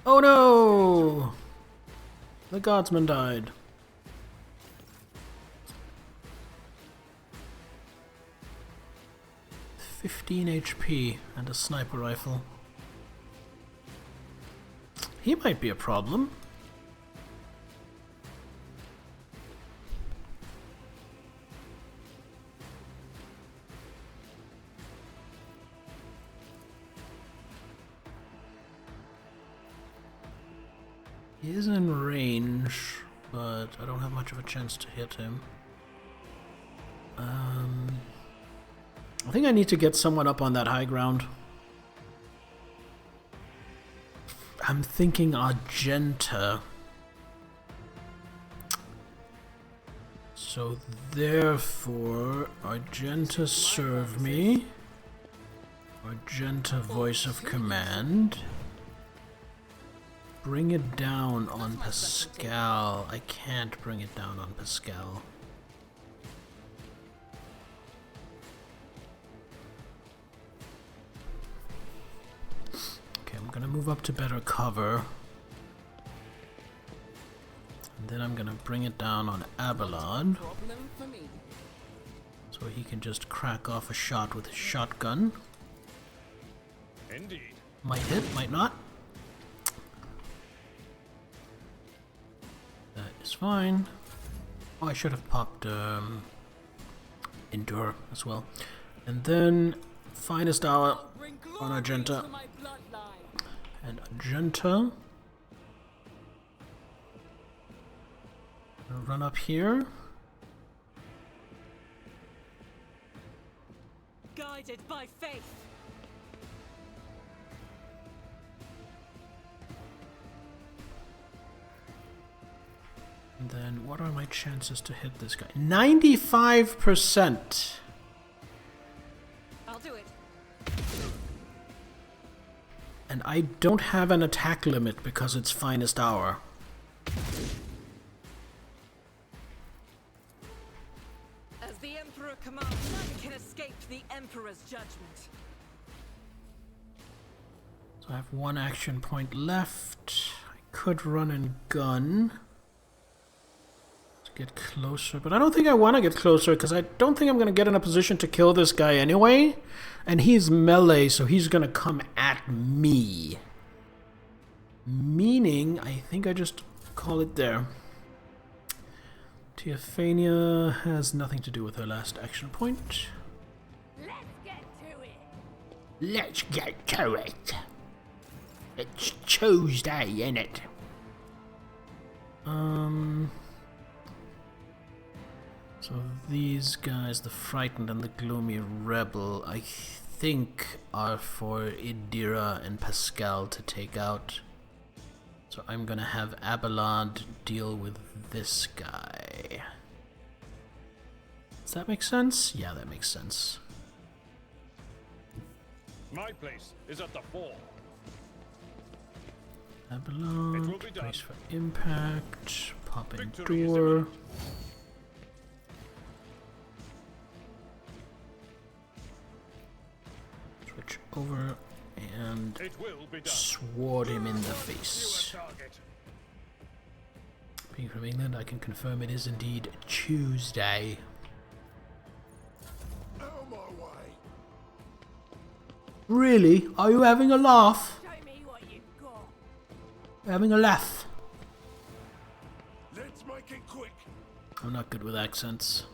Oh no! The guardsman died. $15 HP and a sniper rifle. He might be a problem. He is in range, but I don't have much of a chance to hit him. I think I need to get someone up on that high ground. I'm thinking Argenta. So therefore, Argenta serve me. Argenta voice of command. Bring it down on Pascal. I can't bring it down on Pascal. Okay, I'm gonna move up to better cover. And then I'm gonna bring it down on Abelard. Problem for me. So he can just crack off a shot with his shotgun. Indeed. Might hit, might not. That is fine. Oh, I should have popped endure as well. And then finest hour Bring on glory Argenta. to my bloodline. And Argenta. I'll run up here. Guided by faith. And then what are my chances to hit this guy? 95%. I'll do it. And I don't have an attack limit because it's finest hour. As the Emperor commands, none can escape the Emperor's judgment. So I have one action point left. I could run and gun to get closer, but I don't think I want to get closer because I don't think I'm going to get in a position to kill this guy anyway. And he's melee, so he's going to come at me. Meaning, I think I just call it there. Teophania has nothing to do with her last action point. Let's get to it. Let's get to it. It's Tuesday, innit? So these guys, the Frightened and the Gloomy Rebel, I think are for Idira and Pascal to take out. So I'm gonna have Abelard deal with this guy. Does that make sense? Yeah, that makes sense. My place is at the fore. Abelard, brace for impact, pop Victory is endure. imminent. Switch over and It will be done. sword him in the face. Your target. Being from England, I can confirm it is indeed Tuesday. Out of my way. Really? Are you having a laugh? Show me what you've got. Having a laugh? Let's make it quick. I'm not good with accents.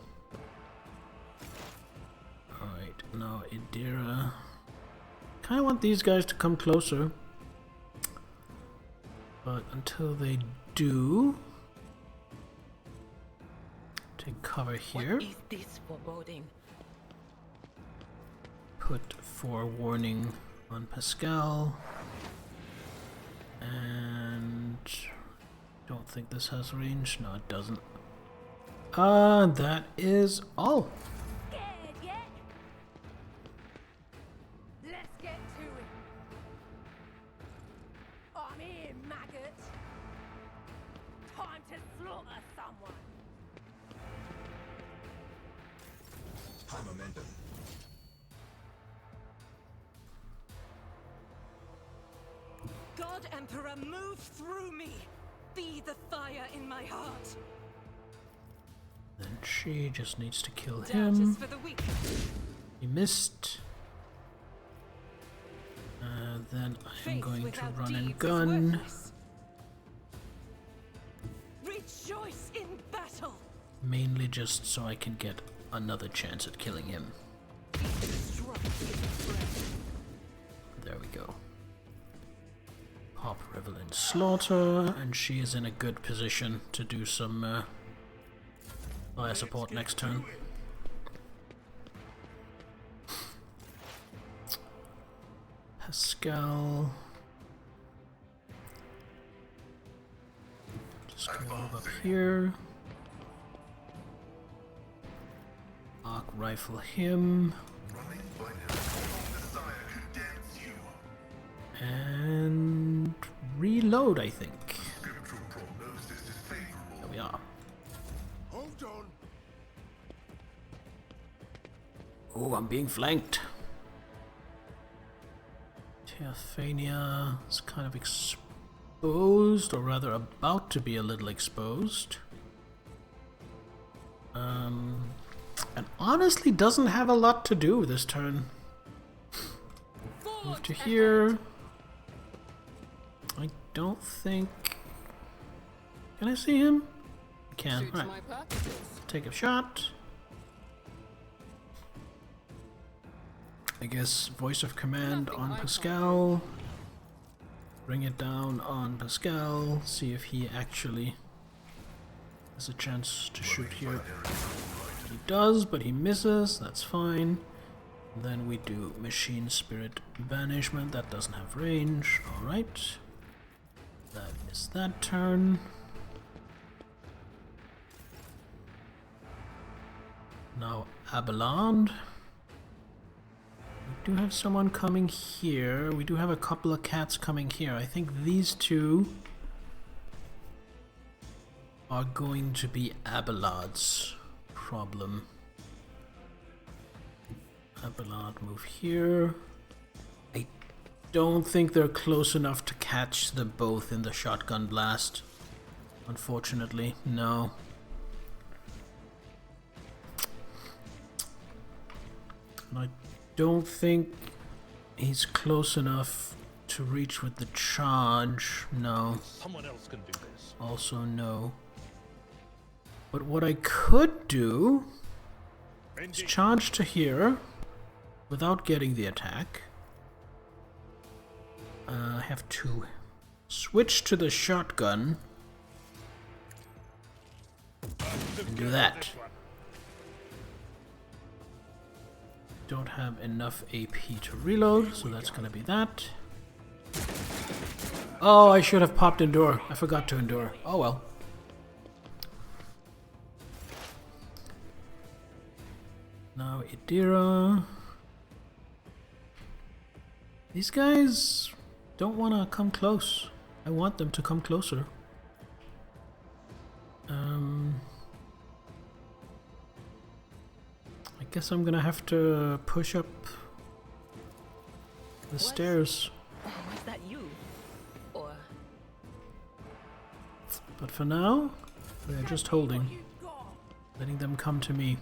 Alright, now Idira. Kinda want these guys to come closer. But until they do, take cover here. What is this foreboding? Put forewarning on Pascal. And don't think this has range. No, it doesn't. That is all. Scared yet? Let's get to it. I'm here, maggot. Time to slaughter someone. High momentum. God Emperor, move through me. Be the fire in my heart. Then she just needs to kill Doubt him. is for the weak. He missed. Then I'm Faith going to without run deeds and is gun. worthless. Rejoice in battle. Mainly just so I can get another chance at killing him. Strike is breath. There we go. Pop Revel in Slaughter, and she is in a good position to do some fire support next turn. Pascal. Just go move up here. Arc rifle him. Running by now. Desire condemns you. And reload, I think. Scriptural prognosis is favorable. There we are. Hold on. Oh, I'm being flanked. Teophania is kind of exposed, or rather about to be a little exposed. And honestly doesn't have a lot to do this turn. Move to here. I don't think... Can I see him? I can. Suits Alright. my purposes. Take a shot. I guess voice of command on Pascal. Bring it down on Pascal. See if he actually has a chance to shoot here. He does, but he misses. That's fine. Then we do Machine Spirit Banishment. That doesn't have range. Alright. That is that turn. Now Abelard. We do have someone coming here. We do have a couple of cats coming here. I think these two are going to be Abelard's problem. Abelard, move here. I don't think they're close enough to catch them both in the shotgun blast. Unfortunately, no. And I don't think he's close enough to reach with the charge. No. Someone else can do this. Also no. But what I could do is charge to here without getting the attack. I have to switch to the shotgun and do that. Don't have enough AP to reload, so that's gonna be that. Oh, I should have popped Endure. I forgot to Endure. Oh well. Now Idira. These guys don't want to come close. I want them to come closer. I guess I'm gonna have to push up the stairs. Was that you? Or But for now, they're just holding. Letting them come to me.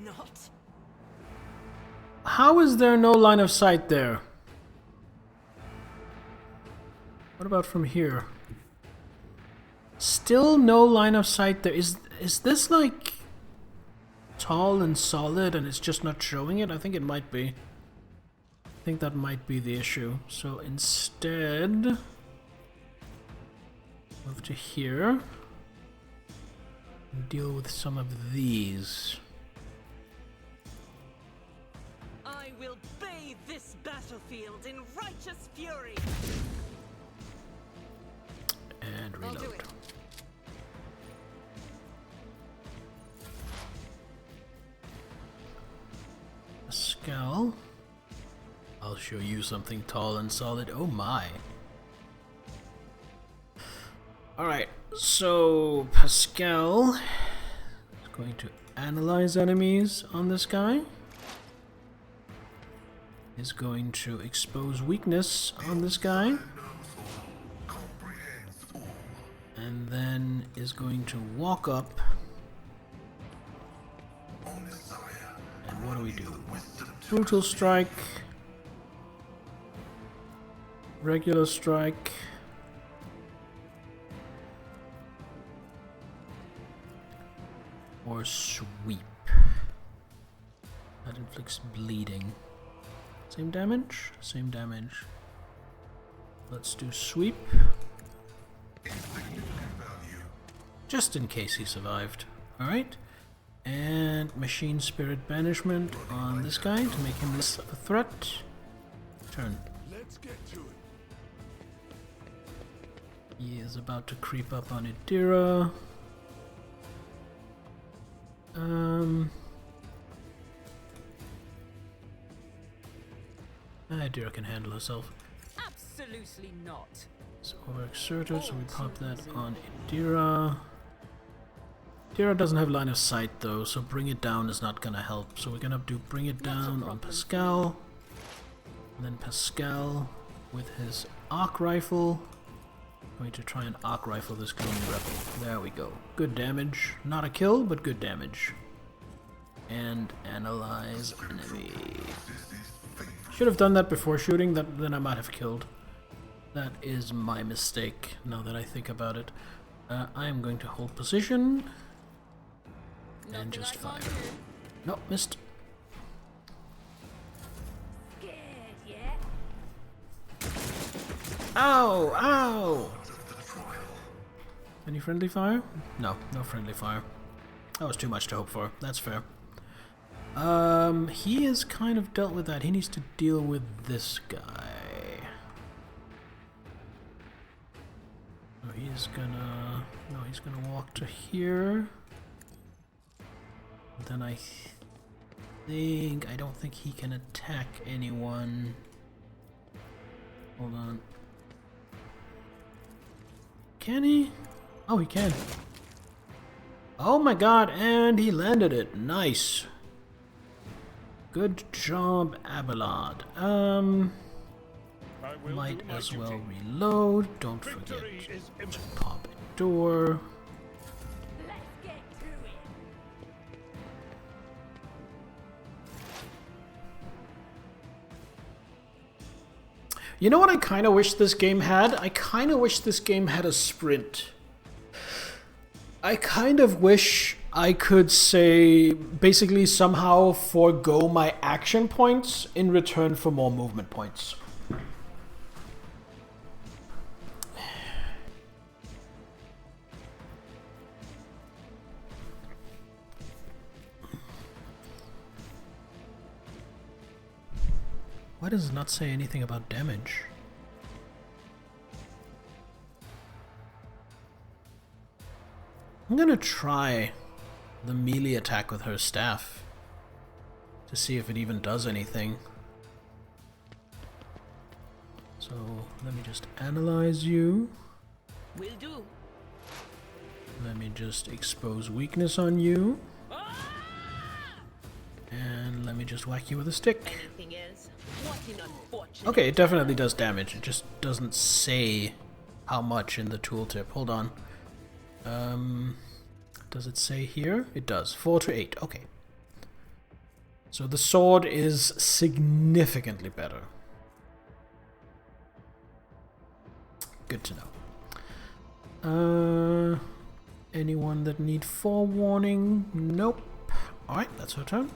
Not. How is there no line of sight there? What about from here? Still no line of sight there. Is this like tall and solid and it's just not showing it? I think it might be. I think that might be the issue. So instead, move to here and deal with some of these. I will bathe this battlefield in righteous fury. And I'll do reload. it. Pascal, I'll show you something tall and solid. Oh my. Alright, so Pascal is going to analyze enemies on this guy. Is going to expose weakness on this guy. And then is going to walk up. And what do we do? Brutal strike. Regular strike. Or sweep. That inflicts bleeding. Same damage? Same damage. Let's do sweep. Just in case he survived. Alright. And Machine Spirit Banishment on this guy to make him less of a threat. Turn. Let's get to it. He is about to creep up on Idira. Idira can handle herself. Absolutely not. So overexerted, so we pop that on Idira. Idira doesn't have line of sight though, so bring it down is not gonna help. So we're gonna do bring it down on Pascal. And then Pascal with his arc rifle Going to try and arc rifle this gloomy rebel. There we go. Good damage. Not a kill, but good damage. And analyze enemy. Should have done that before shooting, then I might have killed. That is my mistake, now that I think about it. I am going to hold position. And just fire. Nope, missed. Ow! Ow! Any friendly fire? No, no friendly fire. That was too much to hope for. That's fair. He has kind of dealt with that. He needs to deal with this guy. So he's gonna... No, he's gonna walk to here. Then I think... I don't think he can attack anyone. Hold on. Can he? Oh, he can. Oh my god, and he landed it. Nice. Good job, Abelard. Might as well reload. Don't forget to pop a door. You know what I kind of wish this game had? I kind of wish this game had a sprint. I kind of wish I could say, basically somehow forego my action points in return for more movement points. Why does it not say anything about damage? I'm gonna try the melee attack with her staff to see if it even does anything. So let me just analyze you. Will do. Let me just expose weakness on you. And let me just whack you with a stick. Anything else? What an unfortunate... Okay, it definitely does damage. It just doesn't say how much in the tooltip. Hold on. Does it say here? It does. 4 to 8. Okay. So the sword is significantly better. Good to know. Anyone that need forewarning? Nope. Alright, that's her turn.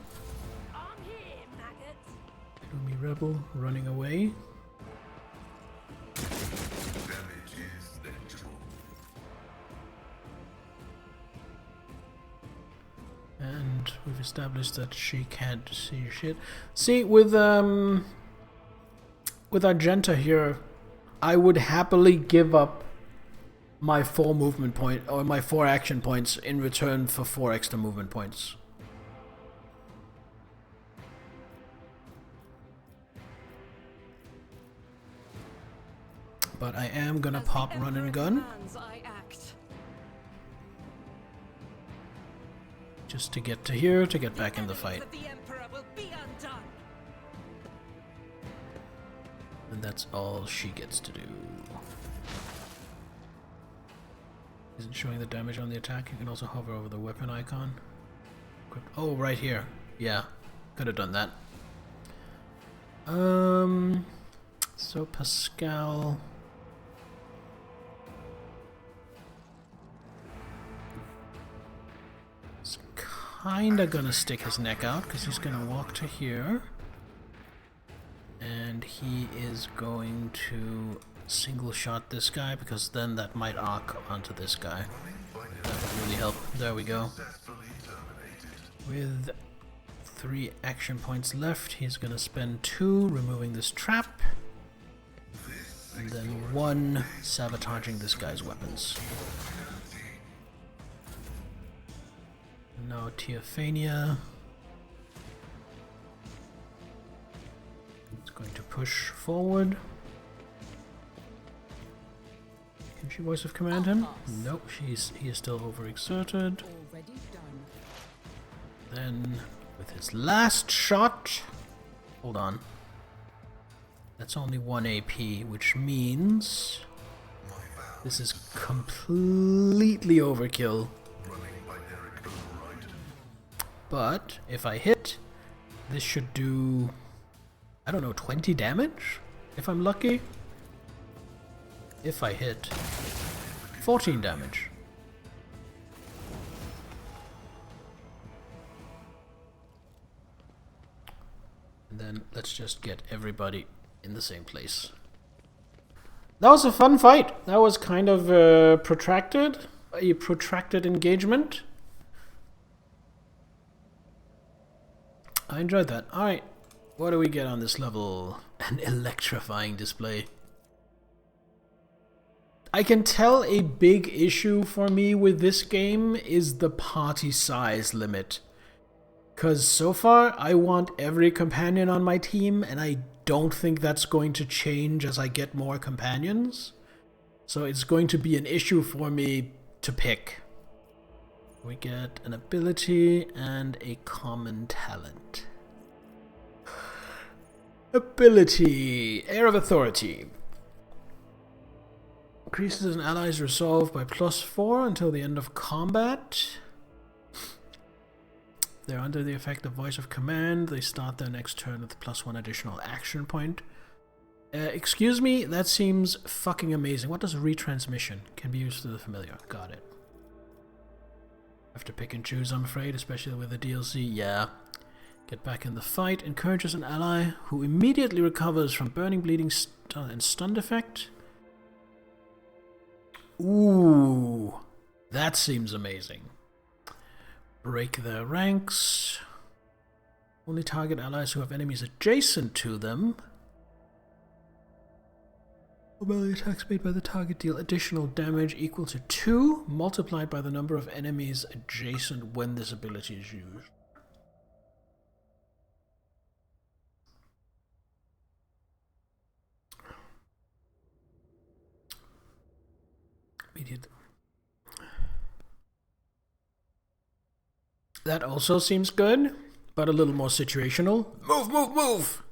Gloomy rebel running away. Damage is negligible. And we've established that she can't see shit. See, with Argenta here, I would happily give up my 4 movement point or my 4 action points in return for 4 extra movement points. But I am gonna pop run and gun. Just to get to here, to get back in the fight. And that's all she gets to do. Isn't showing the damage on the attack. You can also hover over the weapon icon. Oh, right here. Yeah, could have done that. So Pascal... kinda gonna stick his neck out because he's gonna walk to here, and he is going to single shot this guy because then that might arc onto this guy. That would really help. There we go. With 3 action points left, he's gonna spend 2 removing this trap, and then 1 sabotaging this guy's weapons. Now Teophania. It's going to push forward. Can she voice of command him? Nope, he is still overexerted. Already done. Then with his last shot, hold on. That's only 1 AP, which means This is completely overkill. But if I hit, this should do, I don't know, 20 damage? If I'm lucky. If I hit, 14 damage. And then let's just get everybody in the same place. That was a fun fight. That was kind of a protracted engagement. I enjoyed that. Alright, what do we get on this level? An electrifying display. I can tell a big issue for me with this game is the party size limit. Because so far, I want every companion on my team, and I don't think that's going to change as I get more companions. So it's going to be an issue for me to pick. We get an ability and a common talent. Ability, Air of Authority. Increases an ally's resolve by +4 until the end of combat. They're under the effect of Voice of Command. They start their next turn with +1 additional action point. Excuse me, that seems fucking amazing. What does retransmission? Can be used to the familiar. Got it. Have to pick and choose, I'm afraid, especially with the DLC. Yeah. Get back in the fight. Encourages an ally who immediately recovers from burning, bleeding, and stunned effect. Ooh, that seems amazing. Break their ranks. Only target allies who have enemies adjacent to them. Melee attacks made by the target deal additional damage equal to 2, multiplied by the number of enemies adjacent when this ability is used. Immediate. That also seems good, but a little more situational. Move, move, move!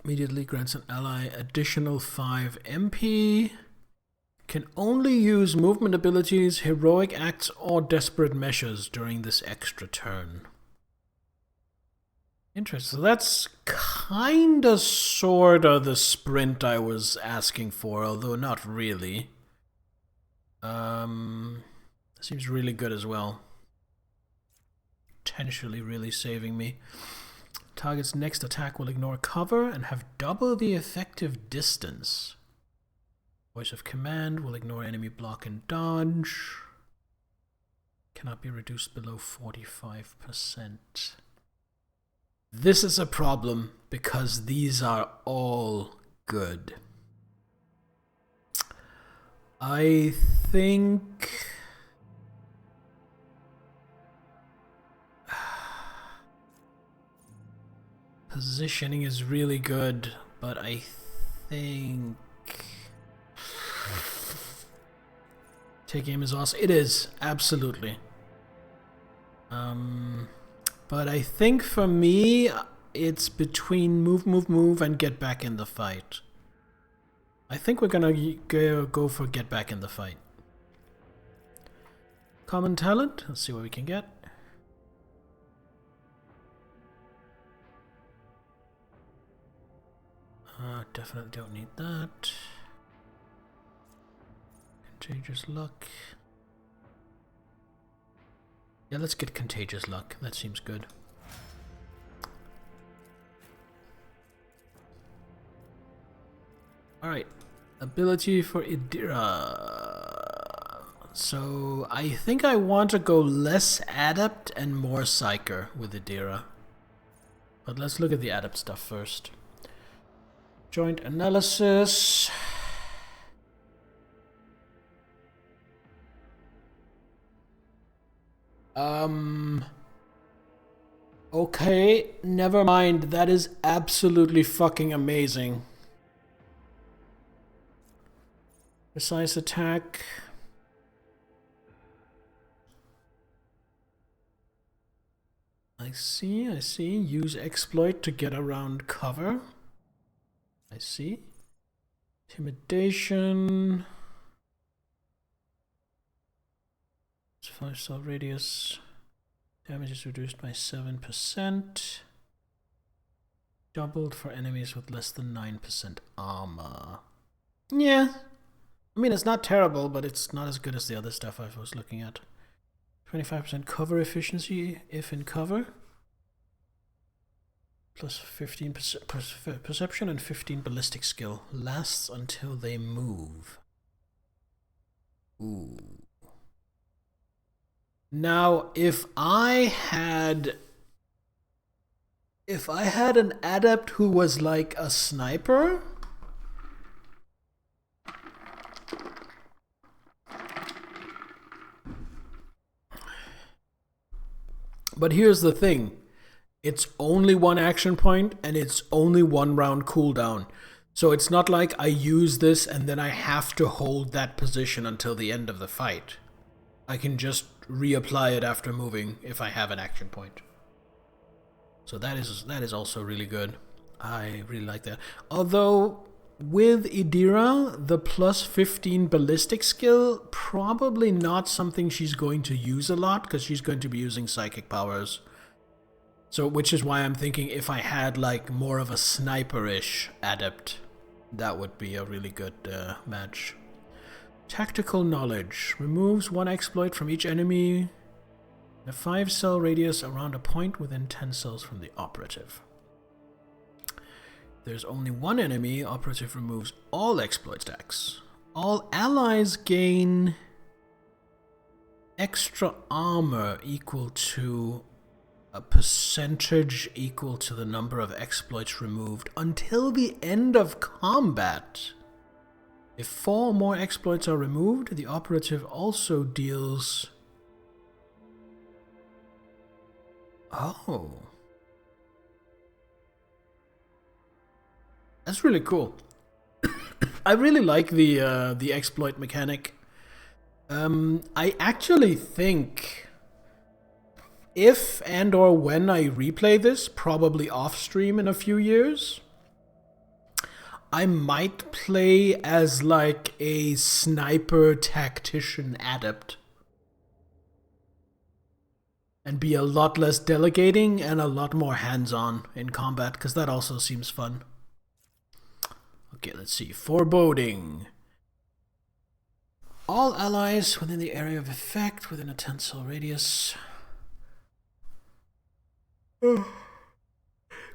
Immediately grants an ally additional 5 MP. Can only use movement abilities, heroic acts, or desperate measures during this extra turn. Interesting. So that's kinda sorta the sprint I was asking for, although not really. Seems really good as well. Potentially really saving me. Target's next attack will ignore cover and have double the effective distance. Voice of Command will ignore enemy block and dodge. Cannot be reduced below 45%. This is a problem because these are all good. I think... Positioning is really good, but I think... Take aim is awesome. It is, absolutely. But I think for me, it's between move, move, move and get back in the fight. I think we're gonna go for get back in the fight. Common talent, let's see what we can get. Definitely don't need that. Contagious luck. Yeah, let's get contagious luck. That seems good. Alright. Ability for Idira. So, I think I want to go less Adept and more Psyker with Idira. But let's look at the Adept stuff first. Joint analysis. Okay, never mind. That is absolutely fucking amazing. Precise attack. I see, I see. Use exploit to get around cover. I see. Intimidation. 5-cell radius. Damage is reduced by 7%. Doubled for enemies with less than 9% armor. Yeah. I mean, it's not terrible, but it's not as good as the other stuff I was looking at. 25% cover efficiency if in cover. Plus 15% perception and 15 ballistic skill. Lasts until they move. Ooh. Now, if I had an adept who was like a sniper, but here's the thing, it's only one action point and it's only 1 round cooldown. So it's not like I use this and then I have to hold that position until the end of the fight. I can just reapply it after moving if I have an action point. So that is also really good. I really like that. Although with Idira, the plus 15 ballistic skill, probably not something she's going to use a lot because she's going to be using psychic powers. So which is why I'm thinking if I had like more of a sniper-ish adept, that would be a really good match. Tactical knowledge. Removes 1 exploit from each enemy in a 5-cell radius around a point within 10 cells from the operative. There's only 1 enemy, operative removes all exploit stacks. All allies gain extra armor equal to a percentage equal to the number of exploits removed until the end of combat. If 4 more exploits are removed, the operative also deals... Oh. That's really cool. I really like the exploit mechanic. I actually think if and or when I replay this, probably off stream in a few years, I might play as like a sniper tactician adept and be a lot less delegating and a lot more hands-on in combat, because that also seems fun. Okay, let's see. Foreboding. All allies within the area of effect within a 10-cell radius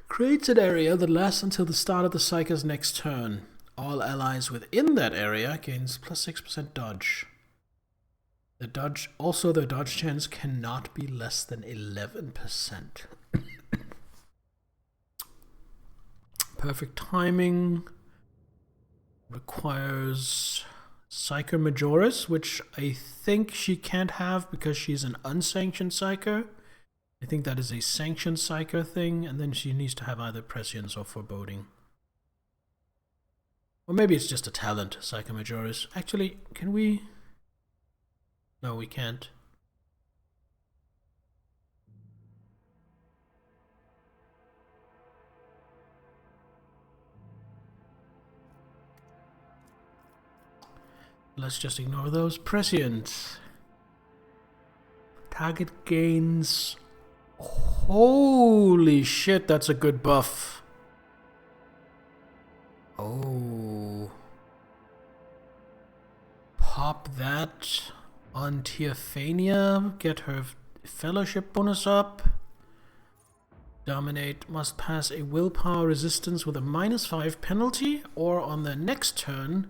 creates an area that lasts until the start of the Psyker's next turn. All allies within that area gains plus 6% dodge. The dodge chance cannot be less than 11%. Perfect timing requires Psyker Majoris, which I think she can't have because she's an unsanctioned Psyker. I think that is a sanctioned Psyker thing, and then she needs to have either Prescience or Foreboding. Or maybe it's just a talent, Psyker Majoris. Actually, can we... No, we can't. Let's just ignore those. Prescience. Target gains... Holy shit, that's a good buff. Oh. Pop that on Teophania. Get her fellowship bonus up. Dominate must pass a willpower resistance with a -5 penalty, or on their next turn,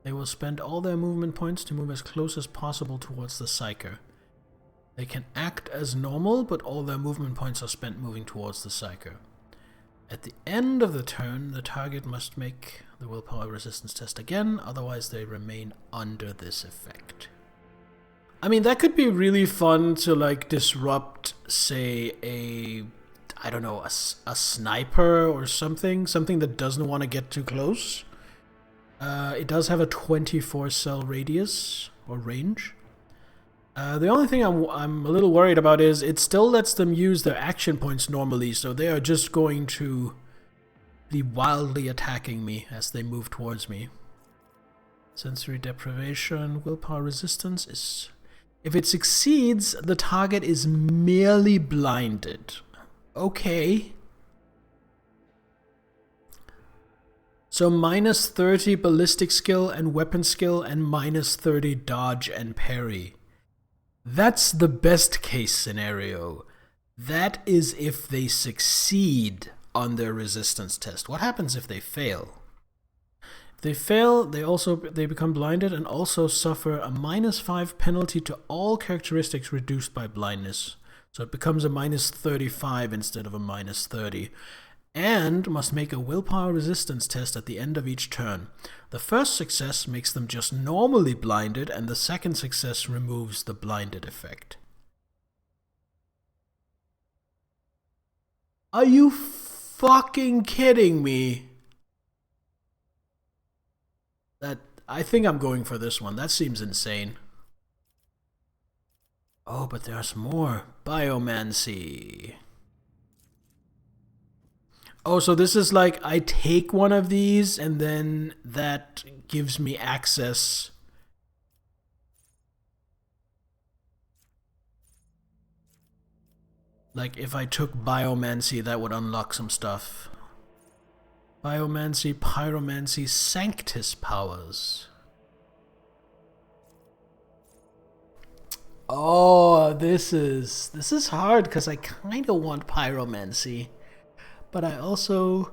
they will spend all their movement points to move as close as possible towards the Psyker. They can act as normal, but all their movement points are spent moving towards the Psyker. At the end of the turn, the target must make the willpower resistance test again, otherwise they remain under this effect. I mean, that could be really fun to like disrupt, say, I don't know, a sniper or something that doesn't want to get too close. It does have a 24-cell radius or range. The only thing I'm a little worried about is it still lets them use their action points normally, so they are just going to be wildly attacking me as they move towards me. Sensory deprivation, willpower resistance is... If it succeeds, the target is merely blinded. Okay. So minus 30 ballistic skill and weapon skill and minus 30 dodge and parry. That's the best case scenario. That is if they succeed on their resistance test. What happens if they fail? If they fail, they become blinded and also suffer a minus 5 penalty to all characteristics reduced by blindness. So it becomes a minus 35 instead of a minus 30. And must make a willpower resistance test at the end of each turn. The first success makes them just normally blinded, and the second success removes the blinded effect. Are you fucking kidding me? I think I'm going for this one. That seems insane. Oh, but there's more. Biomancy. Oh, so this is like I take one of these and then that gives me access. Like if I took Biomancy, that would unlock some stuff. Biomancy, Pyromancy, Sanctus powers. Oh, this is hard because I kind of want Pyromancy. But I also...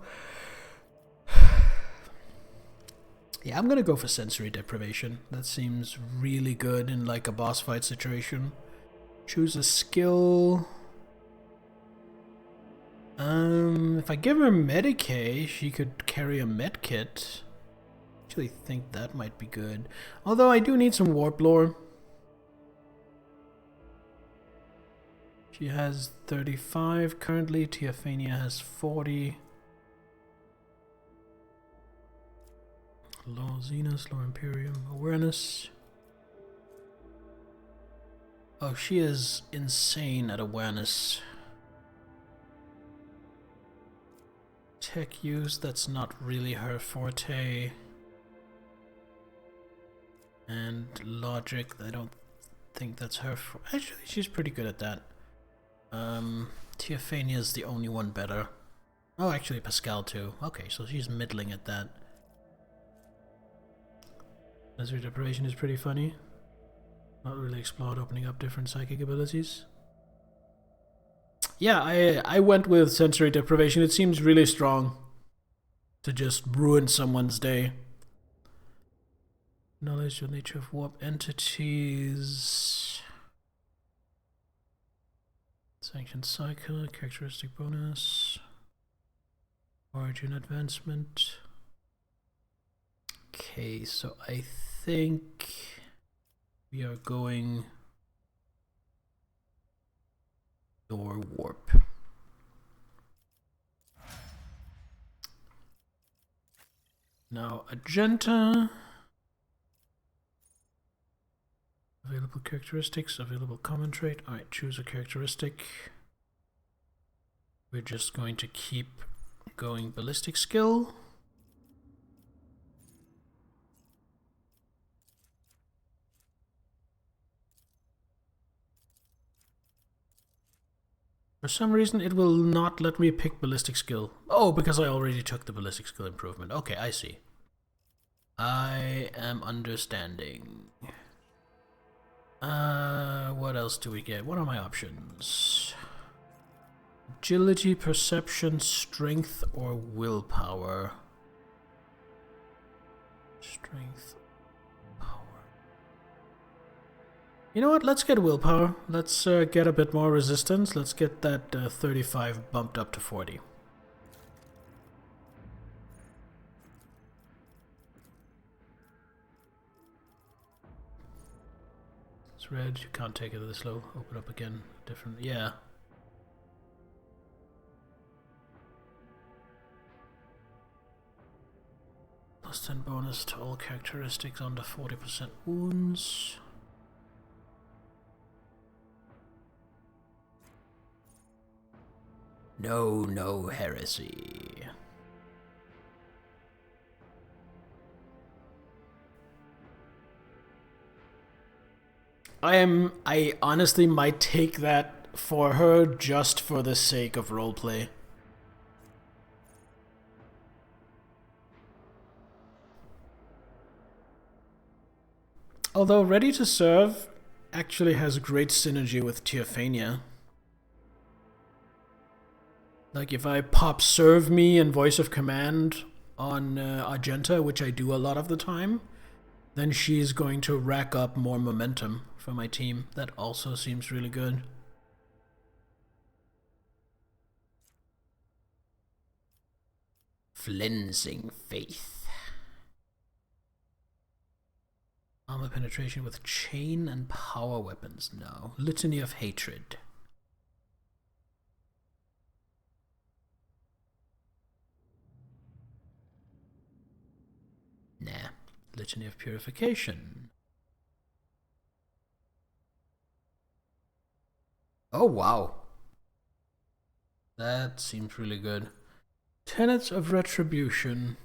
Yeah, I'm gonna go for sensory deprivation. That seems really good in like a boss fight situation. Choose a skill. If I give her Medicae, she could carry a medkit. Actually think that might be good. Although I do need some warp lore. She has 35 currently. Teophania has 40. Law Zenus, Law Imperium, Awareness. Oh, she is insane at awareness. Tech use, that's not really her forte. And logic, I don't think that's her. Actually, she's pretty good at that. Teophania is the only one better. Oh, actually Pascal too. Okay, so she's middling at that. Sensory deprivation is pretty funny. Not really explored, opening up different psychic abilities. Yeah, I went with sensory deprivation. It seems really strong to just ruin someone's day. Knowledge of nature of warp entities. Sanctioned cycle, characteristic bonus. Origin advancement. Okay, so I think we are going door warp. Now Agenta. Available characteristics, available common trait. Alright, choose a characteristic. We're just going to keep going ballistic skill. For some reason it will not let me pick ballistic skill. Oh, because I already took the ballistic skill improvement. Okay, I see. I am understanding. What else do we get? What are my options? Agility, perception, strength, or willpower? Strength, power. You know what? Let's get willpower. Let's get a bit more resistance. Let's get that 35 bumped up to 40. It's red. You can't take it this low. Open up again. Different. Yeah. Plus 10 bonus to all characteristics under 40% wounds. No heresy. I honestly might take that for her just for the sake of roleplay. Although Ready to Serve actually has great synergy with Teophania. Like if I pop Serve Me and Voice of Command on Argenta, which I do a lot of the time, then she's going to rack up more momentum for my team. That also seems really good. Flensing Faith. Armor penetration with chain and power weapons. No. Litany of Hatred. Nah. Litany of Purification. Oh, wow. That seems really good. Tenets of Retribution.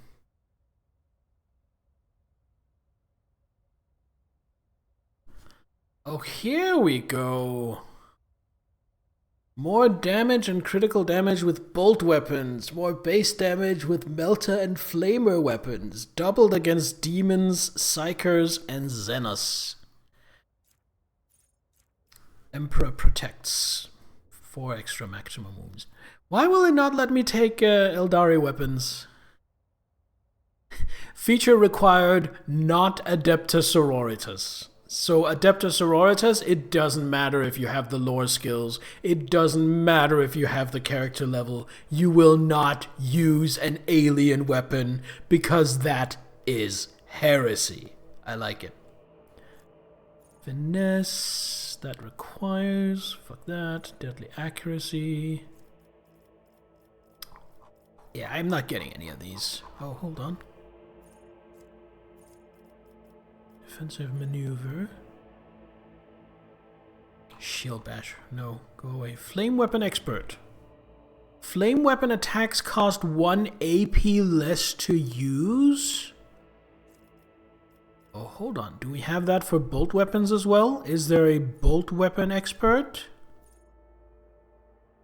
Oh, here we go. More damage and critical damage with bolt weapons. More base damage with melter and flamer weapons. Doubled against demons, psychers, and Xenos. Emperor protects. 4 extra maximum wounds. Why will it not let me take Eldari weapons? Feature required, not Adepta Sororitas. So Adepta Sororitas, it doesn't matter if you have the lore skills. It doesn't matter if you have the character level. You will not use an alien weapon because that is heresy. I like it. Finesse, that requires, fuck that. Deadly accuracy. Yeah, I'm not getting any of these. Oh, hold on. Defensive maneuver. Shield bash. No, go away. Flame weapon expert. Flame weapon attacks cost 1 AP less to use? Oh, hold on. Do we have that for bolt weapons as well? Is there a bolt weapon expert?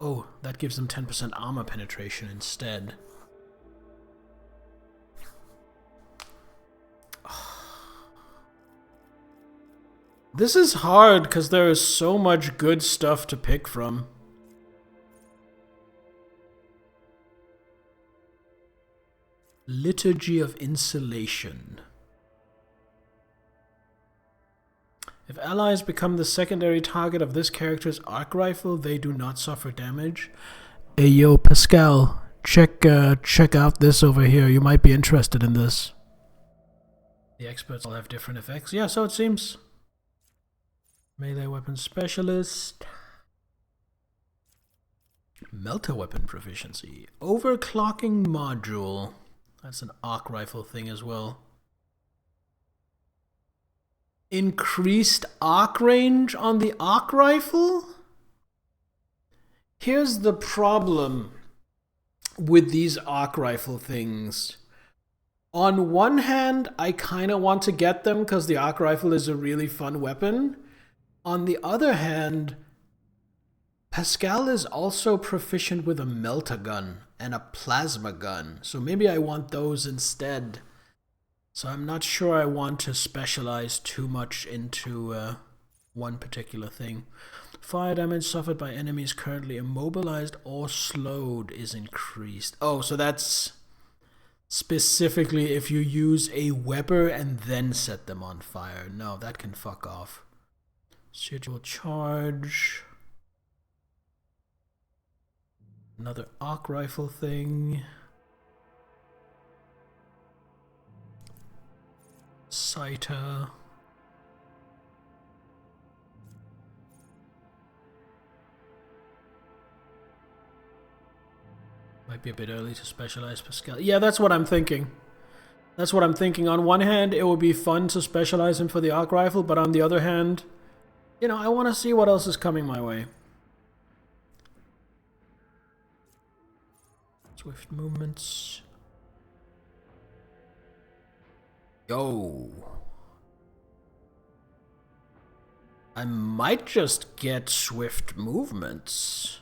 Oh, that gives them 10% armor penetration instead. This is hard because there is so much good stuff to pick from. Liturgy of Insulation. If allies become the secondary target of this character's arc rifle, they do not suffer damage. Hey yo, Pascal, check out this over here. You might be interested in this. The experts all have different effects. Yeah, so it seems. Melee weapon specialist. Melter weapon proficiency. Overclocking module. That's an arc rifle thing as well. Increased arc range on the arc rifle? Here's the problem with these arc rifle things. On one hand, I kind of want to get them because the arc rifle is a really fun weapon. On the other hand, Pascal is also proficient with a melta gun and a plasma gun, so maybe I want those instead. So I'm not sure I want to specialize too much into one particular thing. Fire damage suffered by enemies currently immobilized or slowed is increased. Oh, so that's specifically if you use a Weber and then set them on fire. No, that can fuck off. Schedule charge. Another arc rifle thing. Sighter. Might be a bit early to specialize Pascal. Yeah, that's what I'm thinking. That's what I'm thinking. On one hand, it would be fun to specialize him for the arc rifle, but on the other hand, you know, I want to see what else is coming my way. Swift movements. Yo. I might just get swift movements.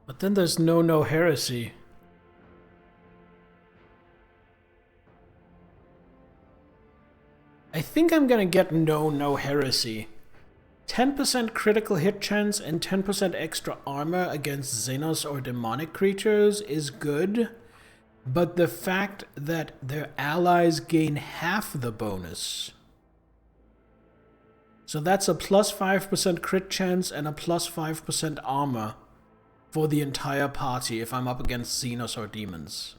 But then there's no heresy. I think I'm gonna get no heresy. 10% critical hit chance and 10% extra armor against Xenos or demonic creatures is good, but the fact that their allies gain half the bonus. So that's a plus 5% crit chance and a plus 5% armor for the entire party if I'm up against Xenos or demons.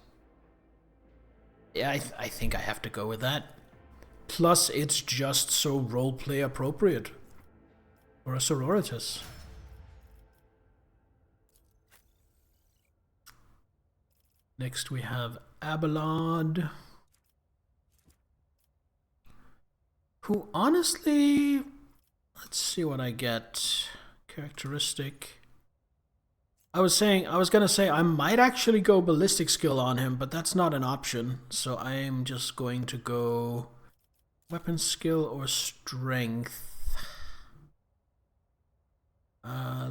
Yeah, I think I have to go with that. Plus, it's just so roleplay appropriate for a sororitas. Next we have Abelard, who honestly, let's see what I get. Characteristic. I was gonna say I might actually go ballistic skill on him, but that's not an option. So I am just going to go weapon skill or strength.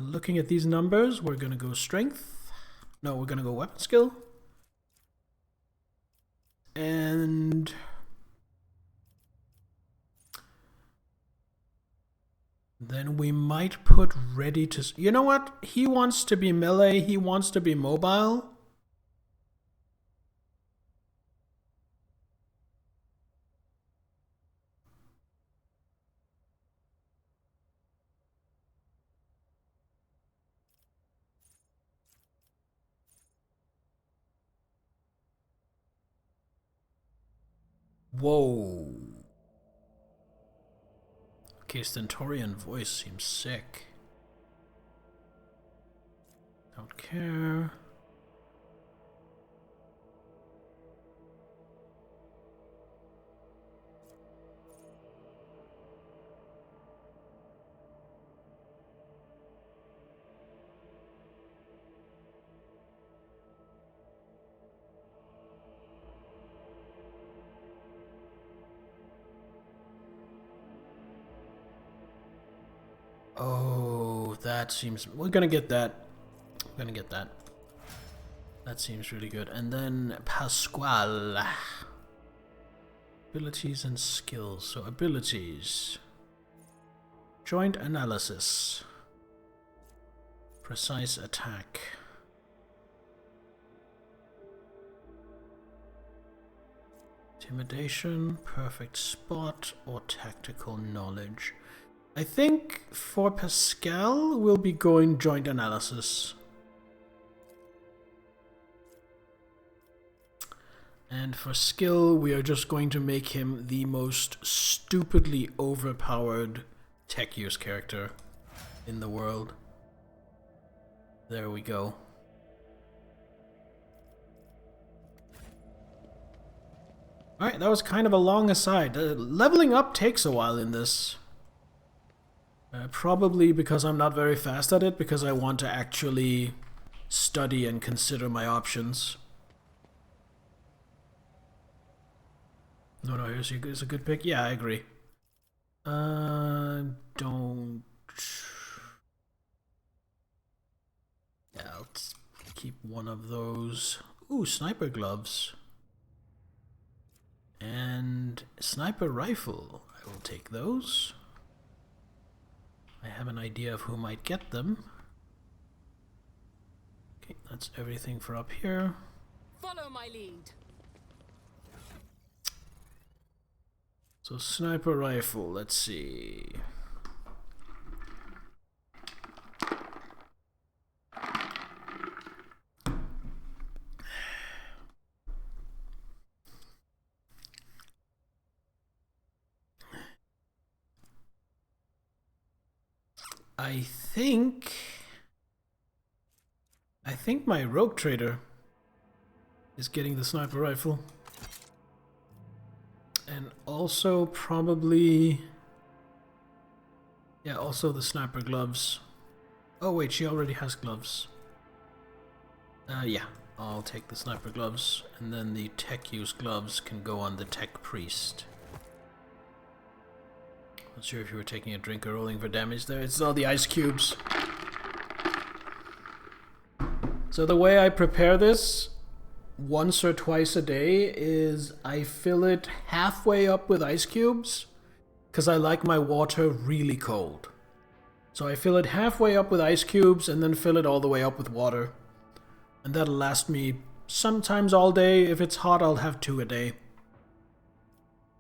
Looking at these numbers, we're gonna go strength. No, we're gonna go weapon skill. And then we might put ready to... You know what? He wants to be melee, he wants to be mobile. Whoa. Okay, Stentorian voice seems sick. Don't care. Oh, that seems... We're gonna get that. We're gonna get that. That seems really good. And then Pasquale. Abilities and skills. So abilities. Joint analysis. Precise attack. Intimidation, perfect spot, or tactical knowledge. I think for Pascal, we'll be going joint analysis. And for skill, we are just going to make him the most stupidly overpowered tech use character in the world. There we go. Alright, that was kind of a long aside. Leveling up takes a while in this. Probably because I'm not very fast at it, because I want to actually study and consider my options. No, here's a good pick. Yeah, I agree. Don't... Yeah, let's keep one of those. Ooh, sniper gloves. And sniper rifle. I will take those. I have an idea of who might get them. Okay, that's everything for up here. Follow my lead. So sniper rifle, let's see. I think my rogue trader is getting the sniper rifle. And also probably... Yeah, also the sniper gloves. Oh wait, she already has gloves. Yeah, I'll take the sniper gloves, and then the tech use gloves can go on the tech priest. Not sure if you were taking a drink or rolling for damage there. It's all the ice cubes. So the way I prepare this once or twice a day is I fill it halfway up with ice cubes because I like my water really cold. So I fill it halfway up with ice cubes and then fill it all the way up with water. And that'll last me sometimes all day. If it's hot, I'll have 2 a day.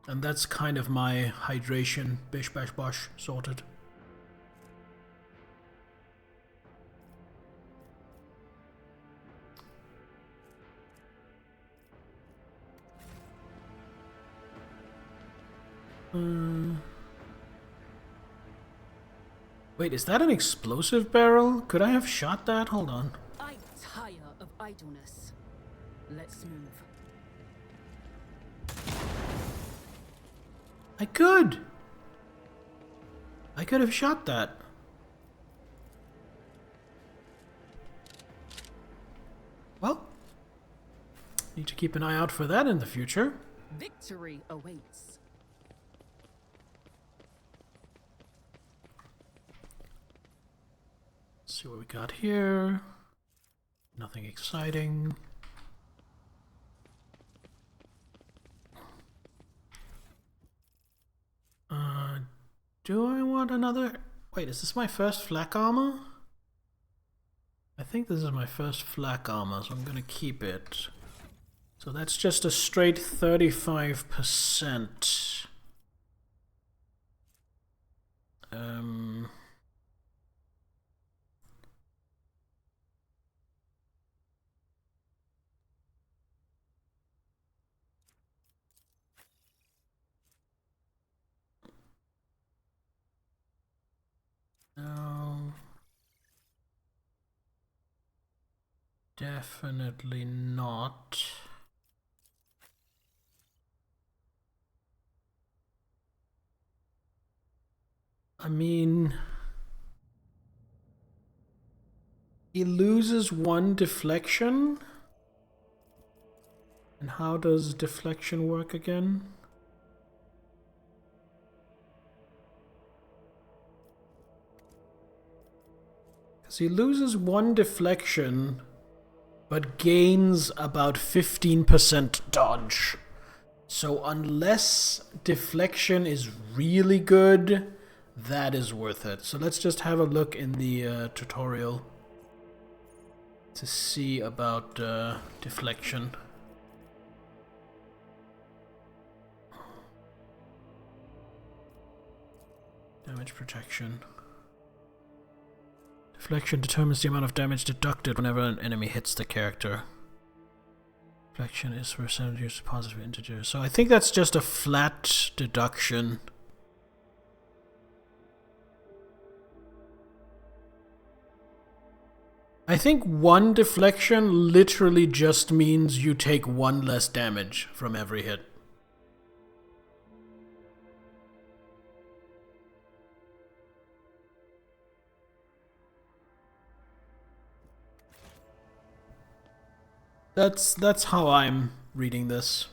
And that's kind of my hydration, bish bash bosh, sorted. Wait, is that an explosive barrel? Could I have shot that? Hold on. I tire of idleness. Let's move. I could! I could have shot that. Well, need to keep an eye out for that in the future. Victory awaits. Let's see what we got here. Nothing exciting. Do I want another? Wait, is this my first flak armor? I think this is my first flak armor, so I'm gonna keep it. So that's just a straight 35%. No. Definitely not. I mean, he loses 1 deflection. And how does deflection work again? Because he loses 1 deflection, but gains about 15% dodge. So unless deflection is really good, that is worth it. So let's just have a look in the tutorial to see about deflection. Damage protection. Deflection determines the amount of damage deducted whenever an enemy hits the character. Deflection is percentage used positive integer. So I think that's just a flat deduction. I think 1 deflection literally just means you take 1 less damage from every hit. That's how I'm reading this.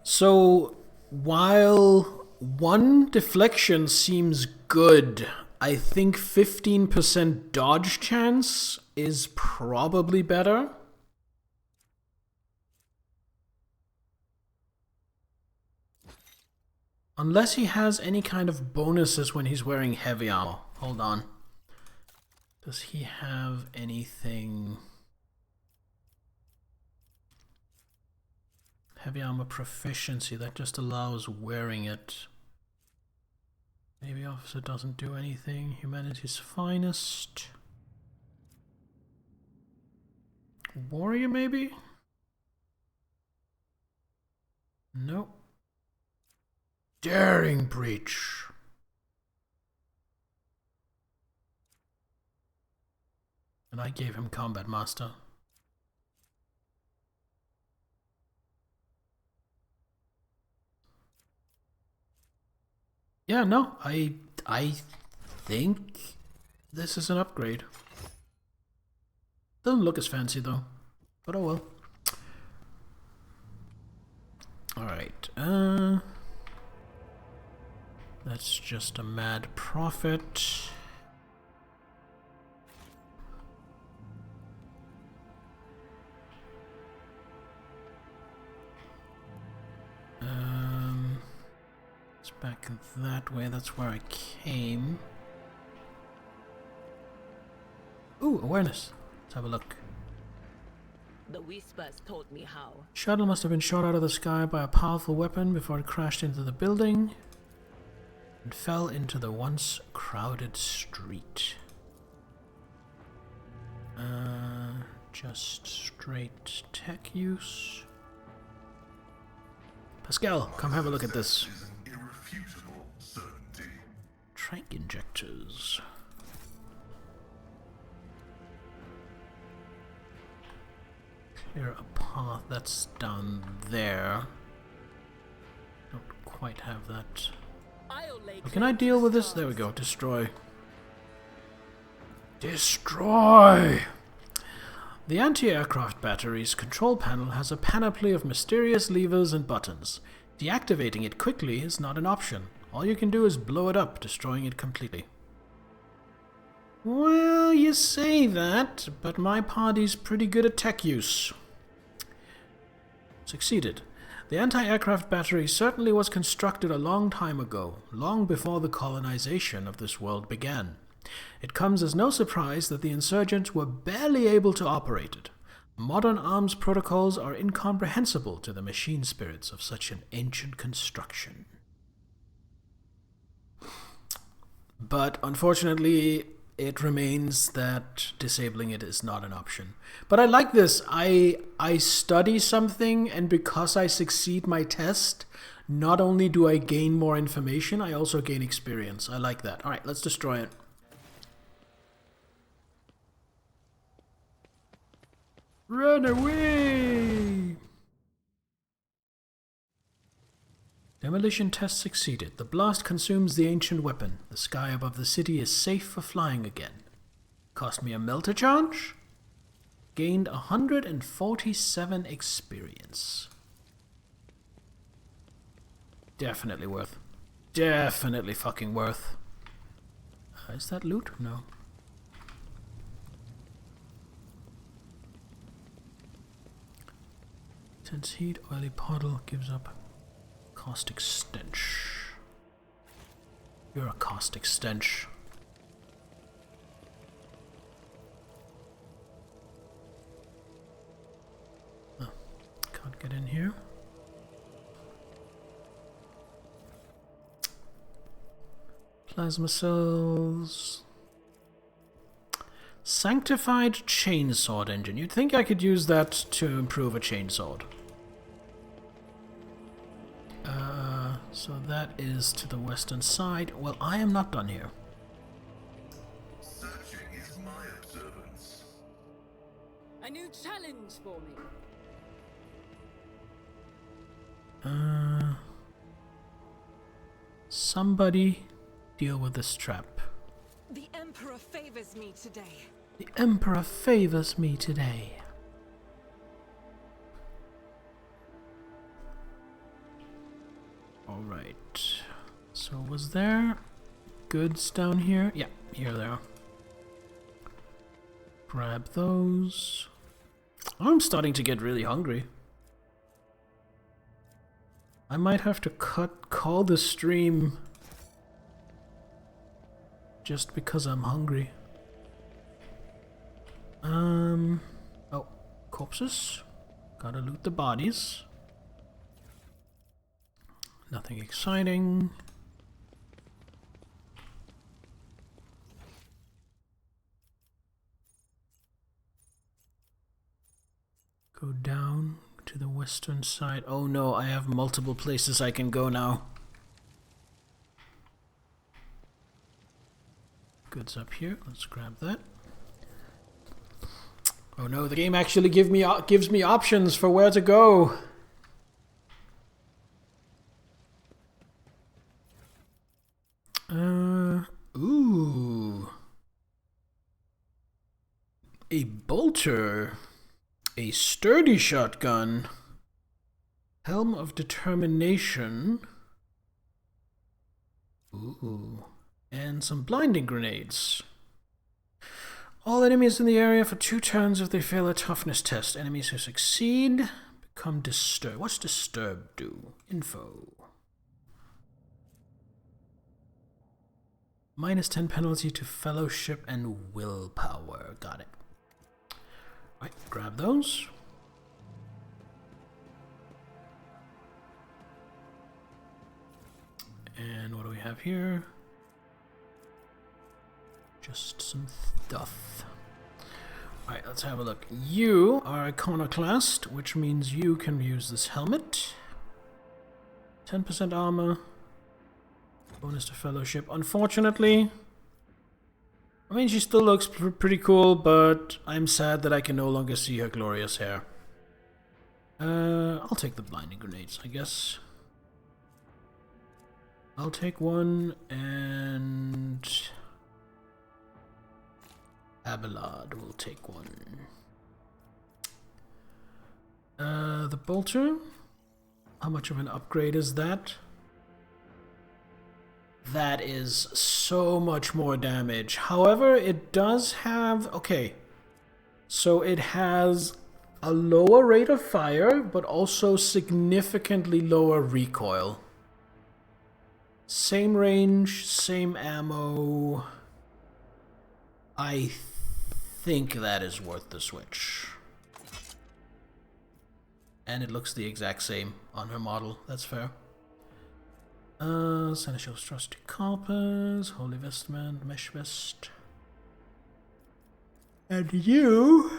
So while 1 deflection seems good, I think 15% dodge chance is probably better. Unless he has any kind of bonuses when he's wearing heavy armor. Hold on. Does he have anything? Heavy armor proficiency, that just allows wearing it. Navy officer doesn't do anything. Humanity's finest. Warrior maybe? Nope. Daring breach. And I gave him combat master. Yeah, no, I think this is an upgrade. Doesn't look as fancy though, but oh well. Alright, that's just a mad profit. It's back that way, that's where I came. Ooh, awareness. Let's have a look. The whispers taught me how. Shuttle must have been shot out of the sky by a powerful weapon before it crashed into the building and fell into the once crowded street. Just straight tech use. Pascal, come have a look at this. Is an irrefutable certainty. Trank injectors. Clear a path that's down there. Don't quite have that. Can I deal with this? There we go. Destroy. Destroy! The anti-aircraft battery's control panel has a panoply of mysterious levers and buttons. Deactivating it quickly is not an option. All you can do is blow it up, destroying it completely. Well, you say that, but my party's pretty good at tech use. Succeeded. The anti-aircraft battery certainly was constructed a long time ago, long before the colonization of this world began. It comes as no surprise that the insurgents were barely able to operate it. Modern arms protocols are incomprehensible to the machine spirits of such an ancient construction. But unfortunately, it remains that disabling it is not an option. But I like this. I study something, and because I succeed my test, not only do I gain more information, I also gain experience. I like that. Alright, let's destroy it. Run away! Demolition test succeeded. The blast consumes the ancient weapon. The sky above the city is safe for flying again. Cost me a melter charge? Gained 147 experience. Definitely worth. Definitely fucking worth. Is that loot? No. Intense heat, oily puddle, gives up caustic stench. You're a caustic stench. Oh, can't get in here. Plasma cells. Sanctified chainsword engine. You'd think I could use that to improve a chainsword. So that is to the western side. Well, I am not done here. Searching is my observance. A new challenge for me. Somebody deal with this trap. The Emperor favors me today. The Emperor favors me today. Alright. So was there goods down here? Yeah, here they are. Grab those. I'm starting to get really hungry. I might have to call the stream just because I'm hungry. Oh, corpses. Gotta loot the bodies. Nothing exciting. Go down to the western side. Oh no, I have multiple places I can go now. Goods up here. Let's grab that. Oh no, the game actually gives me options for where to go. Ooh. fighter. A sturdy shotgun. Helm of Determination. Ooh. And some blinding grenades. All enemies in the area for 2 turns if they fail a toughness test. Enemies who succeed become disturbed. What's disturb do? Info. -10 penalty to fellowship and willpower. Got it. Right, grab those. And what do we have here? Just some stuff. Alright, let's have a look. You are Iconoclast, which means you can use this helmet. 10% armor. Bonus to fellowship. Unfortunately, I mean, she still looks pretty cool, but I'm sad that I can no longer see her glorious hair. I'll take the blinding grenades, I guess. I'll take one, and Abelard will take one. The bolter. How much of an upgrade is that? That is so much more damage. However, it does have... Okay. So it has a lower rate of fire, but also significantly lower recoil. Same range, same ammo. I think that is worth the switch. And it looks the exact same on her model. That's fair. Seneschal's Trusty Corpus, Holy Vestment, Mesh Vest. And you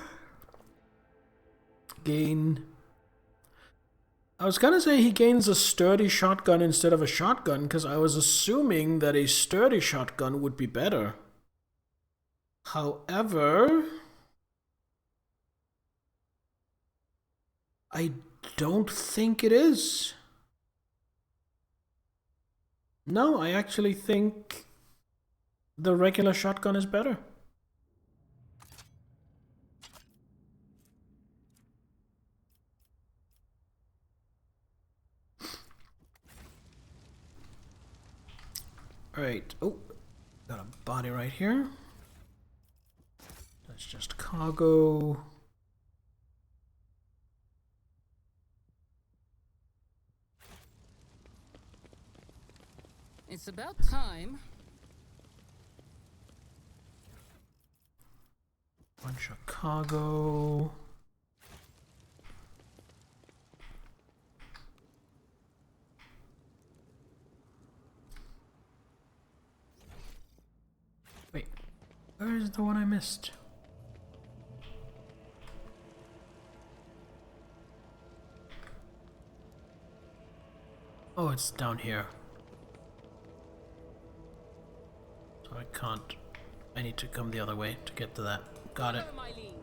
gain... I was gonna say he gains a sturdy shotgun instead of a shotgun, because I was assuming that a sturdy shotgun would be better. However, I don't think it is. No, I actually think the regular shotgun is better. Alright, oh, got a body right here. That's just cargo. It's about time. Bunch of cargo. Wait, where is the one I missed? Oh, it's down here. So I can't. I need to come the other way to get to that. Got it. Follow my lead.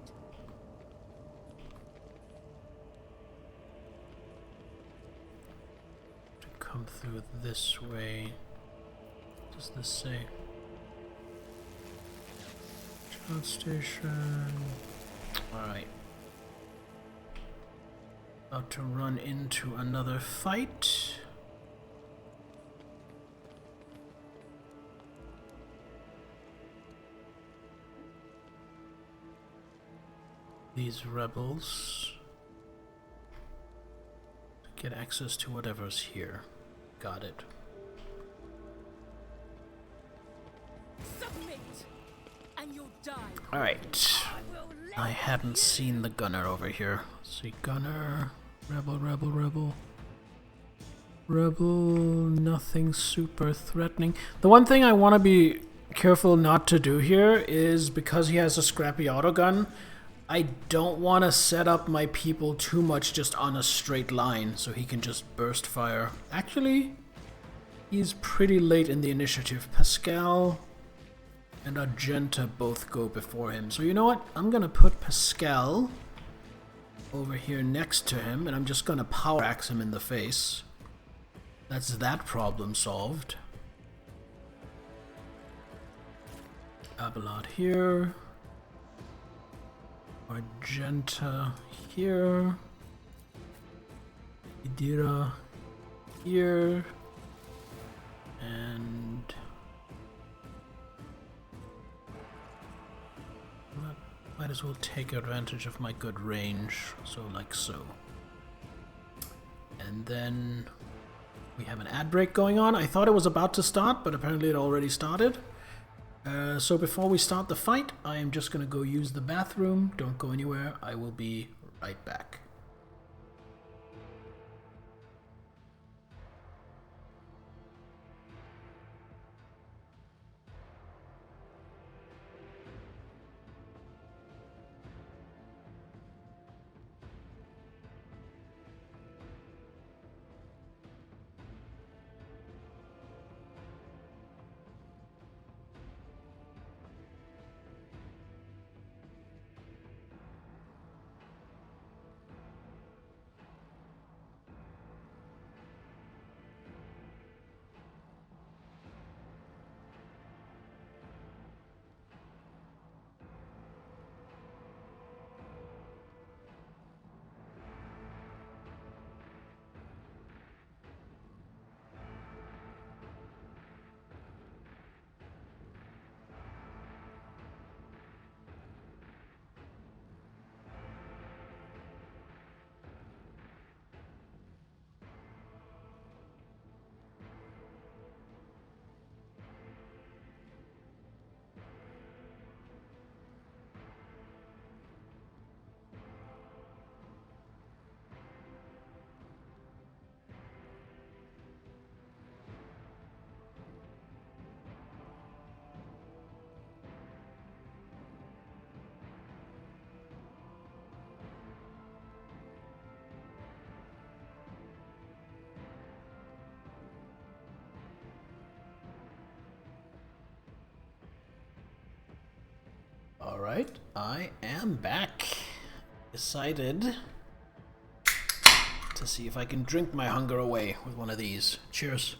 To come through this way. What does this say? Charge station. Alright. About to run into another fight. These rebels to get access to whatever's here. Got it. Submit, and you'll die. Alright. I hadn't seen the gunner over here. Let's see, gunner, rebel, rebel, rebel. Rebel, nothing super threatening. The one thing I want to be careful not to do here is, because he has a scrappy autogun, I don't want to set up my people too much just on a straight line so he can just burst fire. Actually, he's pretty late in the initiative. Pascal and Argenta both go before him. So you know what? I'm going to put Pascal over here next to him, and I'm just going to power axe him in the face. That's that problem solved. Abelard here. Argenta here. Idira here. And might as well take advantage of my good range, so like so. And then we have an ad break going on. I thought it was about to start, but apparently it already started. So before we start the fight, I am just gonna go use the bathroom. Don't go anywhere. I will be right back. Alright, I am back. Decided to see if I can drink my hunger away with one of these. Cheers.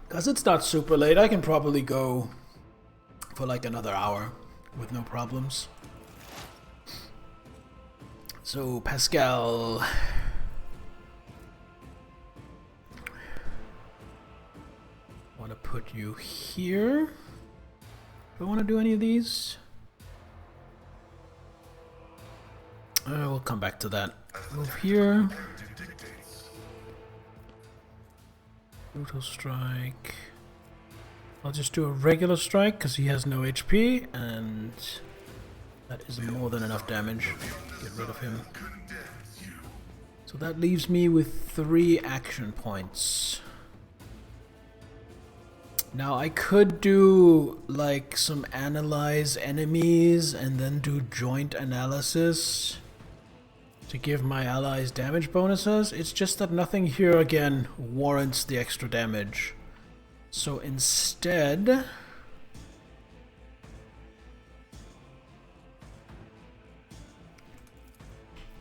Because it's not super late, I can probably go for like another hour with no problems. So, Pascal. Want to put you here. Do I want to do any of these? We'll come back to that. Move here. Brutal strike. I'll just do a regular strike because he has no HP, and that is more than enough damage. Get rid of him. So that leaves me with 3 action points. Now I could do like some analyze enemies and then do joint analysis to give my allies damage bonuses. It's just that nothing here again warrants the extra damage. So instead,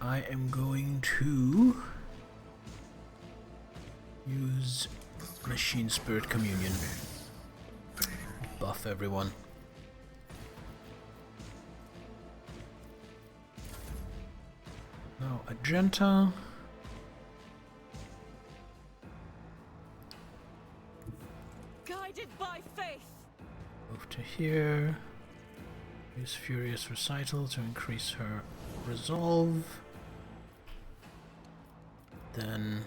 I am going to use Machine Spirit Communion. Buff everyone. Now Argenta. Guided by faith. Move to here. Use Furious Recital to increase her resolve. Then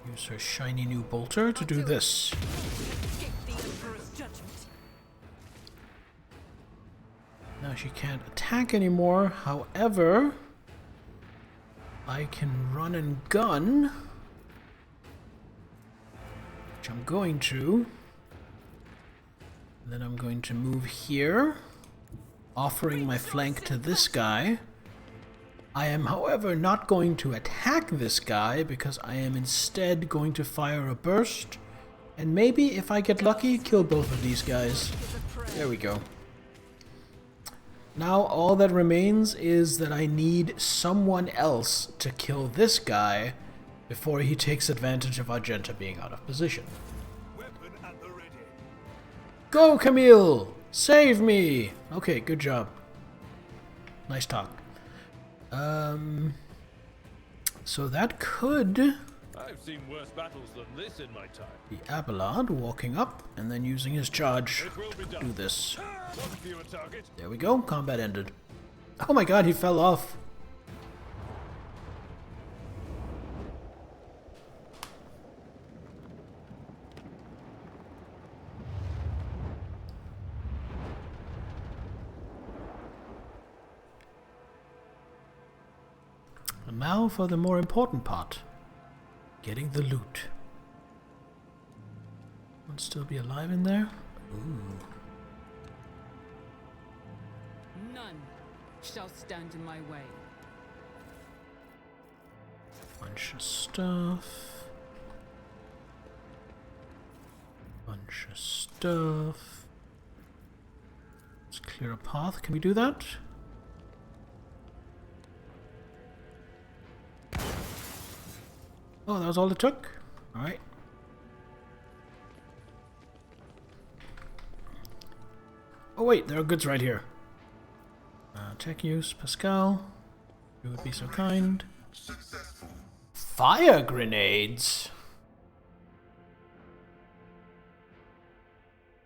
use her shiny new bolter to do this. Escape the Emperor's judgment. Now she can't attack anymore, however, I can run and gun, which I'm going to. Then I'm going to move here, offering my flank to this guy. I am, however, not going to attack this guy because I am instead going to fire a burst, and maybe, if I get lucky, kill both of these guys. There we go. Now all that remains is that I need someone else to kill this guy before he takes advantage of Argenta being out of position. Go, Camille! Save me! Okay, good job. Nice talk. So that could I've seen worse battles than this in my time. be Abelard walking up and then using his charge It will be to done. do this. One fewer target. There we go, combat ended. Oh my god, he fell off. And now for the more important part. Getting the loot. Would still be alive in there? Ooh. None shall stand in my way. Bunch of stuff. Bunch of stuff. Let's clear a path. Can we do that? Oh, that was all it took? Alright. Oh wait, there are goods right here. Tech use, Pascal. You would be so kind. Successful. Fire grenades!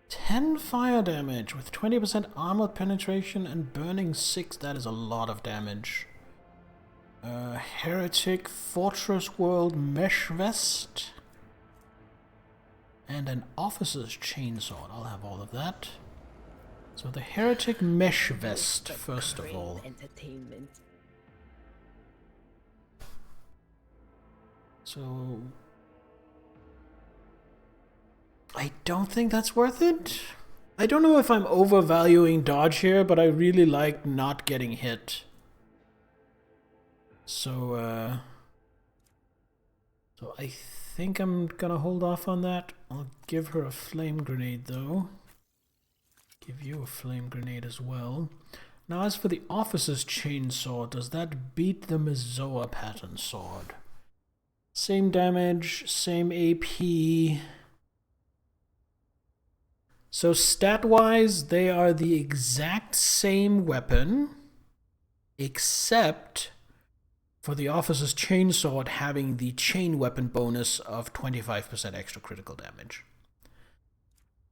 10 fire damage with 20% armor penetration and burning 6. That is a lot of damage. Heretic Fortress World Mesh Vest. And an Officer's Chainsword. I'll have all of that. So the Heretic Mesh Vest, first of all. Entertainment. So... I don't think that's worth it. I don't know if I'm overvaluing dodge here, but I really like not getting hit. So I think I'm gonna hold off on that. I'll give her a flame grenade though. Give you a flame grenade as well. Now as for the Officer's Chainsaw, does that beat the Mizoa pattern sword? Same damage, same AP. So stat-wise, they are the exact same weapon, except for the Officer's Chainsword having the chain weapon bonus of 25% extra critical damage.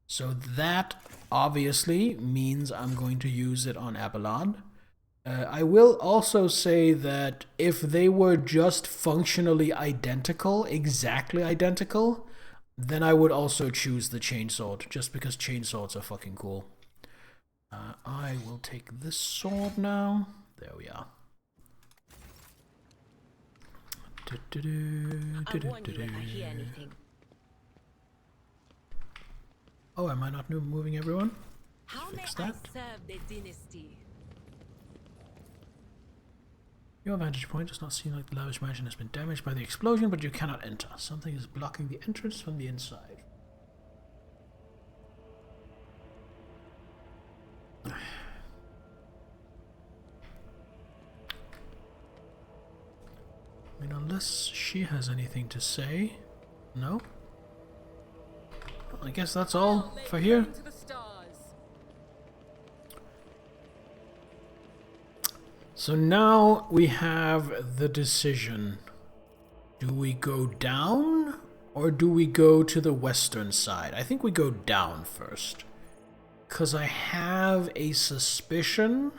So that obviously means I'm going to use it on Abelard. I will also say that if they were just functionally identical, exactly identical, then I would also choose the chainsword, just because chainswords are fucking cool. I will take this sword now. There we are. I warn you if I hear anything. Oh, am I not moving everyone? How may Fix I that. serve the dynasty? Your vantage point does not seem like the lavish mansion has been damaged by the explosion, but you cannot enter. Something is blocking the entrance from the inside. I mean, unless she has anything to say. No? Well, I guess that's all for here. To the stars. So now we have the decision. Do we go down or do we go to the western side? I think we go down first. Because I have a suspicion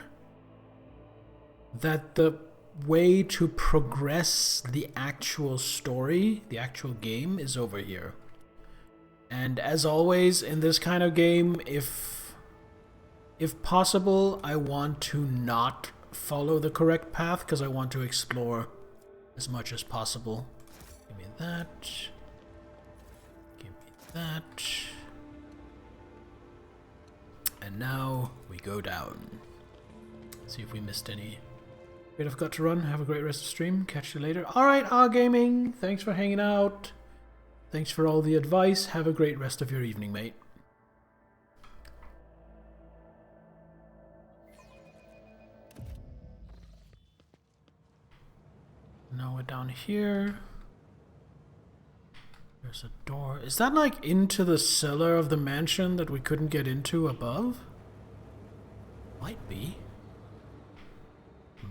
that the way to progress the actual story, the actual game, is over here. And as always in this kind of game, if possible, I want to not follow the correct path because I want to explore as much as possible. Give me that. Give me that. And now we go down. See if we missed any. Great, I've got to run. Have a great rest of the stream. Catch you later. Alright, R Gaming. Thanks for hanging out. Thanks for all the advice. Have a great rest of your evening, mate. Now we're down here. There's a door. Is that like into the cellar of the mansion that we couldn't get into above? Might be.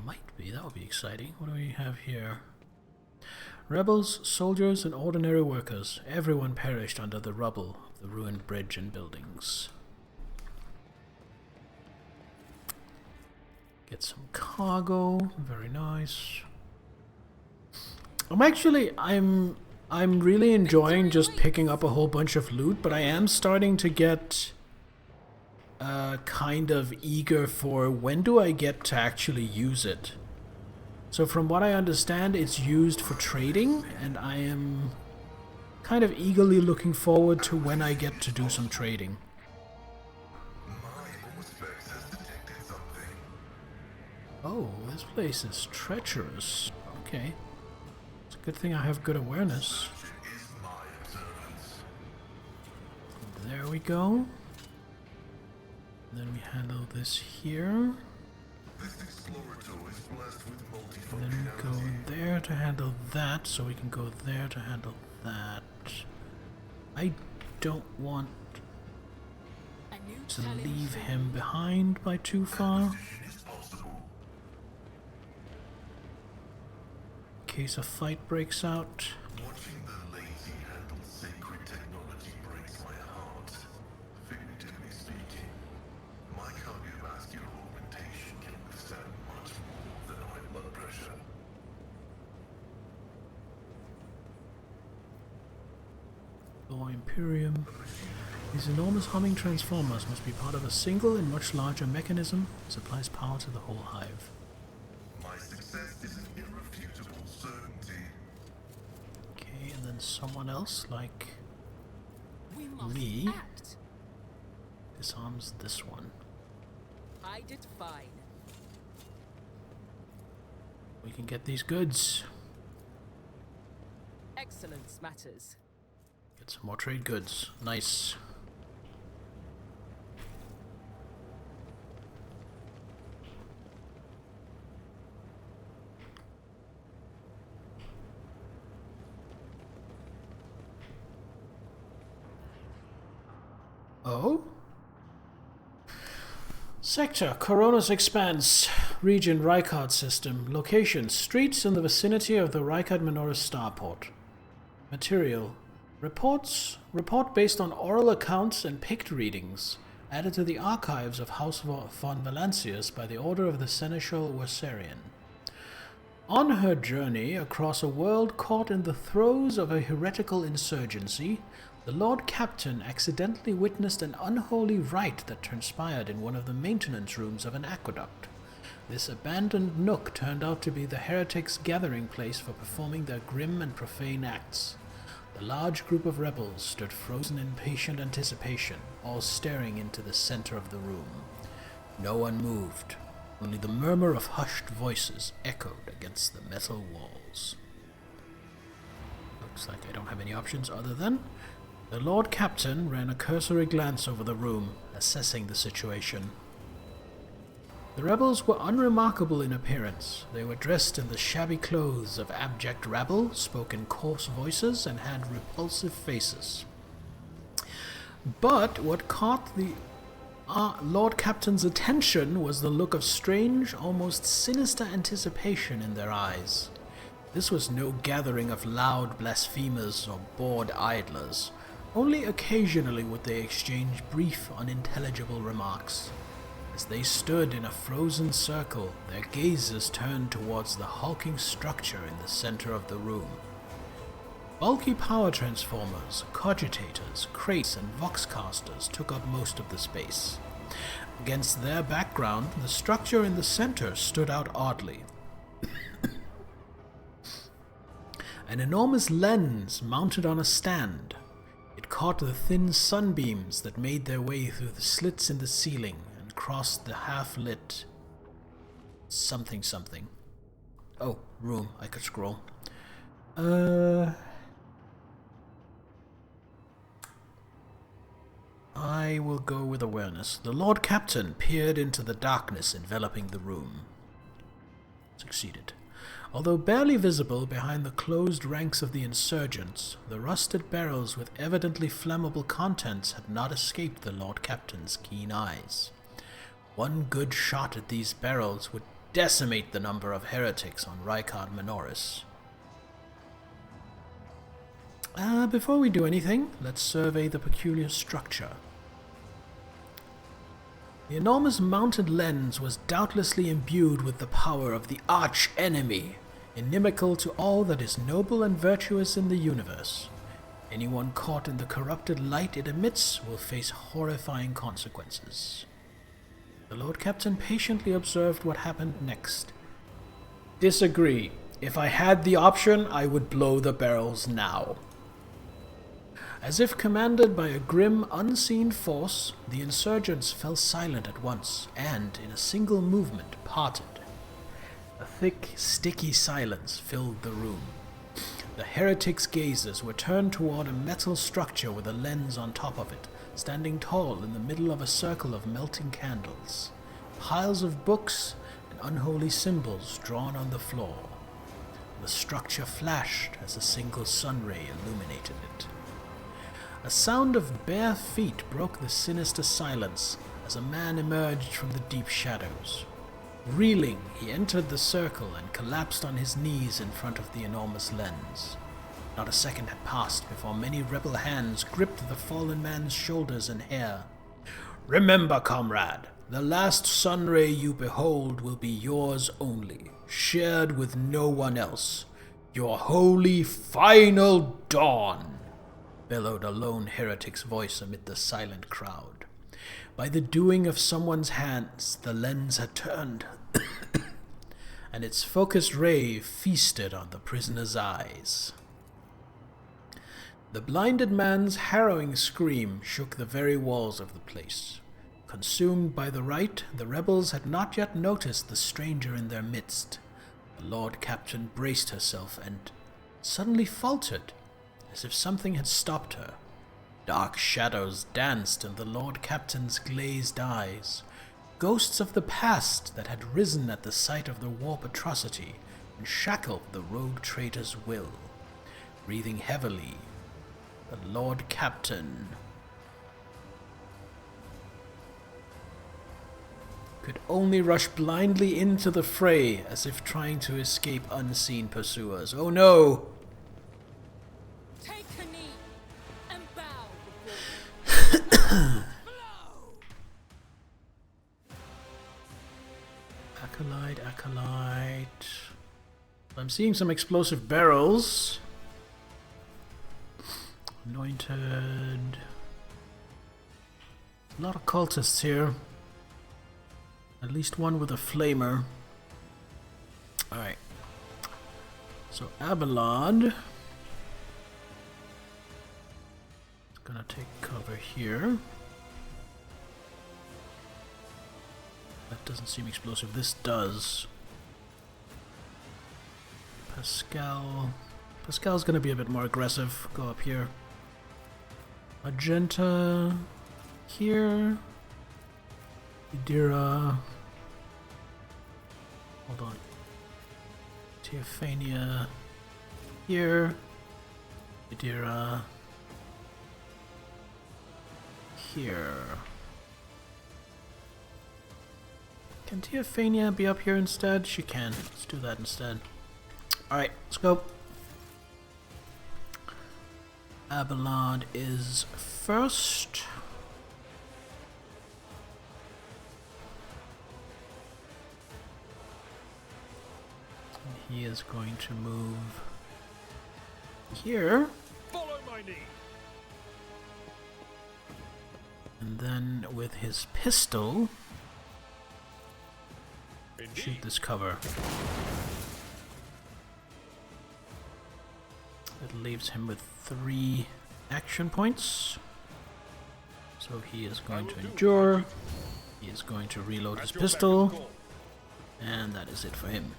Might be. That would be exciting. What do we have here? Rebels, soldiers, and ordinary workers. Everyone perished under the rubble of the ruined bridge and buildings. Get some cargo. Very nice. I'm really enjoying just picking up a whole bunch of loot, but I am starting to get kind of eager for when do I get to actually use it. So from what I understand, it's used for trading, and I am kind of eagerly looking forward to when I get to do some trading. Oh, this place is treacherous. Okay. It's a good thing I have good awareness. There we go. Then we handle this here. And then we go there to handle that, so we can go there to handle that. I don't want to leave him behind by too far. In case a fight breaks out. Watching the lazy handle sacred technology breaks my heart. Figuratively speaking, my cardiovascular augmentation can withstand much more than high blood pressure. Or Imperium. These enormous humming transformers must be part of a single and much larger mechanism that supplies power to the whole hive. My success is an irrefutable certainty. Okay, and then someone else, like We must me, act. disarms this one. I did fine. We can get these goods. Excellence matters. Get some more trade goods. Nice. Oh? Sector, Corona's Expanse. Region, Rykard System. Location, streets in the vicinity of the Rykard Minoris starport. Material, report based on oral accounts and picked readings, added to the archives of House von Valancius by the order of the Seneschal Wersarian. On her journey across a world caught in the throes of a heretical insurgency, the Lord Captain accidentally witnessed an unholy rite that transpired in one of the maintenance rooms of an aqueduct. This abandoned nook turned out to be the heretics' gathering place for performing their grim and profane acts. The large group of rebels stood frozen in patient anticipation, all staring into the center of the room. No one moved. Only the murmur of hushed voices echoed against the metal walls. Looks like I don't have any options other than... The Lord Captain ran a cursory glance over the room, assessing the situation. The rebels were unremarkable in appearance. They were dressed in the shabby clothes of abject rabble, spoke in coarse voices, and had repulsive faces. But what caught the Lord Captain's attention was the look of strange, almost sinister anticipation in their eyes. This was no gathering of loud blasphemers or bored idlers. Only occasionally would they exchange brief, unintelligible remarks. As they stood in a frozen circle, their gazes turned towards the hulking structure in the center of the room. Bulky power transformers, cogitators, crates, and voxcasters took up most of the space. Against their background, the structure in the center stood out oddly. An enormous lens mounted on a stand. It caught the thin sunbeams that made their way through the slits in the ceiling and crossed the half-lit something. Oh, room. I could scroll. I will go with awareness. The Lord Captain peered into the darkness enveloping the room. Succeeded. Although barely visible behind the closed ranks of the insurgents, the rusted barrels with evidently flammable contents had not escaped the Lord Captain's keen eyes. One good shot at these barrels would decimate the number of heretics on Rykard Minoris. Before we do anything, let's survey the peculiar structure. The enormous mounted lens was doubtlessly imbued with the power of the arch-enemy, inimical to all that is noble and virtuous in the universe. Anyone caught in the corrupted light it emits will face horrifying consequences. The Lord Captain patiently observed what happened next. Disagree. If I had the option, I would blow the barrels now. As if commanded by a grim, unseen force, the insurgents fell silent at once, and, in a single movement, parted. A thick, sticky silence filled the room. The heretics' gazes were turned toward a metal structure with a lens on top of it, standing tall in the middle of a circle of melting candles. Piles of books and unholy symbols drawn on the floor. The structure flashed as a single sun ray illuminated it. A sound of bare feet broke the sinister silence as a man emerged from the deep shadows. Reeling, he entered the circle and collapsed on his knees in front of the enormous lens. Not a second had passed before many rebel hands gripped the fallen man's shoulders and hair. "Remember, comrade, the last sun ray you behold will be yours only, shared with no one else. Your holy final dawn!" bellowed a lone heretic's voice amid the silent crowd. By the doing of someone's hands, the lens had turned, and its focused ray feasted on the prisoner's eyes. The blinded man's harrowing scream shook the very walls of the place. Consumed by the rite, the rebels had not yet noticed the stranger in their midst. The Lord Captain braced herself and suddenly faltered, as if something had stopped her. Dark shadows danced in the Lord Captain's glazed eyes, ghosts of the past that had risen at the sight of the warp atrocity and shackled the rogue traitor's will. Breathing heavily, the Lord Captain could only rush blindly into the fray as if trying to escape unseen pursuers. Oh no! Take a knee and bow before Acolyte. I'm seeing some explosive barrels. Anointed. A lot of cultists here. At least one with a flamer. Alright. So Abelard. Gonna take cover here. That doesn't seem explosive. This does. Pascal's gonna be a bit more aggressive. Go up here. Magenta here. Idira. Hold on. Teophania here. Idira here. Can Teophania be up here instead? She can. Let's do that instead. Alright, let's go. Abelard is first. He is going to move here. Follow my lead. And then with his pistol, Indeed. shoot this cover. It leaves him with 3 action points. So he is going to endure. He is going to reload his pistol. And that is it for him.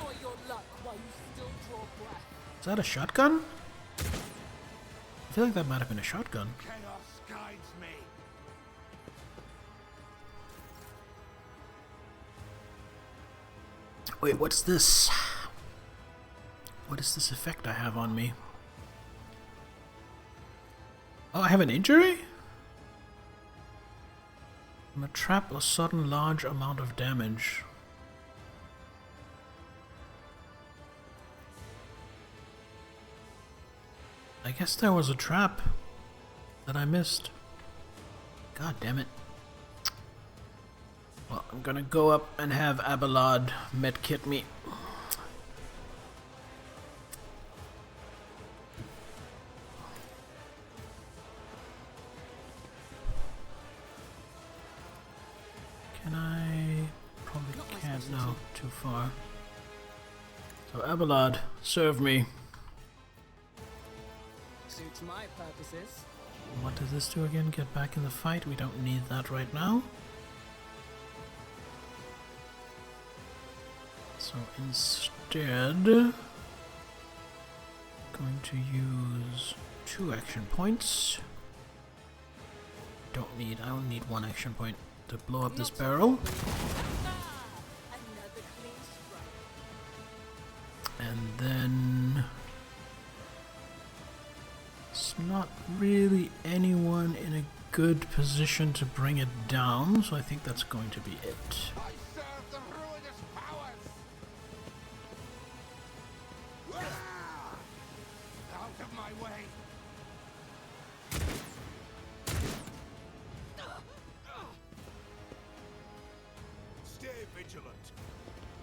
enjoy your luck while you still draw breath. Is that a shotgun? I feel like that might have been a shotgun. Chaos guides me. Wait, what's this? What is this effect I have on me? Oh, I have an injury? I'm a trap a sudden large amount of damage. I guess there was a trap that I missed. God damn it. Well, I'm gonna go up and have Abelard medkit me. Can I? Probably can't. No, too far. So Abelard, serve me. Suits my purposes. What does this do again? Get back in the fight? We don't need that right now. So instead, going to use 2 action points. Don't need, I only need 1 action point to blow up this barrel. And then it's not really anyone in a good position to bring it down, so I think that's going to be it. I serve the ruinous powers! Out of my way! Stay vigilant.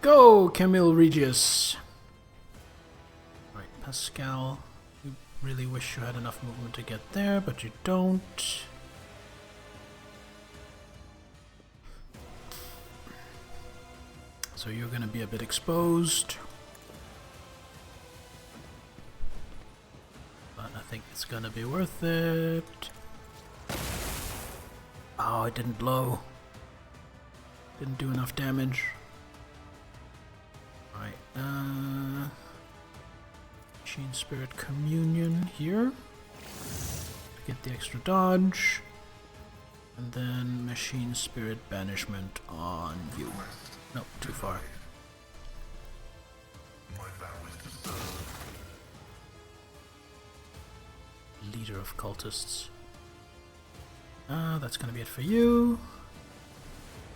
Go, Camille Regius! Right, Pascal. You really wish you had enough movement to get there, but you don't. So you're gonna be a bit exposed. But I think it's gonna be worth it. Oh, it didn't blow. Didn't do enough damage. Right, Machine Spirit Communion here to get the extra dodge, and then Machine Spirit Banishment on you. Nope, too far. My vow is to serve. Leader of cultists. That's gonna be it for you.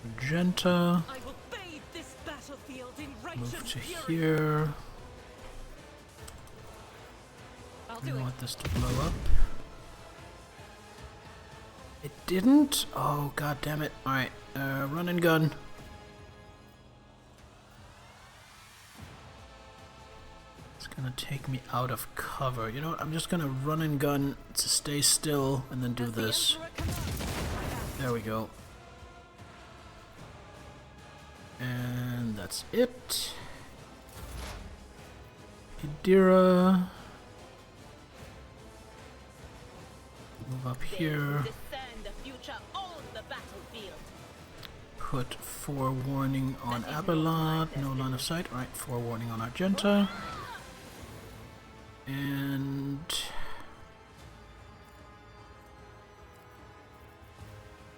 Magenta. I will bathe this battlefield in Move righteous to fury. here. I'll I do it. want this to blow up. It didn't? Oh, god damn it. Alright, run and gun. It's gonna take me out of cover. You know what? I'm just gonna run and gun to stay still and then do this. There we go. And that's it. Hidira. Move up here. Discern the future on the battlefield. Put forewarning on Abelard. No line of sight. Right, forewarning on Argenta. And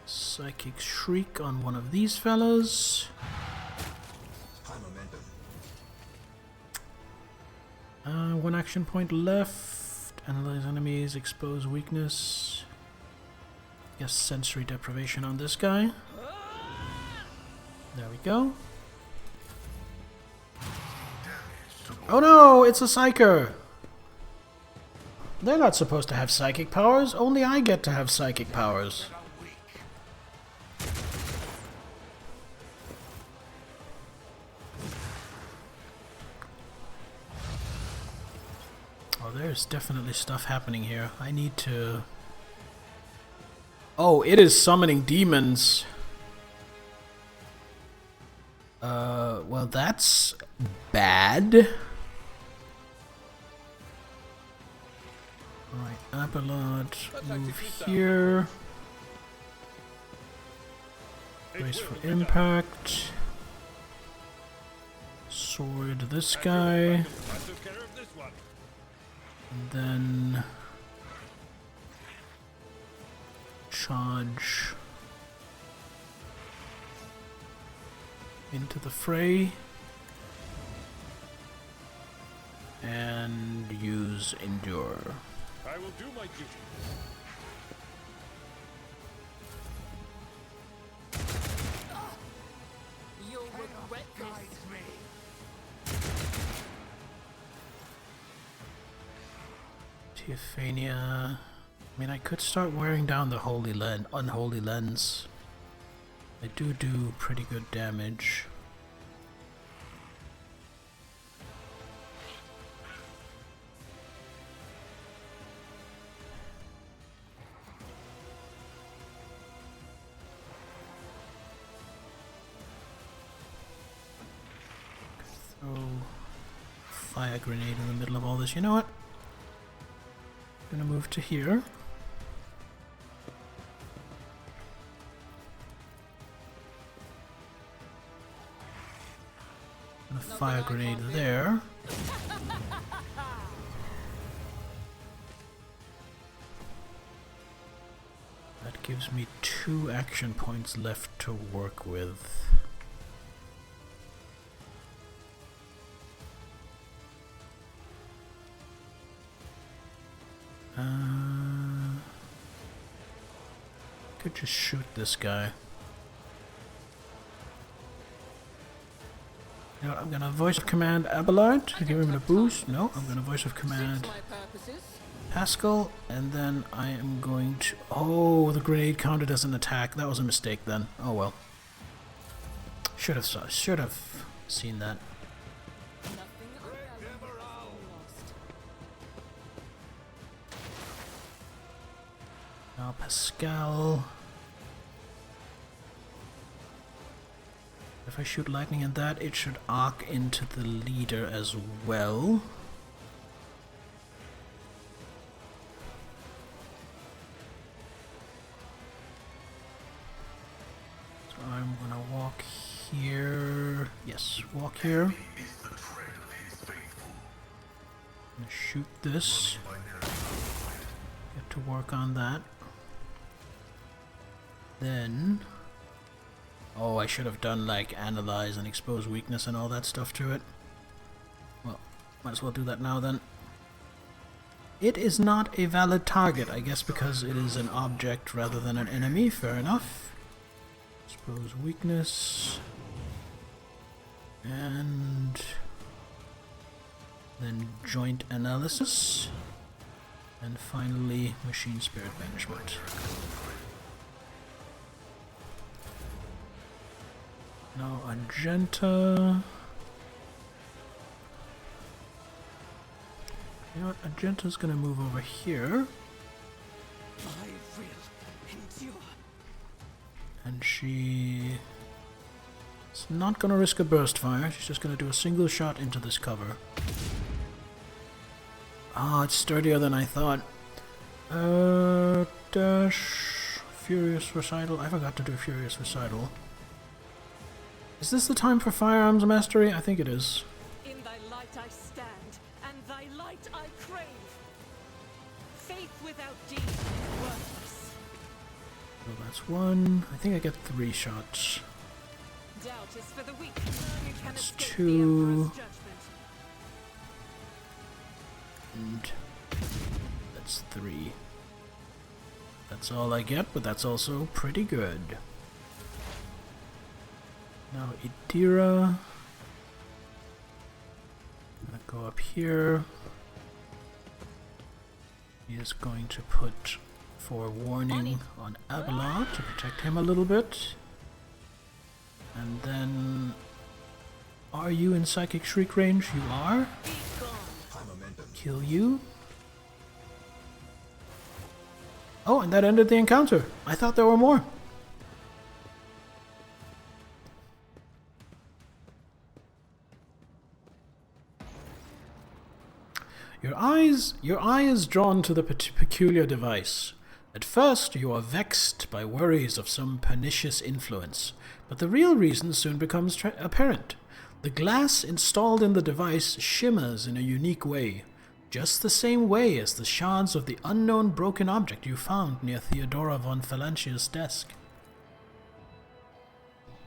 Psychic Shriek on one of these fellas. One action point left. Analyze enemies, expose weakness. Guess sensory deprivation on this guy. There we go. Oh no, it's a Psyker! They're not supposed to have psychic powers, only I get to have psychic powers. Oh, there's definitely stuff happening here. I need to... Oh, it is summoning demons. Well, that's bad. Alright, Abelard, move here. Brace for impact. Sword this guy. I took care of this one. And then charge into the fray and use endure. I will do my duty. Theophania. I mean, I could start wearing down the unholy lens. I do pretty good damage. Throw fire grenade in the middle of all this. You know what? I'm gonna move to here. And a fire grenade there. That gives me 2 action points left to work with. Could just shoot this guy. You know what, I'm gonna voice of command Abelard to give him a boost. No, I'm gonna voice of command Pascal, and then I am going to... Oh, the grenade counted as an attack. That was a mistake then. Oh well. Should have seen that. Now Pascal. If I shoot lightning at that, it should arc into the leader as well. So I'm gonna walk here. Yes, walk here. I'm gonna shoot this. Get to work on that. Then... Oh, I should have done like analyze and expose weakness and all that stuff to it. Well, might as well do that now then. It is not a valid target, I guess because it is an object rather than an enemy. Fair enough. Expose weakness. And then joint analysis. And finally machine spirit banishment. Now Argenta. You know what? Argenta's gonna move over here. I will endure. And she's not gonna risk a burst fire. She's just gonna do a single shot into this cover. Ah, it's sturdier than I thought. Dash. Furious Recital. I forgot to do Furious Recital. Is this the time for firearms mastery? I think it is. In thy light I stand, and thy light I crave. Faith without deed is worthless. So that's 1. I think I get 3 shots. Doubt is for the weak. None can That's escape 2. the Emperor's judgment. And that's 3. That's all I get, but that's also pretty good. Now Idira. I'm gonna go up here. He is going to put forewarning on Abelard to protect him a little bit. And then... Are you in Psychic Shriek range? You are. Kill you. Oh, and that ended the encounter. I thought there were more. Your eye is drawn to the peculiar device. At first, you are vexed by worries of some pernicious influence, but the real reason soon becomes apparent. The glass installed in the device shimmers in a unique way, just the same way as the shards of the unknown broken object you found near Theodora von Phalantia's desk.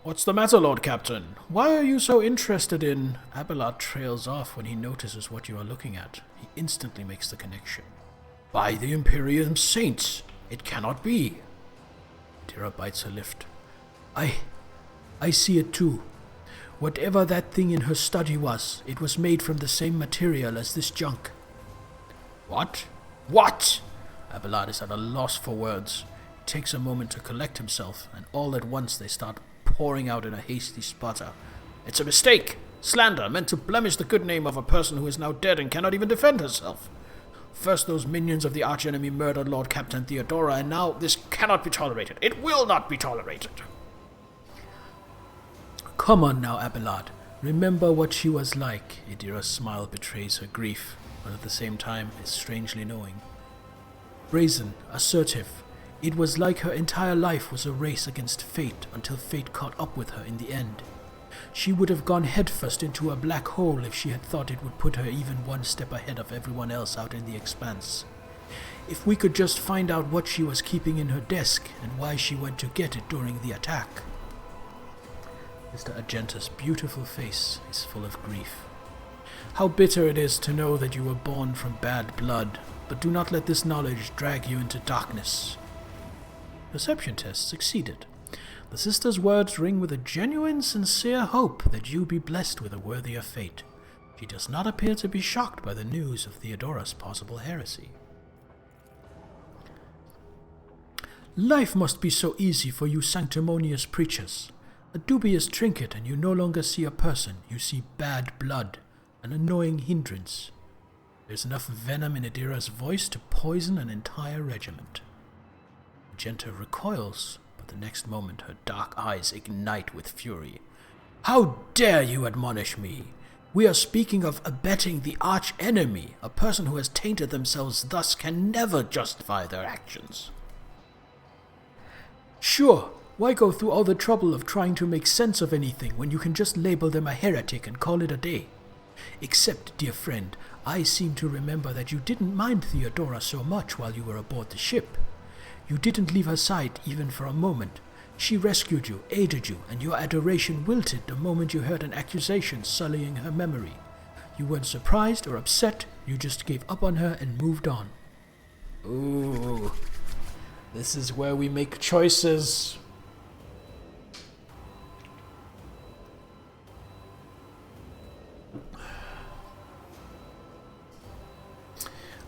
What's the matter, Lord Captain? Why are you so interested in... Abelard trails off when he notices what you are looking at. He instantly makes the connection. By the Imperium Saints! It cannot be! Tira bites her lift. I see it too. Whatever that thing in her study was, it was made from the same material as this junk. What? What? Abelard is at a loss for words. He takes a moment to collect himself, and all at once they start pouring out in a hasty sputter. It's a mistake! Slander, meant to blemish the good name of a person who is now dead and cannot even defend herself. First those minions of the archenemy murdered Lord Captain Theodora, and now this cannot be tolerated. It will not be tolerated. Come on now, Abelard. Remember what she was like. Idira's smile betrays her grief, but at the same time is strangely knowing. Brazen, assertive. It was like her entire life was a race against fate until fate caught up with her in the end. She would have gone headfirst into a black hole if she had thought it would put her even one step ahead of everyone else out in the expanse. If we could just find out what she was keeping in her desk and why she went to get it during the attack. Mr. Argenta's beautiful face is full of grief. How bitter it is to know that you were born from bad blood, but do not let this knowledge drag you into darkness. Perception test succeeded. The sister's words ring with a genuine, sincere hope that you be blessed with a worthier fate. She does not appear to be shocked by the news of Theodora's possible heresy. Life must be so easy for you sanctimonious preachers. A dubious trinket and you no longer see a person, you see bad blood, an annoying hindrance. There's enough venom in Idira's voice to poison an entire regiment. Magenta recoils, but the next moment her dark eyes ignite with fury. How dare you admonish me? We are speaking of abetting the arch-enemy. A person who has tainted themselves thus can never justify their actions. Sure, why go through all the trouble of trying to make sense of anything when you can just label them a heretic and call it a day? Except, dear friend, I seem to remember that you didn't mind Theodora so much while you were aboard the ship. You didn't leave her side even for a moment. She rescued you, aided you, and your adoration wilted the moment you heard an accusation sullying her memory. You weren't surprised or upset, you just gave up on her and moved on. Ooh, this is where we make choices.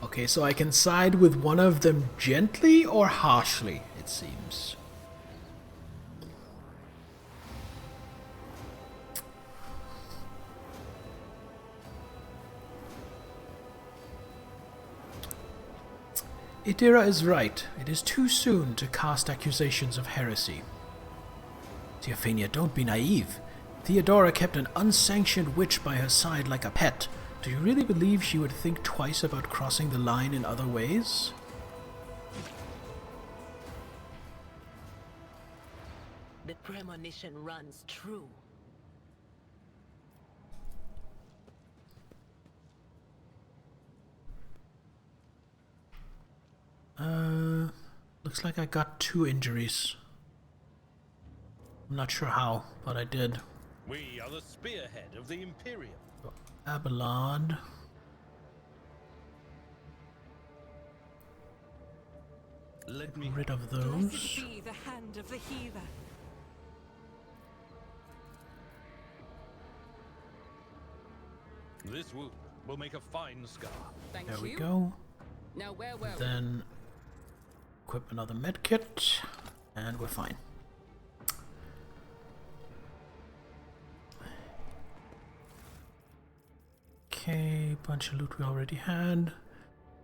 Okay, so I can side with one of them gently or harshly, it seems. Idira is right. It is too soon to cast accusations of heresy. Theophania, don't be naive. Theodora kept an unsanctioned witch by her side like a pet. Do you really believe she would think twice about crossing the line in other ways? The premonition runs true. Looks like I got 2 injuries. I'm not sure how, but I did. We are the spearhead of the Imperium. Abelard. Let me Get rid of Blessed those. be the hand of the healer. This wound will make a fine scar. Thank There you. we go. Now where were we? Then equip another medkit, and we're fine. Okay, bunch of loot we already had.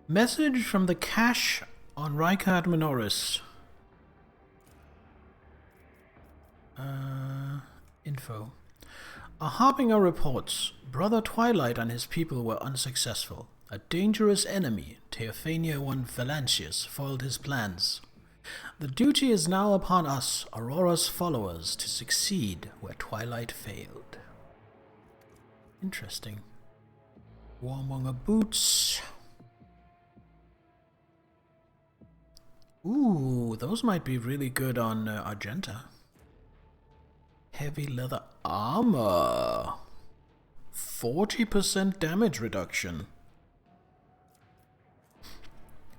Message from the cache on Rykard Minoris. Info. A harbinger reports, Brother Twilight and his people were unsuccessful. A dangerous enemy, Theophania I Valancius, foiled his plans. The duty is now upon us, Aurora's followers, to succeed where Twilight failed. Interesting. Warmonger boots. Ooh, those might be really good on Argenta. Heavy leather armor. 40% damage reduction.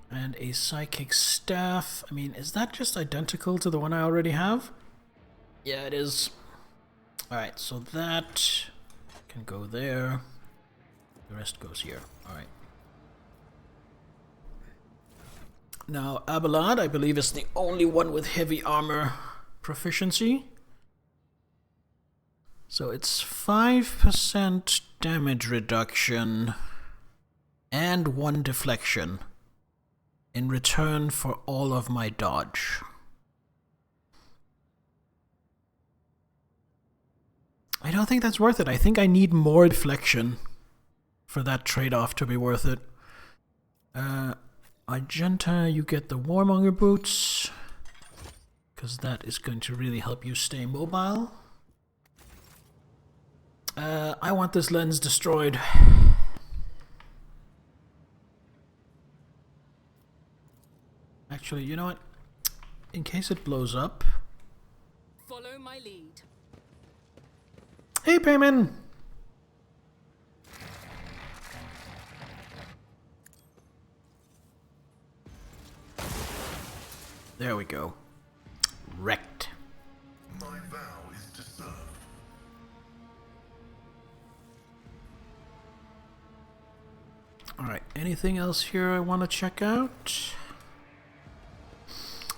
And a psychic staff. I mean, is that just identical to the one I already have? Yeah, it is. Alright, so that can go there. The rest goes here. Alright. Now, Abelard, I believe, is the only one with heavy armor proficiency. So it's 5% damage reduction and 1 deflection in return for all of my dodge. I don't think that's worth it. I think I need more deflection for that trade-off to be worth it. Argenta, you get the Warmonger boots, because that is going to really help you stay mobile. I want this lens destroyed. Actually, you know what? In case it blows up... Follow my lead. Hey, Payman! There we go. Wrecked. My vow is to serve. Alright, anything else here I want to check out?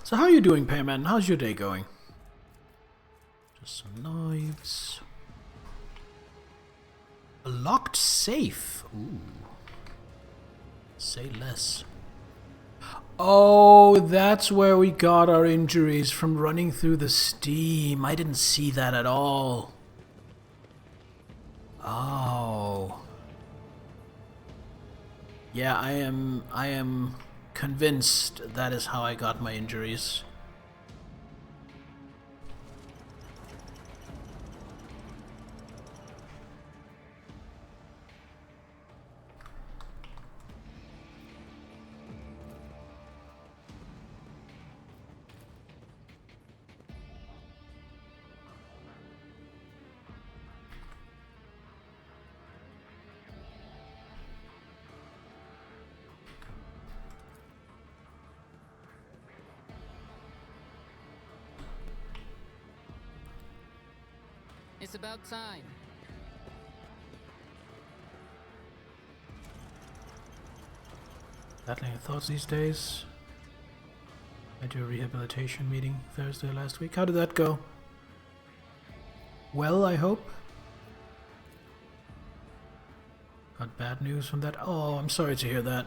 So how are you doing, Payman? How's your day going? Just some knives. A locked safe. Ooh. Say less. Oh, that's where we got our injuries, from running through the steam. I didn't see that at all. Oh. Yeah, I am convinced that is how I got my injuries. It's about time. Battling thoughts these days. I had your rehabilitation meeting Thursday last week. How did that go? Well, I hope. Got bad news from that? Oh, I'm sorry to hear that.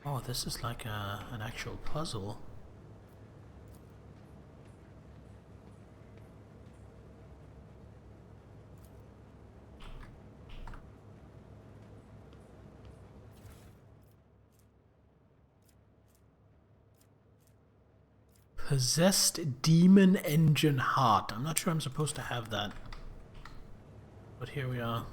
Oh, this is like an actual puzzle. Possessed Demon Engine Heart. I'm not sure I'm supposed to have that. But here we are.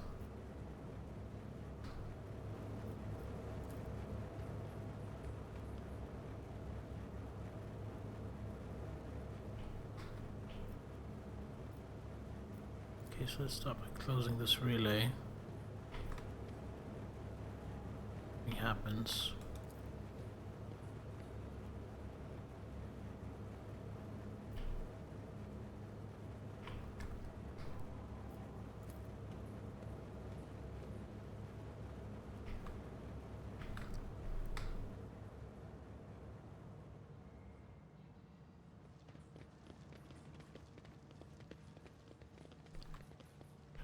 Okay, so let's stop by closing this relay. Nothing happens.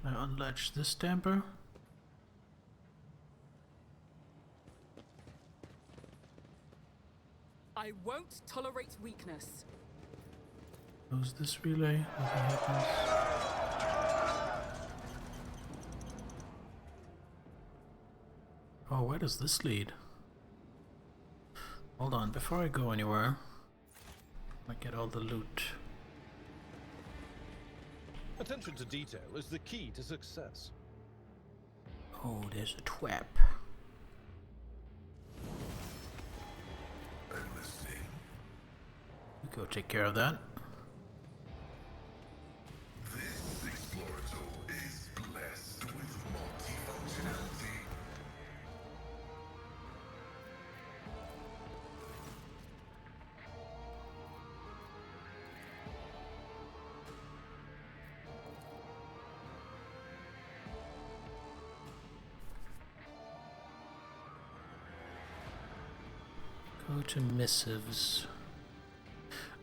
Can I unlatch this damper? I won't tolerate weakness. Close this relay. Nothing happens. Oh, where does this lead? Hold on, before I go anywhere, I get all the loot. Attention to detail is the key to success. Oh, there's a trap. I'm listening. You go take care of that. This Explorator is blessed with multifunctionality. Go to missives.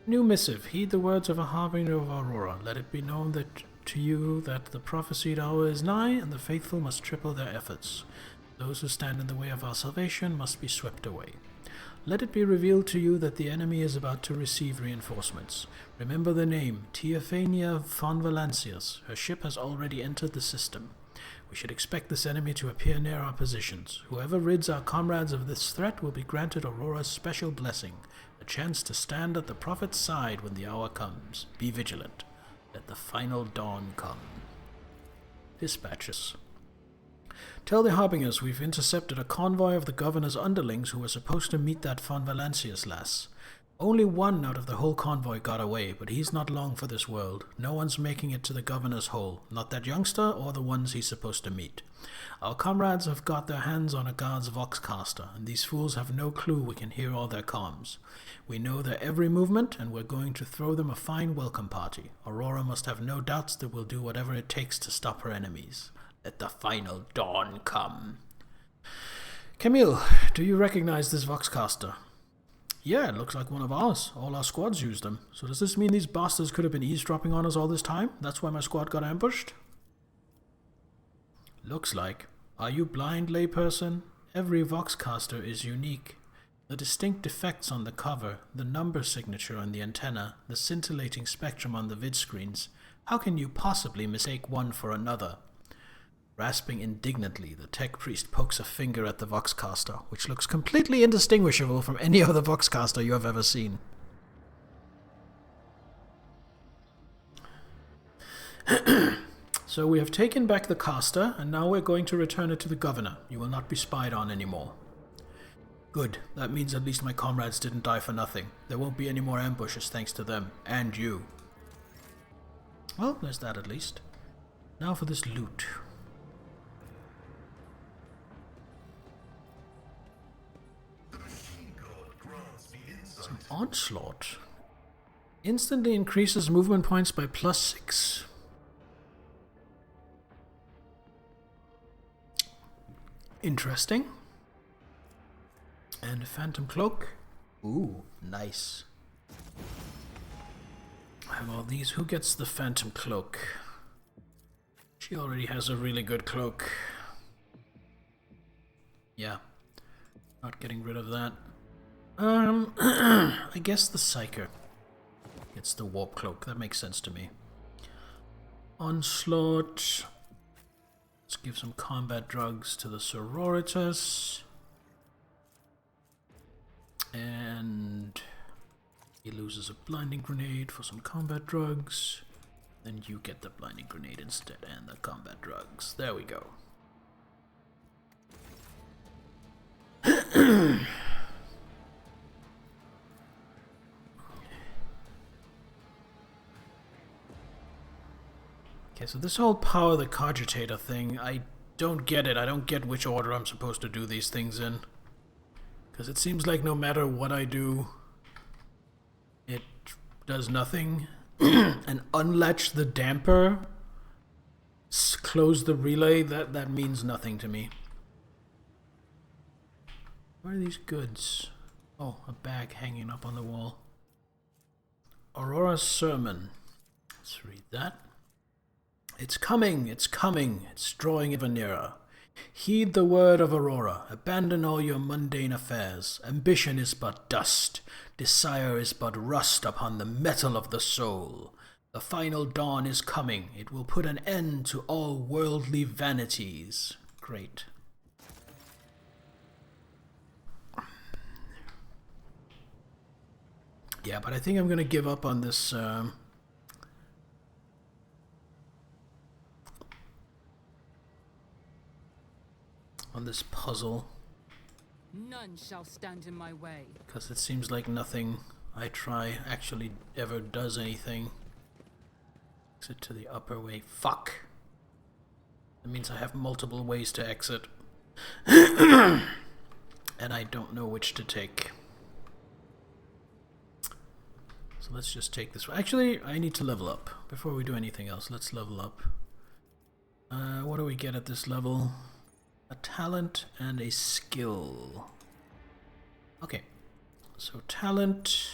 New missive. Heed the words of a harbinger of Aurora. Let it be known that to you that the prophesied hour is nigh, and the faithful must triple their efforts. Those who stand in the way of our salvation must be swept away. Let it be revealed to you that the enemy is about to receive reinforcements. Remember the name, Teophania von Valancius. Her ship has already entered the system. We should expect this enemy to appear near our positions. Whoever rids our comrades of this threat will be granted Aurora's special blessing, a chance to stand at the prophet's side when the hour comes. Be vigilant. Let the final dawn come. Dispatches. Tell the Harbingers we've intercepted a convoy of the governor's underlings who were supposed to meet that von Valancius lass. Only one out of the whole convoy got away, but he's not long for this world. No one's making it to the governor's hole, not that youngster or the ones he's supposed to meet. Our comrades have got their hands on a guard's voxcaster, and these fools have no clue we can hear all their comms. We know their every movement, and we're going to throw them a fine welcome party. Aurora must have no doubts that we'll do whatever it takes to stop her enemies. Let the final dawn come. Camille, do you recognize this voxcaster? Yeah, it looks like one of ours. All our squads used them. So does this mean these bastards could have been eavesdropping on us all this time? That's why my squad got ambushed? Looks like. Are you blind, layperson? Every voxcaster is unique. The distinct effects on the cover, the number signature on the antenna, the scintillating spectrum on the vid screens. How can you possibly mistake one for another? Rasping indignantly, the tech priest pokes a finger at the voxcaster, which looks completely indistinguishable from any other voxcaster you have ever seen. So we have taken back the caster, and now we're going to return it to the governor. You will not be spied on anymore. Good. That means at least my comrades didn't die for nothing. There won't be any more ambushes thanks to them. And you. Well, there's that at least. Now for this loot. Some onslaught. Instantly increases movement points by +6. Interesting. And a phantom cloak. Ooh, nice. I have all these. Who gets the phantom cloak? She already has a really good cloak. Yeah. Not getting rid of that. I guess the Psyker gets the warp cloak. That makes sense to me. Onslaught. Let's give some combat drugs to the Sororitas. And he loses a blinding grenade for some combat drugs. Then you get the blinding grenade instead and the combat drugs. There we go. Okay, so this whole power the cogitator thing, I don't get it. I don't get which order I'm supposed to do these things in. Because it seems like no matter what I do, it does nothing. And unlatch the damper, close the relay, that means nothing to me. Where are these goods? Oh, a bag hanging up on the wall. Aurora's sermon. Let's read that. It's coming, it's coming, it's drawing ever nearer. Heed the word of Aurora, abandon all your mundane affairs. Ambition is but dust, desire is but rust upon the metal of the soul. The final dawn is coming, it will put an end to all worldly vanities. Great. Yeah, but I think I'm gonna give up on this, on this puzzle. None shall stand in my way. Because it seems like nothing I try actually ever does anything. Exit to the upper way. Fuck! That means I have multiple ways to exit. And I don't know which to take. So let's just take this one. Actually, I need to level up. Before we do anything else, let's level up. What do we get at this level? A talent and a skill. Okay, So talent.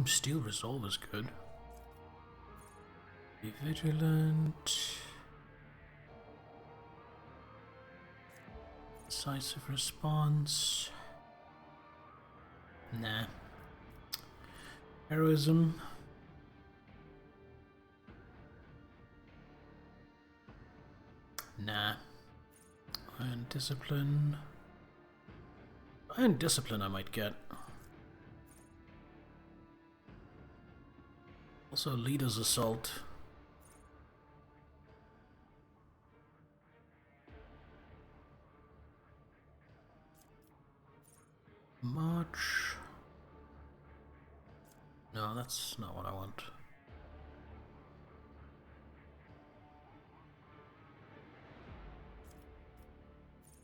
Steel Resolve is good. Be vigilant. Decisive response. Nah. Heroism. Nah. Iron Discipline. Iron Discipline I might get. Also Leader's Assault. March. No, that's not what I want.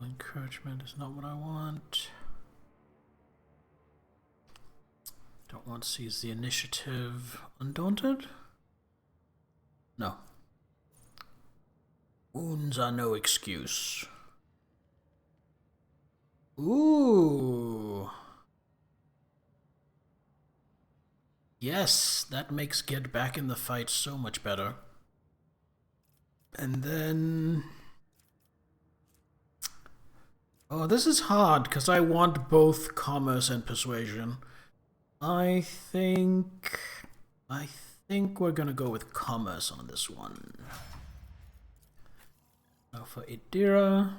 Encouragement is not what I want. Don't want to seize the initiative. Undaunted? No. Wounds are no excuse. Ooh. Yes, that makes get back in the fight so much better. And then... oh, this is hard, because I want both commerce and persuasion. I think we're gonna go with commerce on this one. Now for Idira,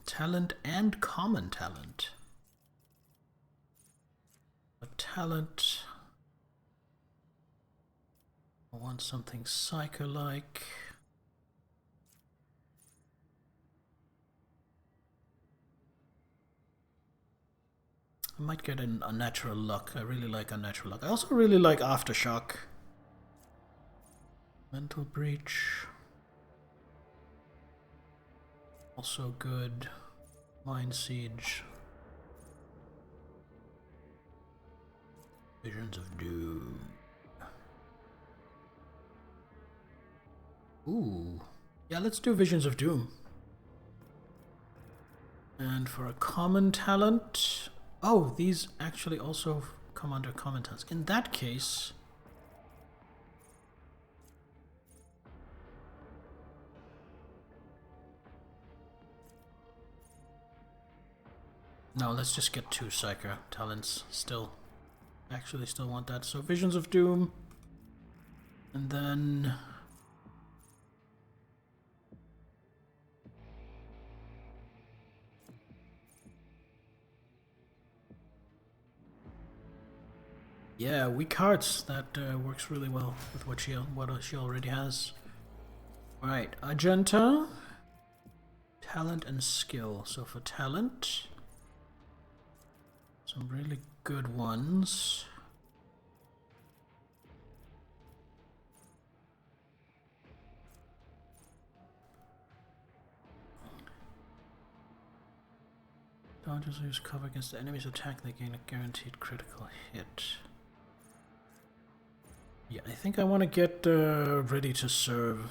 talent and common talent. For talent, I want something psycho-like. I might get an unnatural luck. I really like unnatural luck. I also really like aftershock. Mental breach. Also good. Mind siege. Visions of doom. Ooh. Yeah, let's do Visions of Doom. And for a common talent... oh, these actually also come under common talents. In that case... no, let's just get 2 Psycho talents still. Actually still want that. So Visions of Doom. And then... yeah, weak hearts. That works really well with what she already has. Alright, Agenta. Talent and skill. So for talent, some really good ones. Dodgers use cover against the enemy's attack, they gain a guaranteed critical hit. Yeah, I think I want to get ready to serve.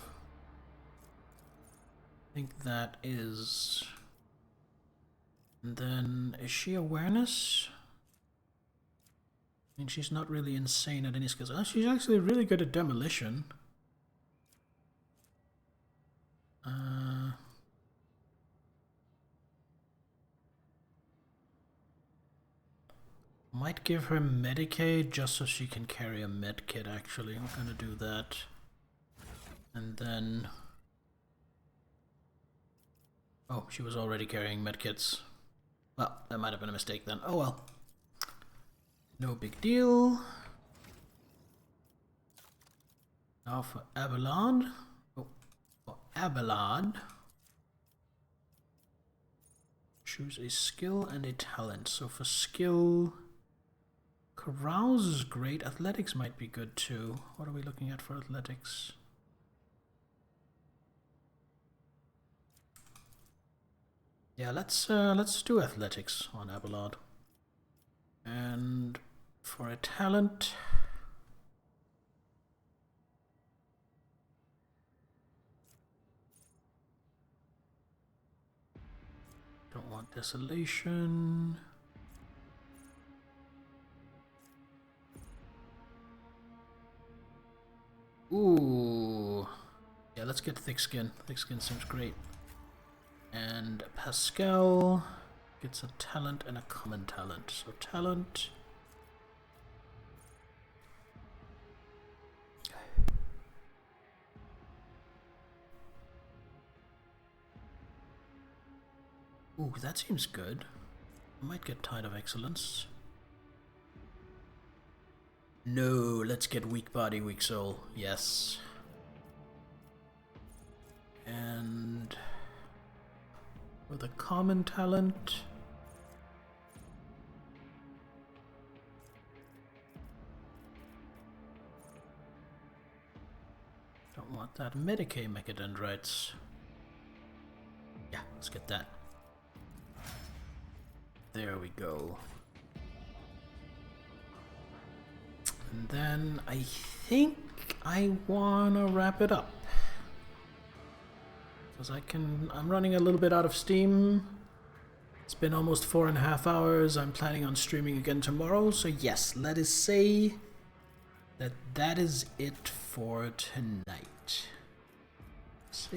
I think that is... and then, is she awareness? I mean, she's not really insane at any skills. Oh, she's actually really good at demolition. Might give her Medicaid just so she can carry a medkit, actually. I'm gonna do that. And then... oh, she was already carrying medkits. Well, that might have been a mistake then. Oh well. No big deal. Now for Abelard. Oh, for Abelard. Choose a skill and a talent. So for skill... carouse is great. Athletics might be good too. What are we looking at for athletics? Yeah, let's do athletics on Abelard. And for a talent, don't want desolation. Ooh, yeah, let's get thick skin. Thick skin seems great. And Pascal gets a talent and a common talent. So talent. Ooh, that seems good. I might get Tide of Excellence. No, let's get Weak Body, Weak Soul. Yes. And with a common talent, don't want that Medicaid Mechadendrites. Yeah, let's get that. There we go. And then I think I wanna wrap it up. Because I'm running a little bit out of steam. It's been almost 4.5 hours. I'm planning on streaming again tomorrow. So yes, let us say that that is it for tonight. Save.